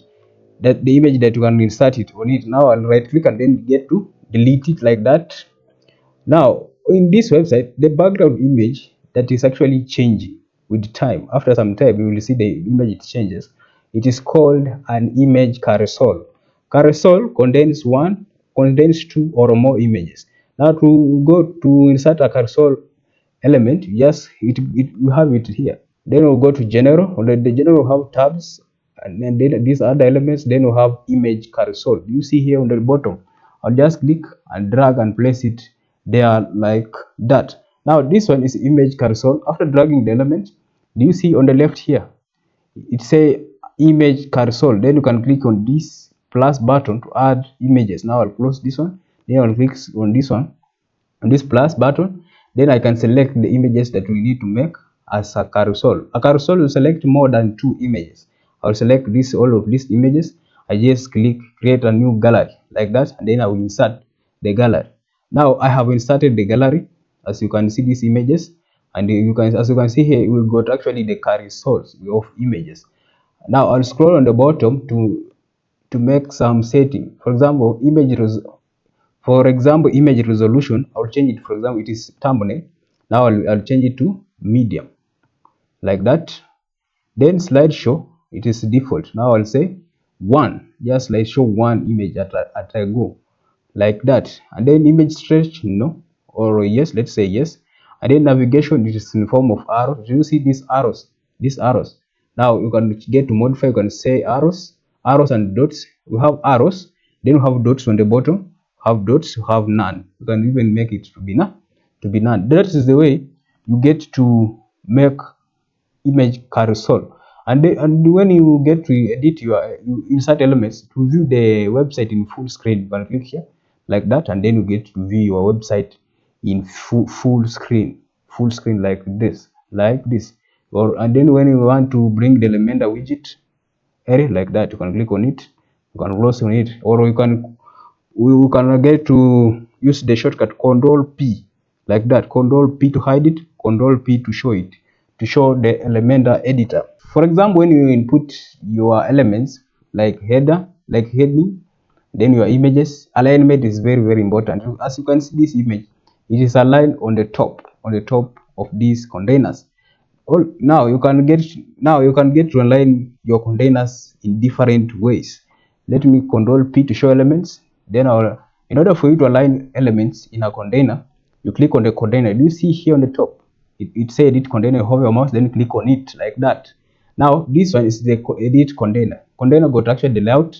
that you can insert it on it. Now I'll right click and then get to delete it like that. Now, in this website, the background image that is actually changing with time. After some time, you will see the image it changes. It is called an image carousel. Carousel contains two or more images. Now, to go to insert a carousel element, yes, you have it here. Then we'll go to general. Under the general, we'll have tabs, and then these other elements. Then we'll have image carousel. You see here on the bottom. I'll just click and drag and place it there like that. Now this one is image carousel. After dragging the element, do you see on the left here? It say image carousel. Then you can click on this plus button to add images. Now I'll close this one. Then I'll click on this one, on this plus button. Then I can select the images that we need to make as a carousel. A carousel will select more than 2 images. I'll select all of these images. I just click create a new gallery like that, and then I will insert the gallery. Now I have inserted the gallery. As you can see these images, and as you can see here, we got actually the carousels of images. Now I'll scroll on the bottom to make some setting. For example, image resolution, I'll change it. For example, it is thumbnail. Now I'll change it to medium like that. Then slideshow, it is default. Now I'll say 1, just slideshow 1 image at a go like that. And then image stretch, no, or yes, let's say yes. And then navigation, it is in form of arrows. Do you see these arrows? Now you can get to modify. You can say arrows and dots. We have arrows, then we have dots on the bottom, have dots, have none. You can even make it to be none. That is the way you get to make image carousel. And when you get to edit you insert elements to view the website in full screen, you can click here like that, and then you get to view your website in full screen like this. And then when you want to bring the Elementor widget area like that, you can click on it, you can close on it, or we can get to use the shortcut Control P like that. Control P to hide it, Control P to show it, to show the Elementor editor. For example, when you input your elements like header, like heading, then your images, alignment is very, very important. As you can see, this image, it is aligned on the top of these containers. Now you can get to align your containers in different ways. Let me Control P to show elements. Then in order for you to align elements in a container, you click on the container. Do you see here on the top? It said edit container. Hover your mouse, then click on it like that. Now this one is the edit container. Container got actually the layout,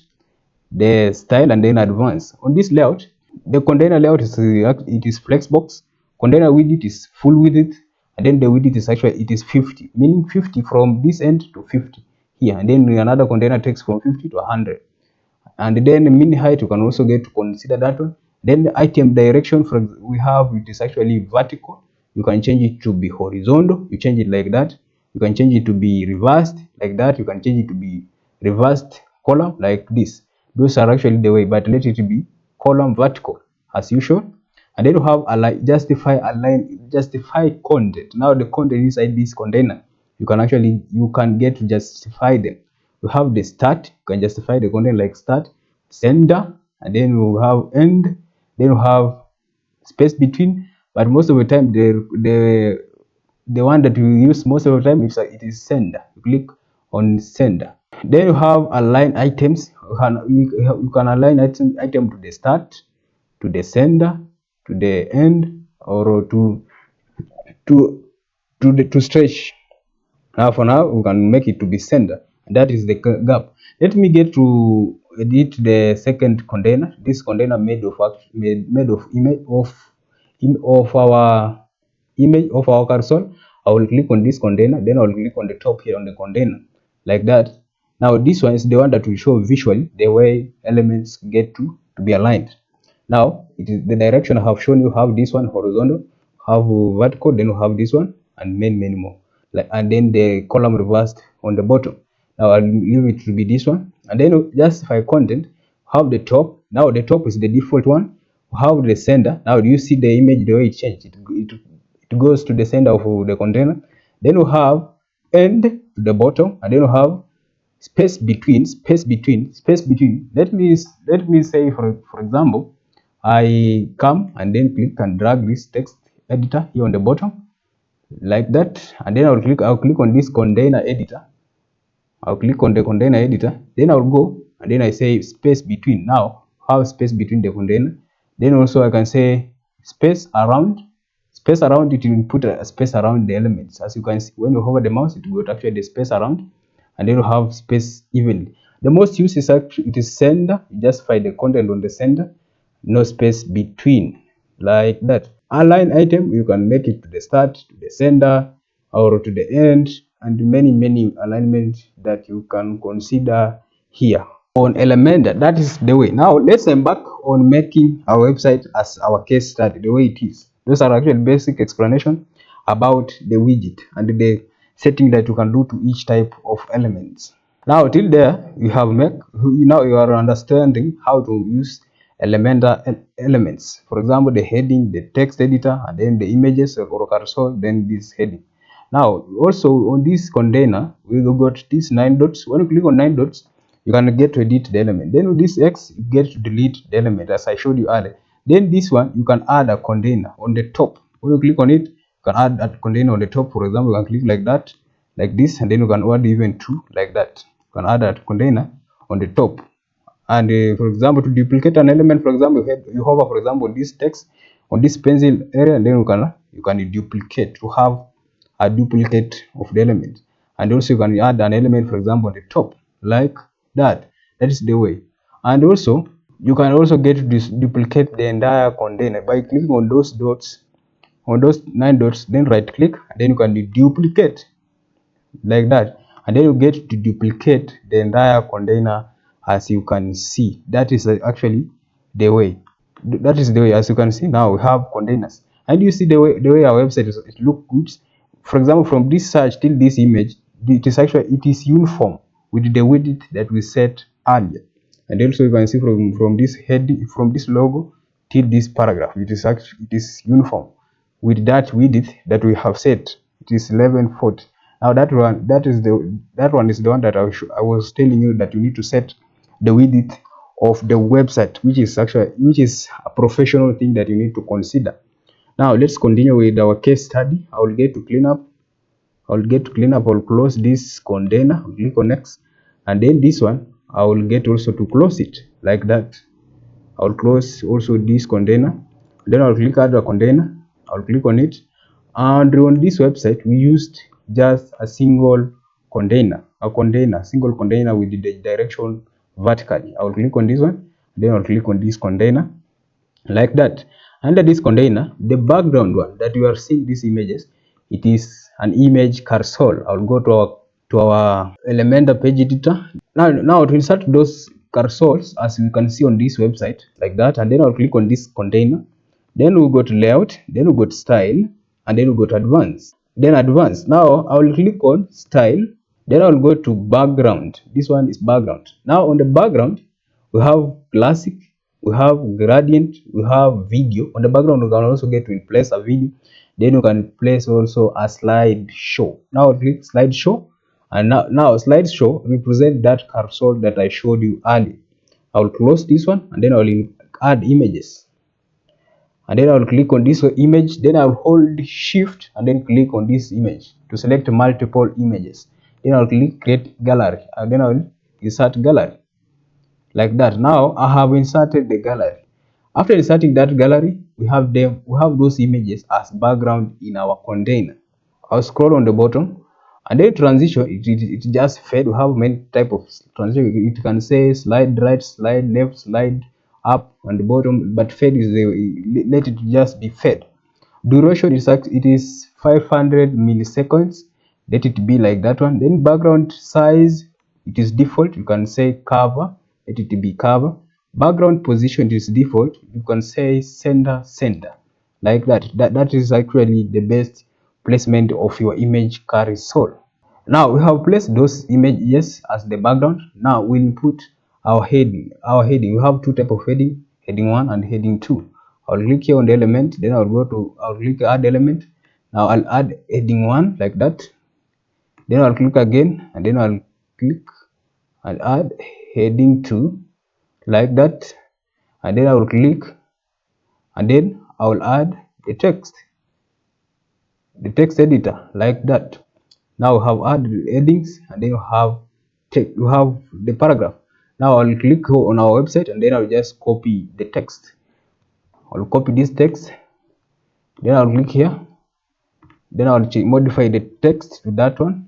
the style, and then advanced. On this layout, the container layout is flexbox. Container width is full width, and then the width is 50, meaning 50 from this end to 50 here, and then another container takes from 50 to 100. And then the min height, you can also get to consider that one. Then the item direction, we have it is actually vertical. You can change it to be horizontal. You change it like that. You can change it to be reversed like that. You can change it to be reversed column like this. Those are actually the way, but let it be column vertical as usual. And then you have justify content. Now the content inside this container, you can get to justify them. You have the start, you can justify the content like start, sender, and then you have end, then you have space between. But most of the time the one that you use most of the time it is sender. You click on sender. Then you have align items. You can align item to the start, to the sender, to the end, or to to stretch. Now for now we can make it to be sender, and that is the gap. Let me get to edit the second container. This container made of our image of our cursor. I will click on this container, then I will click on the top here on the container like that. Now this one is the one that will show visually the way elements get to be aligned. Now it is the direction I have shown you. Have this one horizontal, have vertical, then you have this one, and many more. Like, and then the column reversed on the bottom. Now I'll leave it to be this one, and then justify content. Have the top. Now the top is the default one. Have the sender. Now do you see the image the way it changed? It goes to the center of the container. Then you have end to the bottom, and then you have space between. Let me say for example, I come and then click and drag this text editor here on the bottom like that, and then I'll click on this container editor. I'll click on the container editor, then I'll go and then I say space between. Now have space between the container. Then also I can say space around. Space around, it will put a space around the elements. As you can see, when you hover the mouse, it will actually the space around, and then you have space evenly. The most used is actually it is sender. You just find the content on the sender, no space between, like that. Align item, you can make it to the start, to the sender, or to the end, and many alignments that you can consider here on Elementor. That is the way. Now let's embark on making our website as our case study, the way it is. Those are actually basic explanation about the widget and the setting that you can do to each type of elements. Now till there you have now you are understanding how to use Elementor elements. For example, the heading, the text editor, and then the images or cursor, then this heading. Now also on this container we got these 9 dots. When you click on 9 dots, you can get to edit the element. Then with this X, you get to delete the element as I showed you earlier. Then this one, you can add a container on the top. When you click on it, you can add that container on the top. For example, you can click like that, like this, and then you can add even 2 like that. You can add that container on the top. And for example, to duplicate an element, for example, you hover, for example, this text on this pencil area, and then you can duplicate to have a duplicate of the element. And also you can add an element, for example, on the top like that. That is the way. And also you can also get to duplicate the entire container by clicking on those dots, on those 9 dots, then right click, and then you can duplicate like that, and then you get to duplicate the entire container. As you can see, that is actually the way. That is the way. As you can see, now we have containers, and you see the way our website is. It looks good. For example, from this search till this image, it is uniform with the width that we set earlier. And also you can see from this heading, from this logo till this paragraph, it is uniform with that width that we have set. It is 1140. Now that one is the one that I was telling you that you need to set the width of the website, which is a professional thing that you need to consider. Now let's continue with our case study. I will get to clean up. I'll close this container. I'll click on next, and then this one I will get also to close it like that. I'll close also this container, then I'll click add a container. I'll click on it, and on this website we used just a single container, single container with the direction vertically. I'll click on this one, then I'll click on this container like that. Under this container, the background one that you are seeing these images, it is an image cursor. I'll go to our Elementor page editor. Now to insert those cursors, as you can see on this website like that, and then I'll click on this container. Then we'll go to layout, then we'll go to style, and then we'll go to advanced. Then advanced. Now I will click on style, then I'll go to background. This one is background. Now on the background, we have classic, we have gradient, we have video. On the background, we can also get to place a video. Then you can place also a slideshow. Now click slideshow, and now slideshow represent that cursor that I showed you earlier. I will close this one, and then I will add images, and then I will click on this image. Then I will hold shift and then click on this image to select multiple images. Then I will click create gallery, and then I will insert gallery like that. Now I have inserted the gallery. After inserting that gallery, we have those images as background in our container. I'll scroll on the bottom, and then transition, it just fade. We have many type of transition. It can say slide right, slide left, slide up and the bottom, but fade is let it just be fade. Duration is 500 milliseconds. Let it be like that one. Then background size, it is default. You can say cover, let it be cover. Background position is default. You can say center, like that. That is actually the best placement of your image carousel. Now we have placed those images as the background. Now we'll put our heading. We have two type of heading, heading 1 and heading 2. I'll click here on the element, then I'll click add element. Now I'll add heading 1 like that. Then I'll click again, and then I'll add heading 2 like that, and then I will click, and then I will add the text editor like that. Now we have added headings, and then you have the paragraph. Now I'll click on our website, and then I'll just copy the text. I'll copy this text, then I'll click here, then I'll modify the text to that one.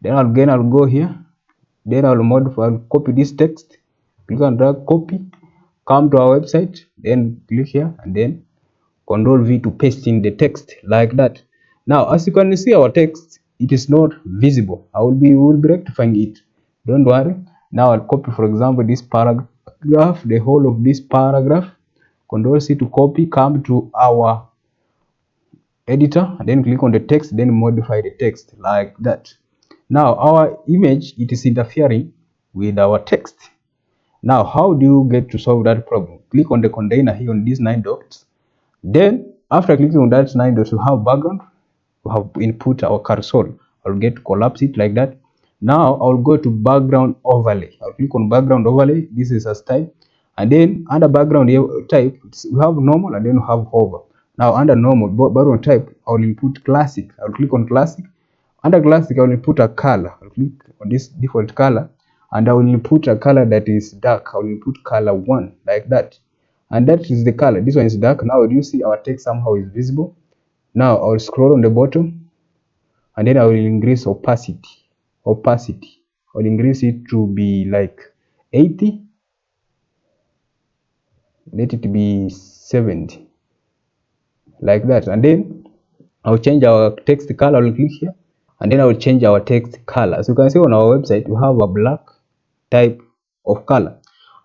Then I'll go here, then I'll copy this text, click and drag, copy, come to our website, then click here, and then Ctrl V to paste in the text like that. Now as you can see, our text, it is not visible. We'll be rectifying it, don't worry. Now I'll copy, for example, this paragraph, the whole of this paragraph. Ctrl C to copy, come to our editor, and then click on the text, then modify the text like that. Now our image, it is interfering with our text. Now how do you get to solve that problem? Click on the container here on these 9 dots. Then after clicking on that 9 dots, we have background, we have input our cursor. I'll get to collapse it like that. Now I'll go to background overlay. I'll click on background overlay. This is a type, and then under background type, we have normal, and then we have hover. Now under normal background type, I'll input classic. I'll click on classic. Under classic, I will input a color. I'll click on this default color, and I will input a color that is dark. I will input color 1 like that, and that is the color. This one is dark. Now do you see our text somehow is visible? Now I will scroll on the bottom, and then I will increase opacity. I will increase it to be like 80. Let it be 70 like that, and then I'll change our text color. I will click here, and then I will change our text color. As you can see on our website, we have a black type of color,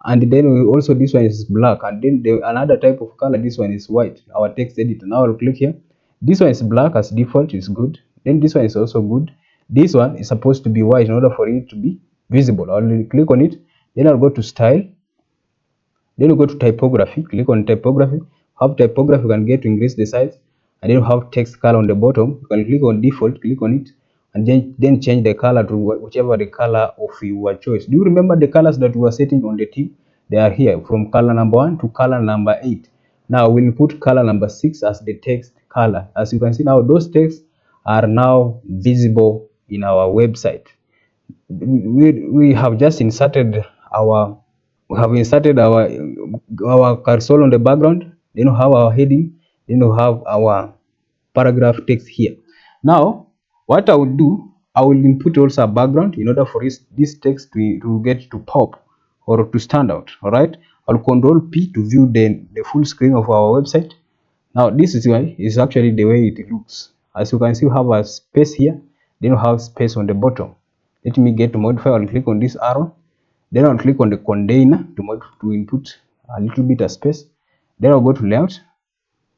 and then we also, this one is black, and then another type of color, this one is white. Our text editor. Now I'll click here. This one is black as default, is good. Then this one is also good. This one is supposed to be white in order for it to be visible. I'll click on it, then I'll go to style, then we'll go to typography. Click on typography. Have typography, you can get to increase the size, and then you have text color on the bottom. You can click on default, click on it, and then change the color to whichever the color of your choice. Do you remember the colors that we were setting on the theme? They are here from color number 1 to color number 8. Now we'll put color number 6 as the text color. As you can see now, those texts are now visible in our website. We have just inserted our cursor on the background, then we have our heading, then we have our paragraph text here. Now what I will do, I will input also a background in order for this text to get to pop or to stand out. All right, I'll Ctrl P to view the full screen of our website. Now this is actually the way it looks. As you can see, we have a space here, then we have space on the bottom. Let me get to modify. I'll click on this arrow, then I'll click on the container to input a little bit of space. Then I'll go to layout,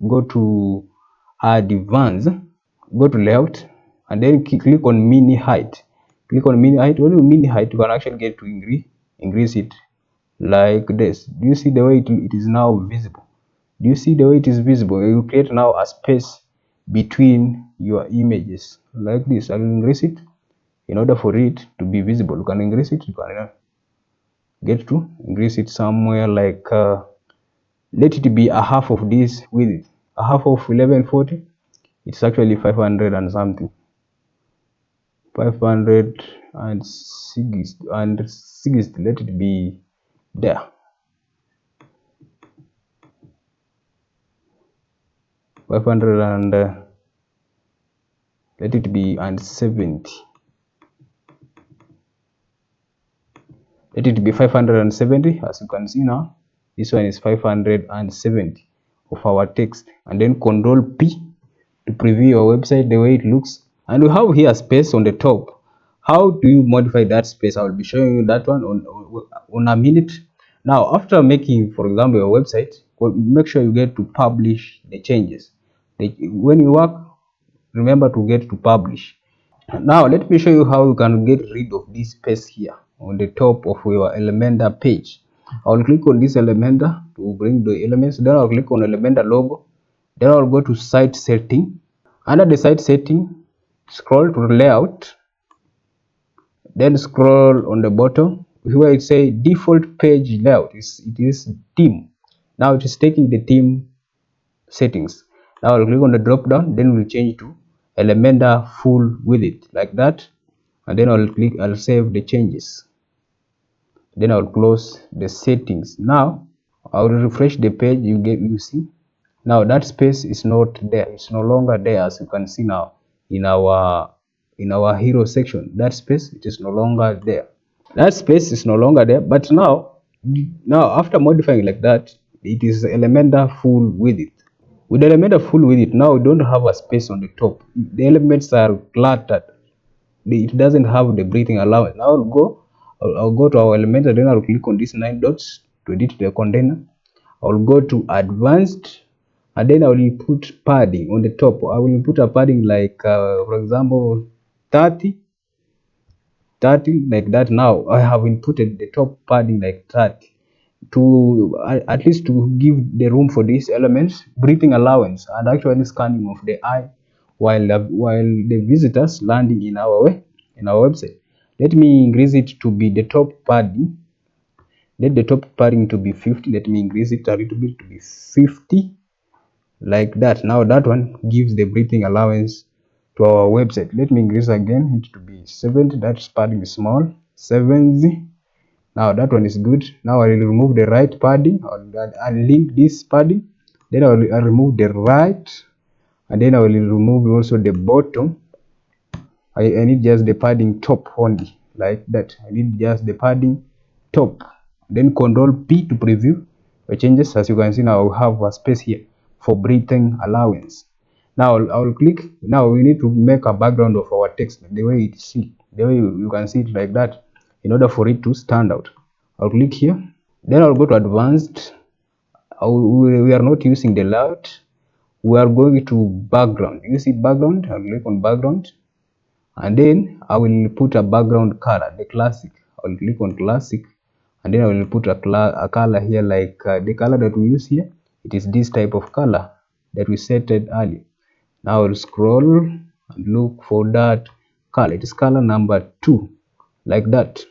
go to advanced, go to layout, and then click on mini height. Click on mini height. When you mini height, you can actually get to increase it like this. Do you see the way it is now visible? Do you see the way it is visible? You create now a space between your images like this. I will increase it in order for it to be visible. You can increase it, you can get to increase it somewhere like let it be a half of this width, a half of 1140. It's actually 500 and something, 560. Let it be there, 500 and let it be and 70. Let it be 570. As you can see now, this one is 570 of our text, and then Control P to preview your website the way it looks. And we have here space on the top. How do you modify that space? I will be showing you that one on a minute. Now, after making, for example, your website, make sure you get to publish the changes. When you work, remember to get to publish. Now let me show you how you can get rid of this space here on the top of your Elementor page. I'll click on this Elementor to bring the elements. Then I'll click on Elementor logo. Then I'll go to site setting. Under the site setting, scroll to layout. Then scroll on the bottom where it says default page layout. It is theme. Now it is taking the theme settings. Now I'll click on the drop down. Then we'll change to Elementor full width like that, and then I'll save the changes. Then I'll close the settings. Now I'll refresh the page. You see now that space is not there. It's no longer there. As you can see now in our hero section, that space, it is no longer there. That space is no longer there. But now after modifying like that, it is Elementor full width. With Elementor full width, now we don't have a space on the top. The elements are cluttered. It doesn't have the breathing allowance. Now I'll go to our Elementor, then I'll click on these 9 dots to edit the container. I'll go to advanced, and then I will put padding on the top. I will put a padding like for example 30 like that. Now I have inputted the top padding like 30 to at least to give the room for these elements, breathing allowance, and actually scanning of the eye while the visitors landing in our website. Let me increase it to be the top padding. Let the top padding to be 50. Let me increase it a little bit to be 50 like that. Now that one gives the breathing allowance to our website. Let me increase again it to be 70. That padding is small, 70. Now that one is good. Now I will remove the right padding. I'll link this padding. Then I'll remove the right, and then I will remove also the bottom. I need just the padding top only like that. I need just the padding top. Then Control P to preview the changes. As you can see now, I have a space here for breathing allowance. Now I'll click. Now we need to make a background of our text the way it see, the way you can see it like that, in order for it to stand out. I'll click here. Then I'll go to advanced. We are not using the layout. We are going to background. You see background. I'll click on background, and then I will put a background color, the classic. I'll click on classic, and then I will put a color here like the color that we use here. It is this type of color that we set it earlier. Now I'll scroll and look for that color. It is color number 2 like that.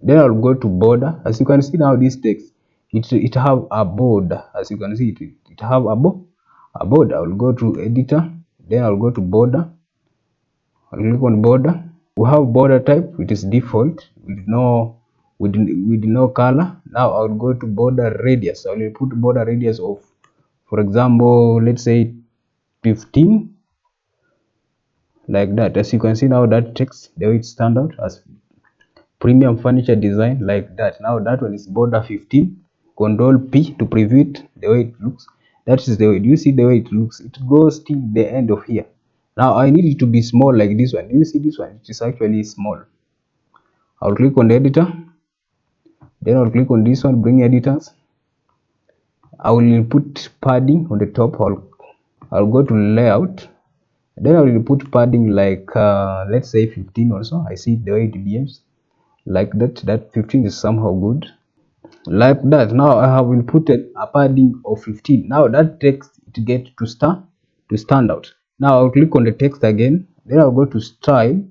Then I'll go to border. As you can see now, this text it have a border. As you can see, it have a border. I'll go to editor. Then I'll go to border. I'll click on border. We have border type. It is default with no color. Now I'll go to border radius. I will put border radius of, for example, let's say 15 like that. As you can see now, that text the way it stands out as premium furniture design like that. Now that one is border 15. Control P to preview it the way it looks. That is the way. Do you see the way it looks? It goes till the end of here. Now I need it to be small like this one. Do you see this one? It is actually small. I'll click on the editor. Then I'll click on this one, bring editors. I will put padding on the top. I'll go to layout. Then I will put padding like let's say 15 also. I see the way it behaves like that. That 15 is somehow good. like that. Now I have inputted a padding of 15. Now that text it get to stand out. Now I'll click on the text again, then I'll go to style,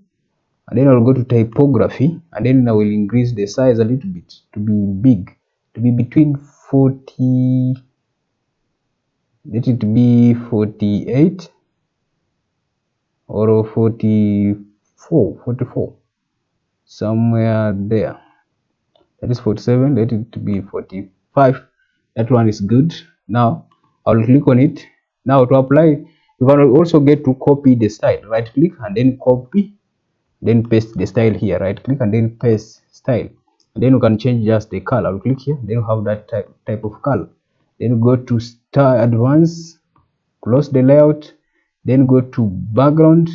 and then I'll go to typography, and then I will increase the size a little bit to be big, to be between 40, let it be 48 or 44, somewhere there. That is 47, let it be 45. That one is good. Now I'll click on it. Now to apply, you can also get to copy the style. Right click and then copy, then paste the style here. Right click and then paste style, and then you can change just the color. I'll click here, then you have that type of color. Then go to style advanced, close the layout, then go to background,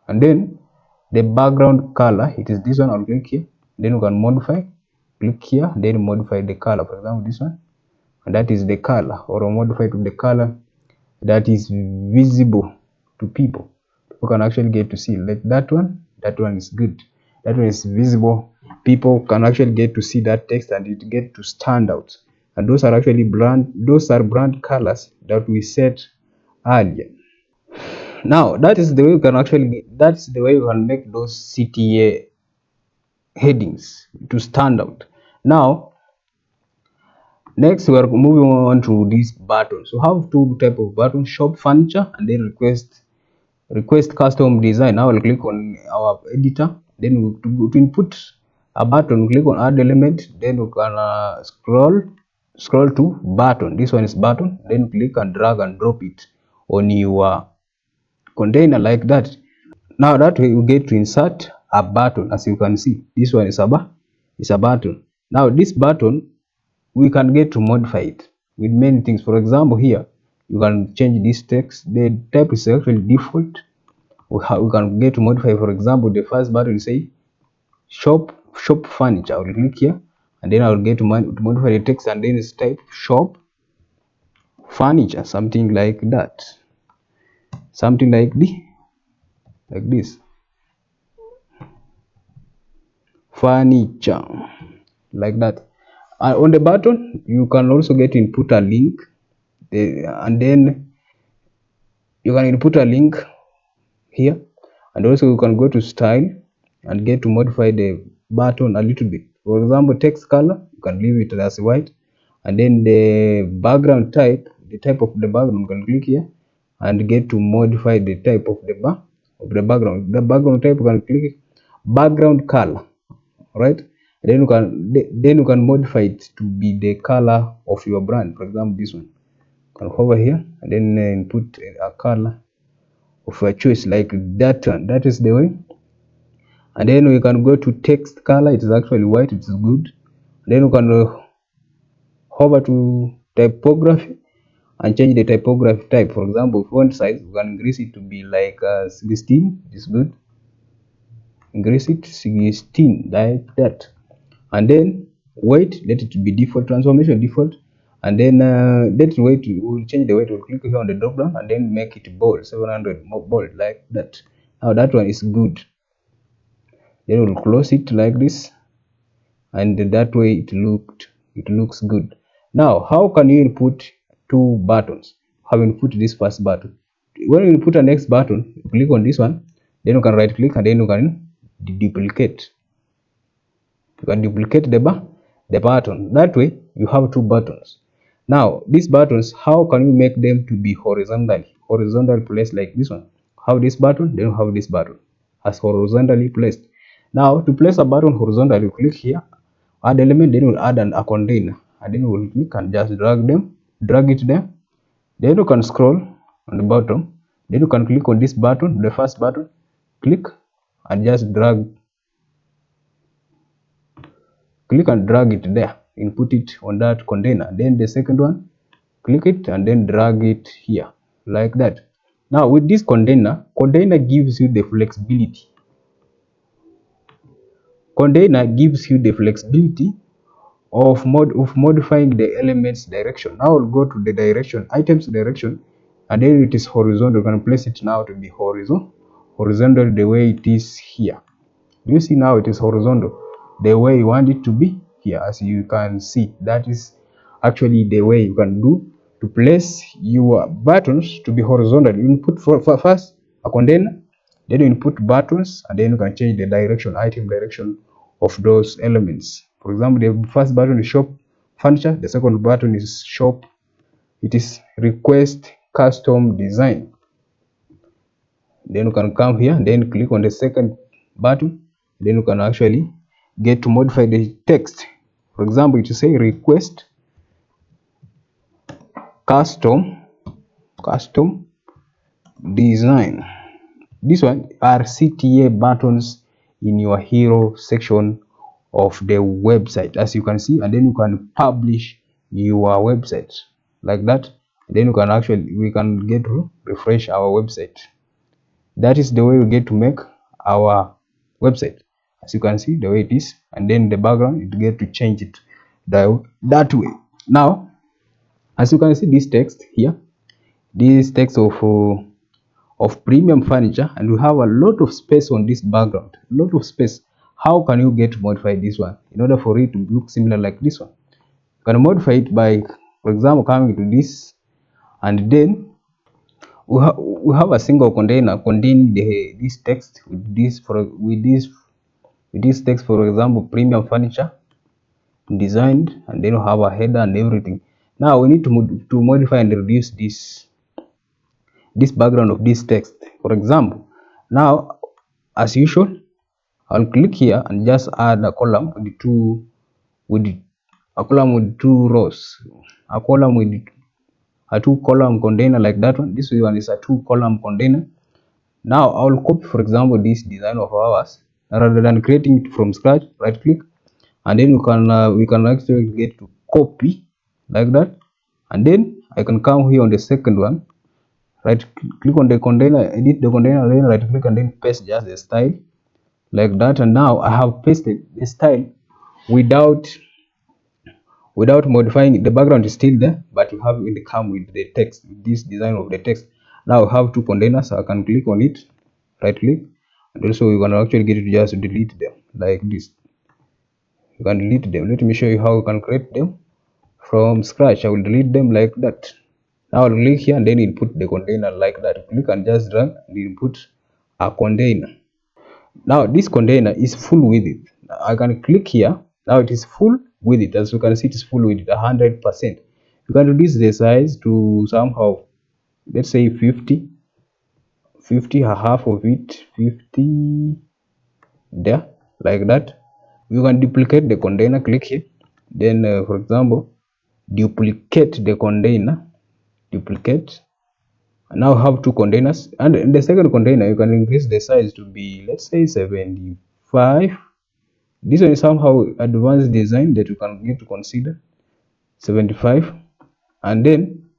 and then the background color, it is this one. I'll click here, then you can modify, click here, then modify the color, for example this one, and that is the color, or modify to the color that is visible to people. People can actually get to see, like that one is good, that one is visible, people can actually get to see that text and it get to stand out. And those are actually brand colors that we set earlier. Now that is the way you can actually, that's the way you can make those CTA headings to stand out. Now next we are moving on to this button. So have two type of buttons: shop furniture and then request custom design. Now I'll click on our editor, then to input a button, click on add element, then you can scroll to button. This one is button, then click and drag and drop it on your container like that. Now that way you get to insert a button. As you can see, this one is a button. Now this button we can get to modify it with many things. For example, here you can change this text. The type is actually default. We can get to modify. For example, the first button will say shop furniture. I will click here and then I will get to modify the text, and then it's type shop furniture, something like that, something like this, furniture, like that. On the button you can also get to input a link, and then you can input a link here, and also you can go to style and get to modify the button a little bit. For example, text color, you can leave it as white, and then the background type, the type of the background, you can click here and get to modify the type of the background. The background type, you can click background color, right? Then you can modify it to be the color of your brand. For example, this one, you can hover here and then input a color of your choice, like that one. That is the way. And then we can go to text color. It is actually white, it is good. Then you can hover to typography and change the typography type. For example, font size, you can increase it to be like 16. It is good. Increase it 16 like that. And then weight, let it be default, transformation default, and then let it weight, we'll change the weight. We'll click here on the drop down and then make it bold, 700 bold, like that. Now that one is good. Then we'll close it like this, and that way it looks good. Now how can you input two buttons? Have input this first button. When you input a next button, you click on this one, then you can right click and then you can duplicate. You can duplicate the button. That way you have two buttons. Now these buttons, how can you make them to be horizontal placed, like this one? Have this button, then have this button as horizontally placed. Now to place a button horizontally, you click here, add element, then we'll add a container, and then we'll click and just drag it there. Then you can scroll on the bottom, then you can click on this button, the first button, click and just drag it there, input it on that container. Then the second one, click it and then drag it here, like that. Now with this container gives you the flexibility. Container gives you the flexibility of modifying the elements direction. Now we'll go to the direction, items direction, and then it is horizontal. You can place it now to be horizontal the way it is here. You see now it is horizontal. the way you want it to be here. As you can see, that is actually the way you can do to place your buttons to be horizontal. You input for first a container, then you input buttons, and then you can change the direction, item direction of those elements. For example, the first button is shop furniture, the second button is shop, it is request custom design. Then you can come here, then click on the second button, then you can actually get to modify the text. For example, it will say request custom design. This one are CTA buttons in your hero section of the website, as you can see, and then you can publish your website like that. Then you can actually, we can get to refresh our website. That is the way we get to make our website, as you can see the way it is, and then the background, you get to change it that way. Now, as you can see, this text here, this text of premium furniture, and we have a lot of space on this background, a lot of space. How can you get to modify this one in order for it to look similar like this one? You can modify it by, for example, coming to this, and then we have a single container containing this text with this text, for example, premium furniture designed, and then we have a header and everything. Now we need to modify and reduce this background of this text. For example, now as usual, I'll click here and just add a column with two rows, a column with a 2-column container like that one. This one is a 2-column container. Now I'll copy, for example, this design of ours. Rather than creating it from scratch, right click, and then we can actually get to copy like that, and then I can come here on the second one, right click on the container, edit the container, then right click and then paste just the style like that. And now I have pasted the style without modifying it. The background is still there, but you have it come with the text, this design of the text. Now I have 2 containers, so I can click on it, right click, and also you can actually get it to just delete them like this. You can delete them. Let me show you how you can create them from scratch. I will delete them like that. Now I'll click here and then input the container like that. Click and just drag and input a container. Now this container is full with it. I can click here. Now it is full with it. As you can see, it is full with it 100%. You can reduce the size to somehow, let's say 50, a half of it, 50 there, like that. You can duplicate the container. Click here. Then, for example, duplicate the container. Duplicate. And now have 2 containers, and in the second container you can increase the size to be, let's say, 75. This one is somehow advanced design that you can get to consider 75, and then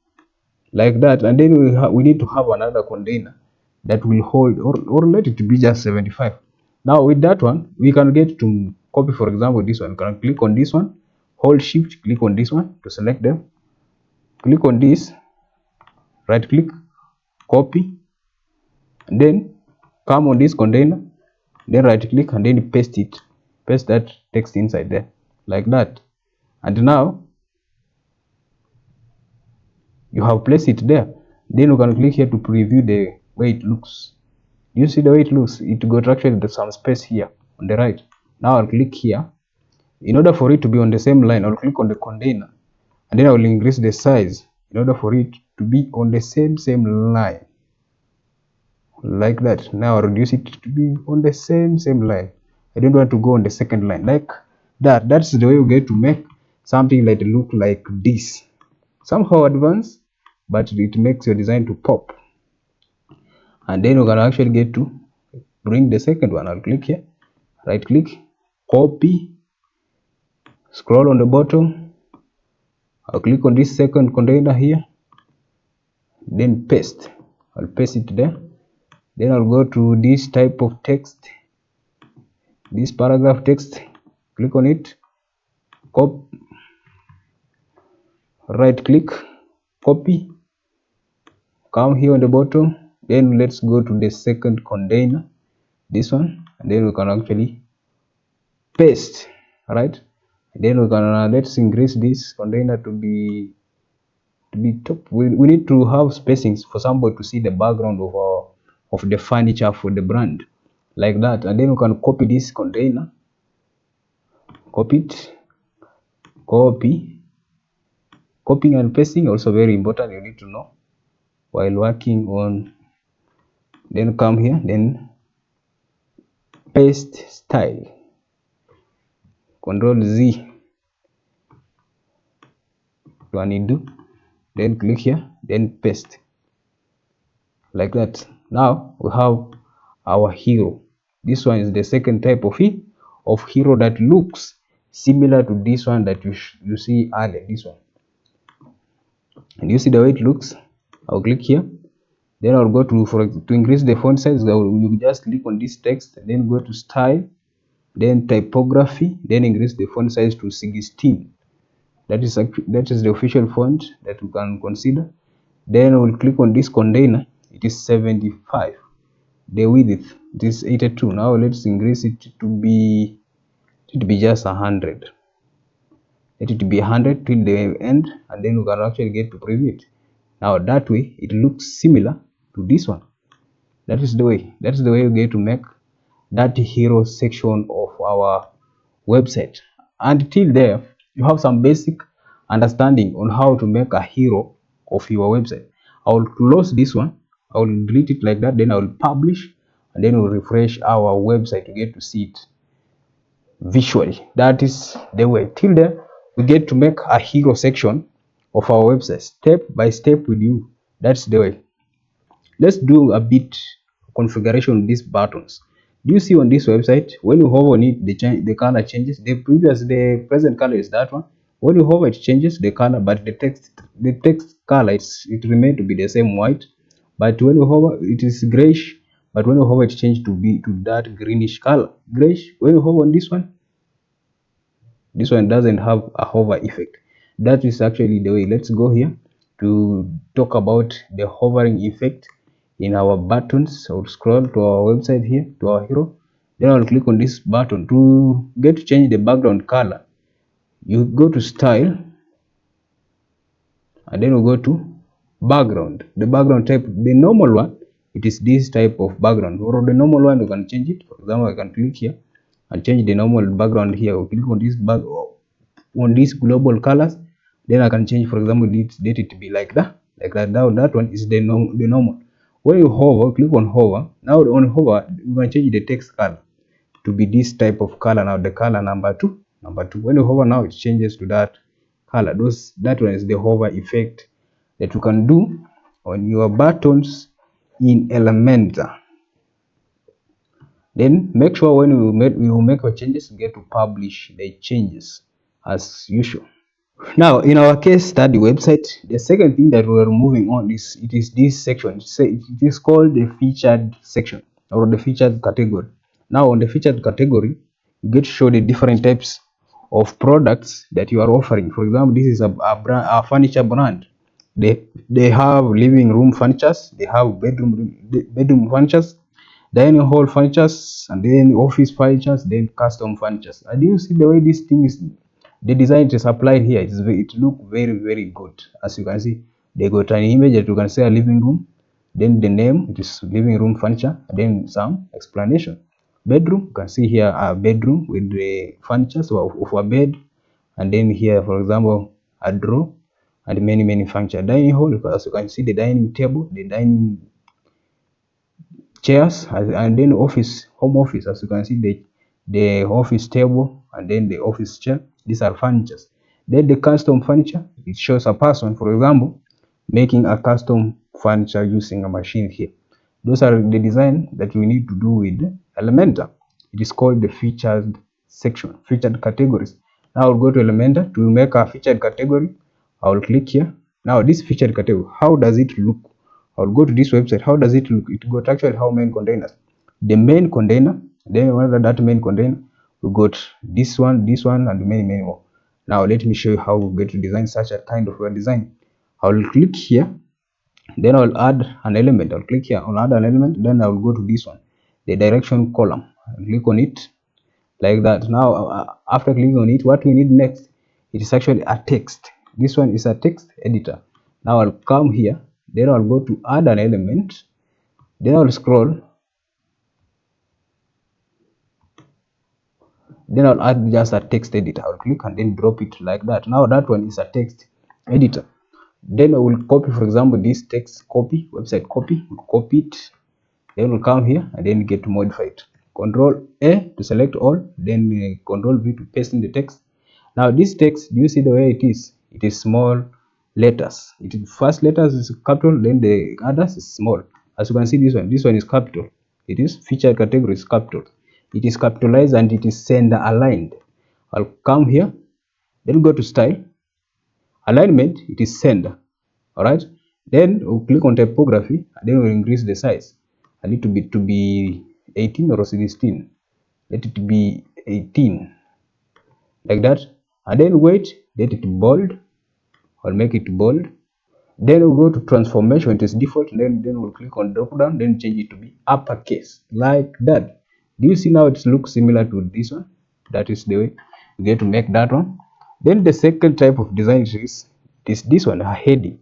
like that. And then we need to have another container that will hold, or let it be just 75. Now with that one we can get to copy, for example, this one. You can click on this one, hold shift, click on this one to select them, click on this, right click, copy, and then come on this container, then right click and then paste that text inside there like that. And now you have placed it there. Then you can click here to preview the way it looks. You see the way it looks, it got actually some space here on the right. Now I'll click here. In order for it to be on the same line, I'll click on the container, and then I will increase the size in order for it to be on the same line like that. Now I'll reduce it to be on the same line. I don't want to go on the second line like that. That's the way you get to make something like look like this, somehow advanced, but it makes your design to pop. And then you can actually get to bring the second one. I'll click here, right click, copy, scroll on the bottom, I'll click on this second container here, then paste. I'll paste it there. Then I'll go to this type of text, this paragraph text, click on it, right click, copy, come here on the bottom. Then let's go to the second container, this one, and then we can actually paste, right? Then we can let's increase this container to be top. We need to have spacings for somebody to see the background of the furniture for the brand, like that. And then we can copy this container, copy it, copying and pasting also very important, you need to know while working on. Then come here, then paste style, Control Z to undo, then click here, then paste, like that. Now we have our hero. This one is the second type of hero that looks similar to this one that you see earlier, this one. And you see the way it looks. I'll click here, then I'll go to increase the font size. You just click on this text, then go to style, then typography, then increase the font size to 16. That is the official font that we can consider. Then we'll click on this container. It is 75. The width, it is 82. Now let's increase it to be just 100. Let it be 100 till the end, and then we can actually get to preview it. Now that way it looks similar to this one. That is the way we get to make that hero section of our website. Until there, you have some basic understanding on how to make a hero of your website. I will close this one, I will delete it like that, then I will publish, and then we'll refresh our website to get to see it visually. That is the way. Till there, we get to make a hero section of our website step by step with you. That's the way. Let's do a bit configuration of these buttons. Do you see on this website, when you hover on it, the color changes. The present color is that one. When you hover, it changes the color, but the text color it remains to be the same white. But when you hover, it is grayish. But when you hover, it changes to that greenish color. Grayish. When you hover on this one doesn't have a hover effect. That is actually the way. Let's go here to talk about the hovering effect in our buttons. I'll scroll to our website here, to our hero. Then I'll click on this button. To get to change the background color, you go to style, and then we'll go to background. The background type, the normal one, it is this type of background. Or the normal one, you can change it. For example, I can click here and change the normal background here. I'll click on these global colors. Then I can change, for example, let it to be like that. Now that one is the normal. When you hover, click on hover. Now on hover, you can change the text color to be this type of color. Now the color number two. When you hover, now it changes to that color. That one is the hover effect that you can do on your buttons in Elementor. Then make sure when you make your changes, get to publish the changes as usual. Now in our case study website, the second thing that we're moving on is this section. It is called the featured section or the featured category. Now on the featured category, you get to show the different types of products that you are offering. For example, this is a furniture brand. They have living room furnitures, they have bedroom furnitures, dining hall furnitures, and then office furnitures, then custom furnitures. And you see the way this thing is, the design is applied here. It look very good. As you can see, they got an image that you can say a living room, then the name, it is living room furniture, and then some explanation. Bedroom, you can see here a bedroom with the furniture of a bed, and then here, for example, a drawer and many furniture. Dining hall, as you can see, the dining table, the dining chairs, and then home office, as you can see, the office table and then the office chair. These are furnitures. Then the custom furniture, it shows a person, for example, making a custom furniture using a machine here. Those are the design that we need to do with Elementor. It is called the featured section, featured categories. Now I'll go to Elementor to make a featured category. I'll click here. Now this featured category, how does it look? I'll go to this website. How does it look? It got actually how many containers? The main container, then under that main container, we got this one, and many more. Now let me show you how we get to design such a kind of a design. I'll click here, then I'll add an element. I'll click here, I'll add an element, then I'll go to this one, the direction column. I'll click on it, like that. Now after clicking on it, what we need next, it is actually a text. This one is a text editor. Now I'll come here, then I'll go to add an element, then I'll scroll, then I'll add just a text editor. I'll click and then drop it like that. Now that one is a text editor. Then I will copy, for example, this text copy, website copy, we'll copy it, then we'll come here and then get to modify it. Control A to select all, then Control V to paste in the text. Now this text, do you see the way it is? It is small letters. It is first letters is capital, then the others is small. As you can see, this one is capital. It is featured category is capital. It is capitalized and it is center aligned. I'll come here, then go to style, alignment, it is center. All right. Then we'll click on typography and then we'll increase the size. I need to be 18 or 16. Let it be 18 like that, and then weight, let it bold or make it bold. Then we'll go to transformation, it is default, then we'll click on drop down, then change it to be uppercase like that. Do you see now it looks similar to this one? That is the way you get to make that one. Then the second type of design is this one, a heading.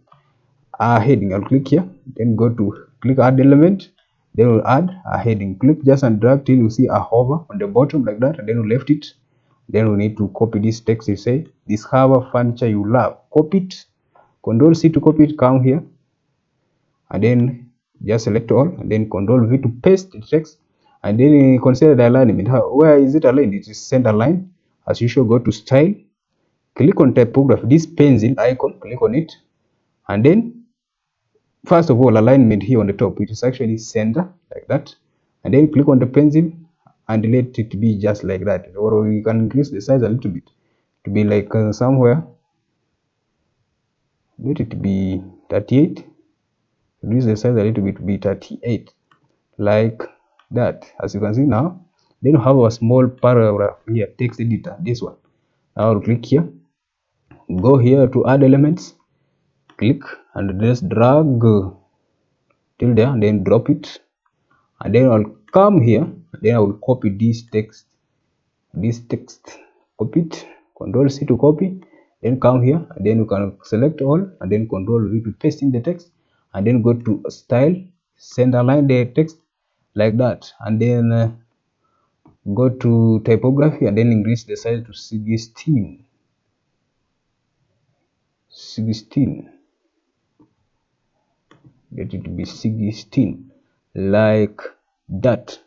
I'll click here, then go to click add element, then we'll add a heading. Click just and drag till you see a hover on the bottom like that, and then we'll left it. Then we need to copy this text. You say discover furniture you love. Copy it, Control C to copy it, come here and then just select all, and then Control V to paste the text, and then consider the alignment. Where is it aligned? It is center line. As usual, go to style, click on typography, this pencil icon, click on it, and then first of all alignment here on the top, it is actually center like that, and then click on the pencil and let it be just like that, or you can increase the size a little bit to be like somewhere, let it be 38, reduce the size a little bit to be 38 like that. As you can see now, then you have a small paragraph here, text editor, this one. Now I'll click here, go here to add elements, click and just drag till there, and then drop it, and then I'll come here, then I will copy this text, copy it, Control C to copy, then come here, and then you can select all, and then Control V to paste in the text, and then go to style, center line the text like that, and then go to typography and then increase the size to 16, let it to be 16 like that,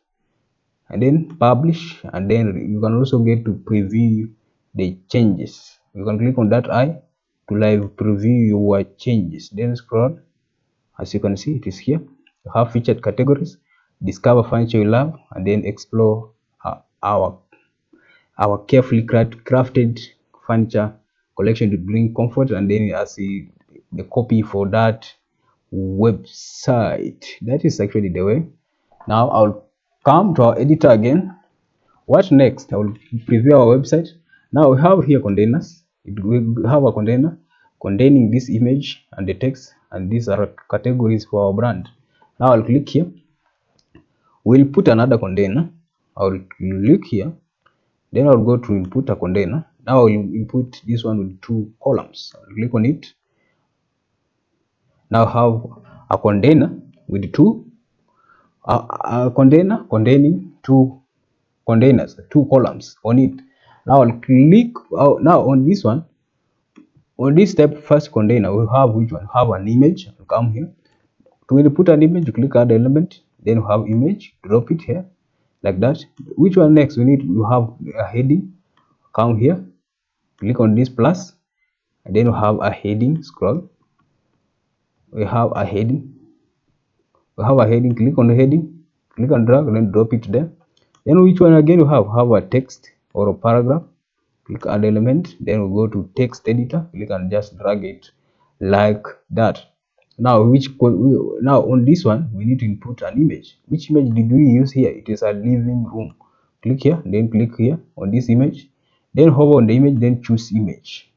and then publish, and then you can also get to preview the changes. You can click on that eye to live preview your changes, then scroll. As you can see, it is here. You have featured categories, discover furniture you love, and then explore our carefully crafted furniture collection to bring comfort, and then as the copy for that website. That is actually the way. Now I'll come to our editor again. What next? I will preview our website. Now we have here containers. We have a container containing this image and the text, and these are categories for our brand. Now I'll click here. We'll put another container. I'll click here. Then I'll go to input a container. Now I'll input this one with 2 columns. I'll click on it. Now have a container with a container containing 2 containers, 2 columns on it. Now I'll click now on this one. On this step, first container, we have which one? Have an image. I'll come here. To put an image, you click add element, then you have image, drop it here like that. Which one next? We have a heading. Come here, click on this plus, and then you have a heading. Scroll. We have a heading. Click on the heading, click and drag, and then drop it there. Then which one again? You have a text or a paragraph. Click add element, then we'll go to text editor, click and just drag it like that. Now on this one we need to input an image. Which image did we use here? It is a living room. Click here, then click here on this image, then hover on the image, then choose image,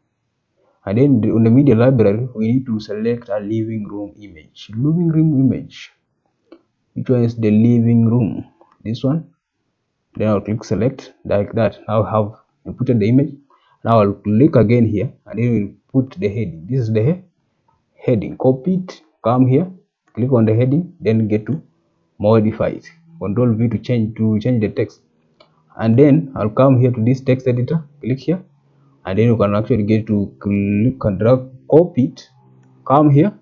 and then on the media library we need to select a living room image. Which one is the living room? This one. then I'll click select like that. Now I have inputted the image. Now I'll click again here and then we'll put the heading. This is the heading. Copy it, come here, click on the heading, then get to modify it. Control V to change the text. And then I'll come here to this text editor, click here, and then you can actually get to click and drag, copy it, come here,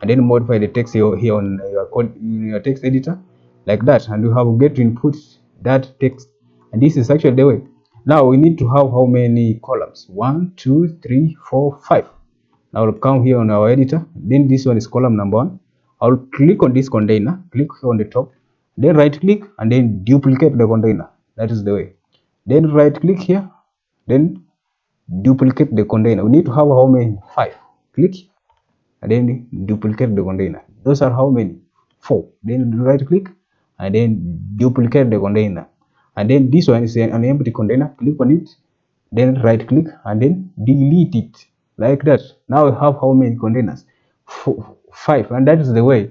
and then modify the text here on your text editor like that, and you have get to input that text. And this is actually the way. Now we need to have how many columns? 1 2 3 4 5. Now I'll come here on our editor, then this one is column number 1. I'll click on this container, click here on the top, then right click and then duplicate the container. That is the way. Then right click here, then duplicate the container. We need to have how many? 5. Click and then duplicate the container. Those are how many? 4. Then right click and then duplicate the container. And then this one is an empty container. Click on it, then right click and then delete it like that. Now we have how many containers? 5. And that is the way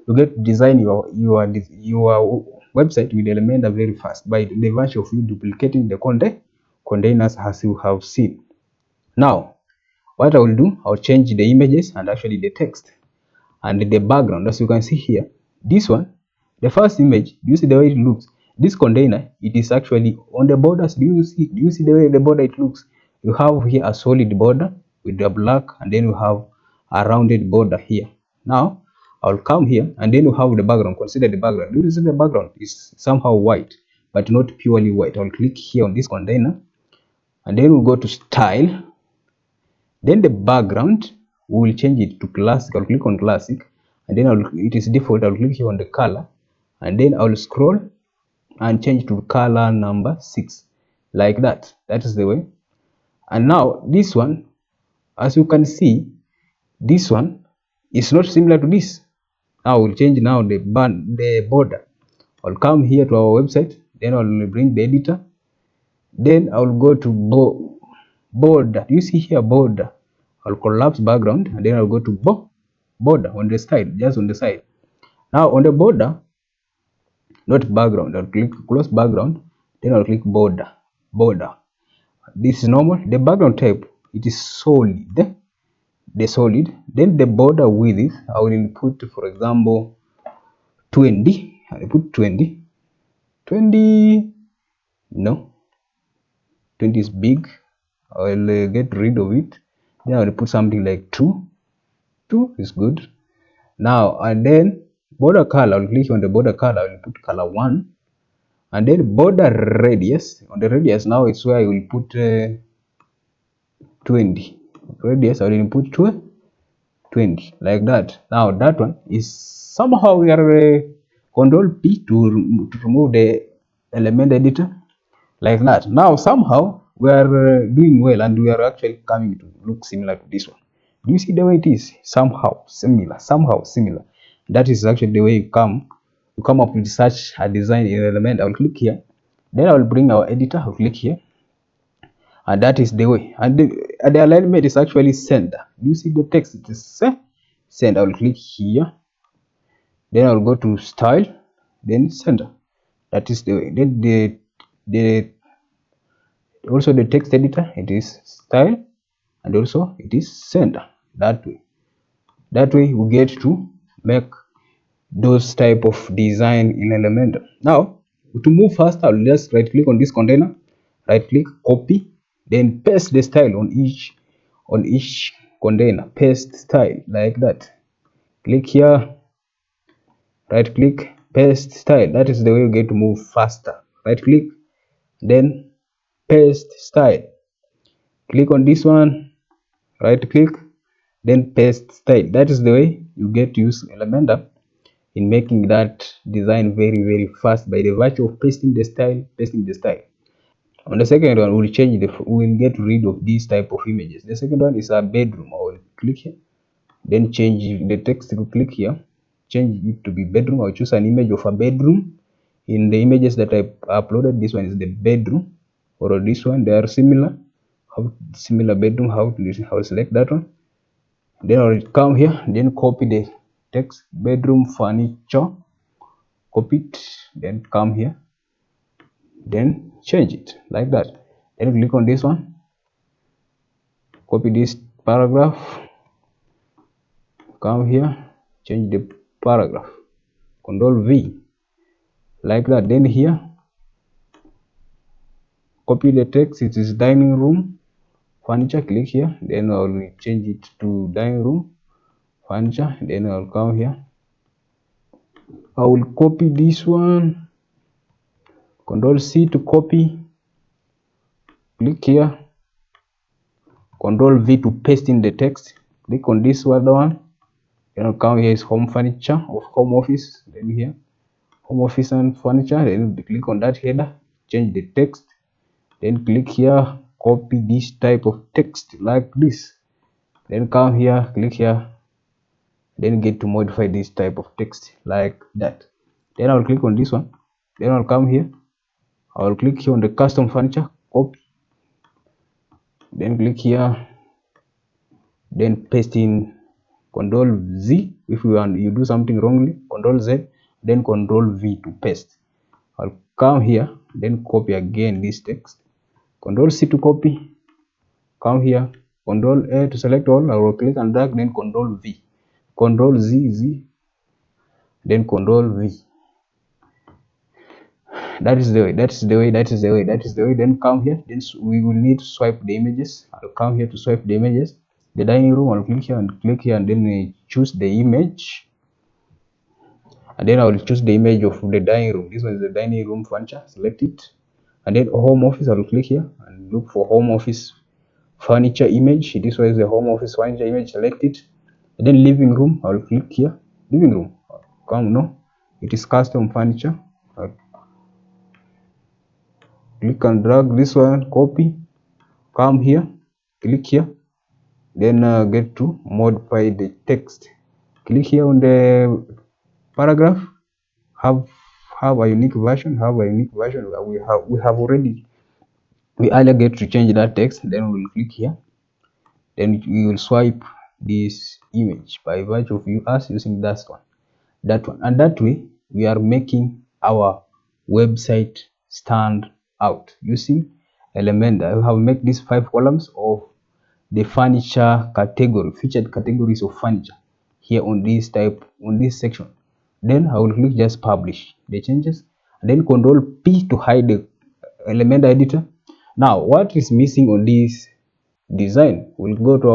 you get to design your website with Elementor very fast, by the virtue of you duplicating the containers as you have seen. Now what I will do, I'll change the images and actually the text and the background. As you can see here, this one, the first image, you see the way it looks. This container, it is actually on the borders. Do you see the way the border it looks? You have here a solid border with the black, and then you have a rounded border here. Now I'll come here and then you have the background. Consider the background. You see the background is somehow white, but not purely white. I'll click here on this container and then we'll go to style. Then the background, we will change it to classic. I'll click on classic and then it is default. I'll click here on the color and then I'll scroll and change to color number 6 like that. That is the way. And now this one, as you can see, this one is not similar to this. Now we'll change now the border. I'll come here to our website, then I'll bring the editor, then I'll go to border. You see here border. I'll collapse background and then I'll go to border on the side, just on the side. Now on the border, not background, I'll click close background, then I'll click border. This is normal. The background type, it is solid. The solid. Then the border width, I will input, for example, 20. I put 20. 20. No. 20 is big. I'll get rid of it. Then I'll put something like 2. 2 is good. Now and then border color, I'll click on the border color. I'll put color 1. And then border radius. On the radius now it's where I will put 20. Radius I will put 20 like that. Now that one is somehow we are Control P to remove the element editor like that. Now somehow we are doing well and we are actually coming to look similar to this one. Do you see the way it is? Somehow similar. That is actually the way you come up with such a design in Element. I'll click here, then I'll bring our editor. I'll click here, and that is the way. And the alignment is actually center. Do you see the text? It is center. I'll click here, then I'll go to style, then center. That is the way. Then also the text editor, it is style and also it is center. That way we get to make those type of design in Elementor. Now to move faster, I'll just right click on this container, right click, copy, then paste the style on each container. Paste style like that. Click here, right click, paste style. That is the way you get to move faster. Right click, then paste style. Click on this one, right click, then paste style. That is the way you get to use Elementor in making that design very fast by the virtue of pasting the style. On the second one, we'll get rid of these type of images. The second one is a bedroom. I will click here, then change the text to click here, change it to be bedroom. I'll choose an image of a bedroom. In the images that I uploaded, this one is the bedroom, or this one, they are similar. Similar bedroom. How to select that one? Then I'll come here, then copy the text bedroom furniture, copy it, then come here, then change it like that. Then click on this one, copy this paragraph, come here, change the paragraph, Control V like that. Then here, copy the text, it is dining room furniture, click here, then I'll change it to dining room furniture. Then I'll come here, I will copy this one, Control C to copy, click here, Control V to paste in the text, click on this one, then I'll come here is home furniture of home office, then here home office and furniture, then click on that header, change the text, then click here, copy this type of text like this, then come here, click here, then get to modify this type of text like that. Then I'll click on this one, then I'll come here, I'll click here on the custom furniture, copy, then click here, then paste in, Control Z if you do something wrongly, Control Z, then Control V to paste. I'll come here, then copy again this text, Control C to copy, come here, Control A to select all, I will click and drag, then Control V, Control Z, then Control V. That is the way. Then come here, then we will need to swipe the images. I'll come here to swipe the images. The dining room, I'll click here and then choose the image, and then I will choose the image of the dining room. This one is the dining room furniture, select it, and then home office, I will click here and look for home office furniture image. This one is the home office furniture image, select it, and then living room, I will click here, living room, come, no, it is custom furniture, I'll click and drag this one, copy, come here, click here, then get to modify the text, click here on the paragraph, have a unique version, we earlier get to change that text. Then we'll click here, then we will swipe this image by virtue of us using that one, and that way we are making our website stand out using Elementor. I have made these 5 columns of the furniture category, featured categories of furniture here on this section. Then I will click just publish the changes, and then Control P to hide the Elementor editor. Now what is missing on this design? We'll go to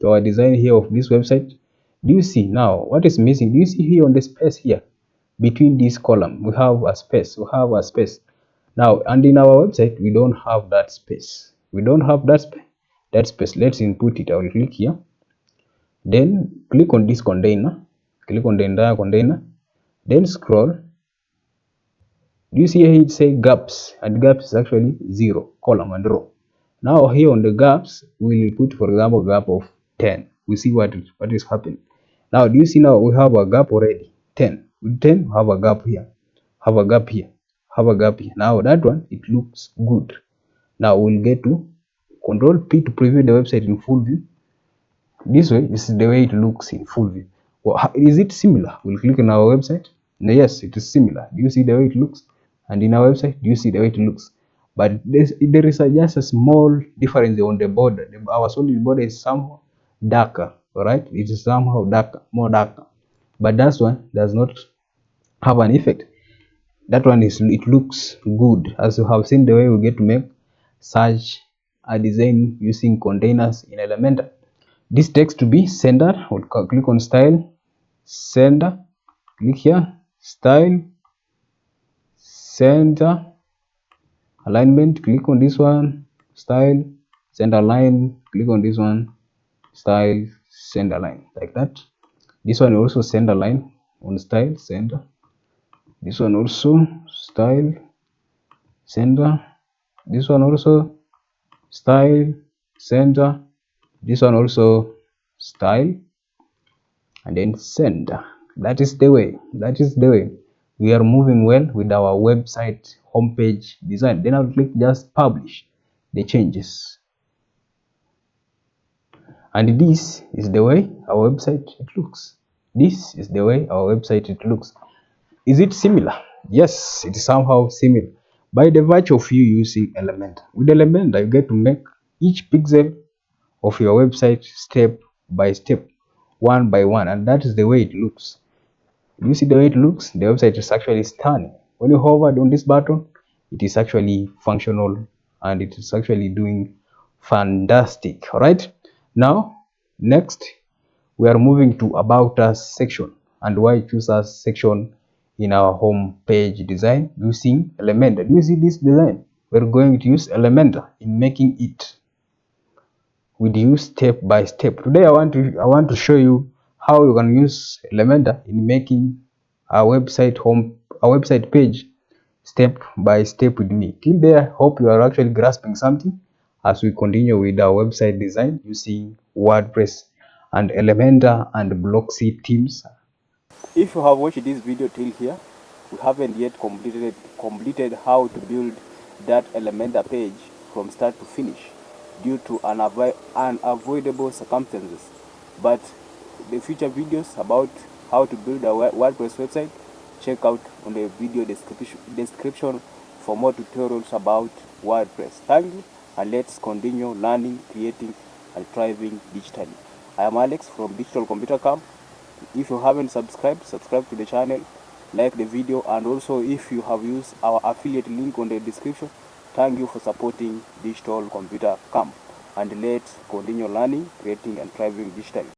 our design here of this website. Do you see now what is missing? Do you see here on the space here between this column? We have a space. Now, and in our website we don't have that space. That space. Let's input it. I will click here, then click on this container, click on the entire container, then scroll. Do you see here it say gaps, and gaps is actually 0, column and row. Now here on the gaps we will put, for example, gap of 10. We see what is happening. Now do you see now we have a gap already, 10. With 10 we have a gap here, have a gap here, have a gap here. Now that one, it looks good. Now we'll get to Control P to preview the website in full view. This way, this is the way it looks in full view. Well, is it similar? We'll click on our website. Yes, it is similar. Do you see the way it looks? And in our website, do you see the way it looks? But there is just a small difference on the border. Our solid border is somehow darker, all right? It is somehow darker, more darker. But that one does not have an effect. That one it looks good. As you have seen the way we get to make such a design using containers in Elementor. This text to be centered. We'll click on style, center, click here, style, center, alignment, click on this one, style, center line, click on this one, style, center line, like that. This one also center line on style, center. This one also style, center. This one also style, center. This one also style, and then center. That is the way we are moving well with our website homepage design. Then I'll click just publish the changes, and this is the way our website looks. Is it similar? Yes, it is somehow similar. By the virtue of you using Elementor. With Elementor, you get to make each pixel of your website step by step, one by one, and that is the way it looks. You see the way it looks? The website is actually stunning. When you hover on this button, it is actually functional and it is actually doing fantastic. All right. Now, next, we are moving to About Us section, and why choose Us section in our home page design using Elementor. Do you see this design? We're going to use Elementor in making it with you step by step. Today I want to show you how you can use Elementor in making a website page step by step with me. Till there, hope you are actually grasping something as we continue with our website design using WordPress and Elementor and Blocksy themes. If you have watched this video till here, we haven't yet completed how to build that Elementor page from start to finish due to unavoidable circumstances. But the future videos about how to build a WordPress website, check out on the video description for more tutorials about WordPress. Thank you, and let's continue learning, creating, and thriving digitally. I am Alex from Digital Computer Camp. If you haven't subscribed, subscribe to the channel, like the video, and also if you have used our affiliate link on the description, thank you for supporting Digital Computer Camp. And let's continue learning, creating, and thriving digitally.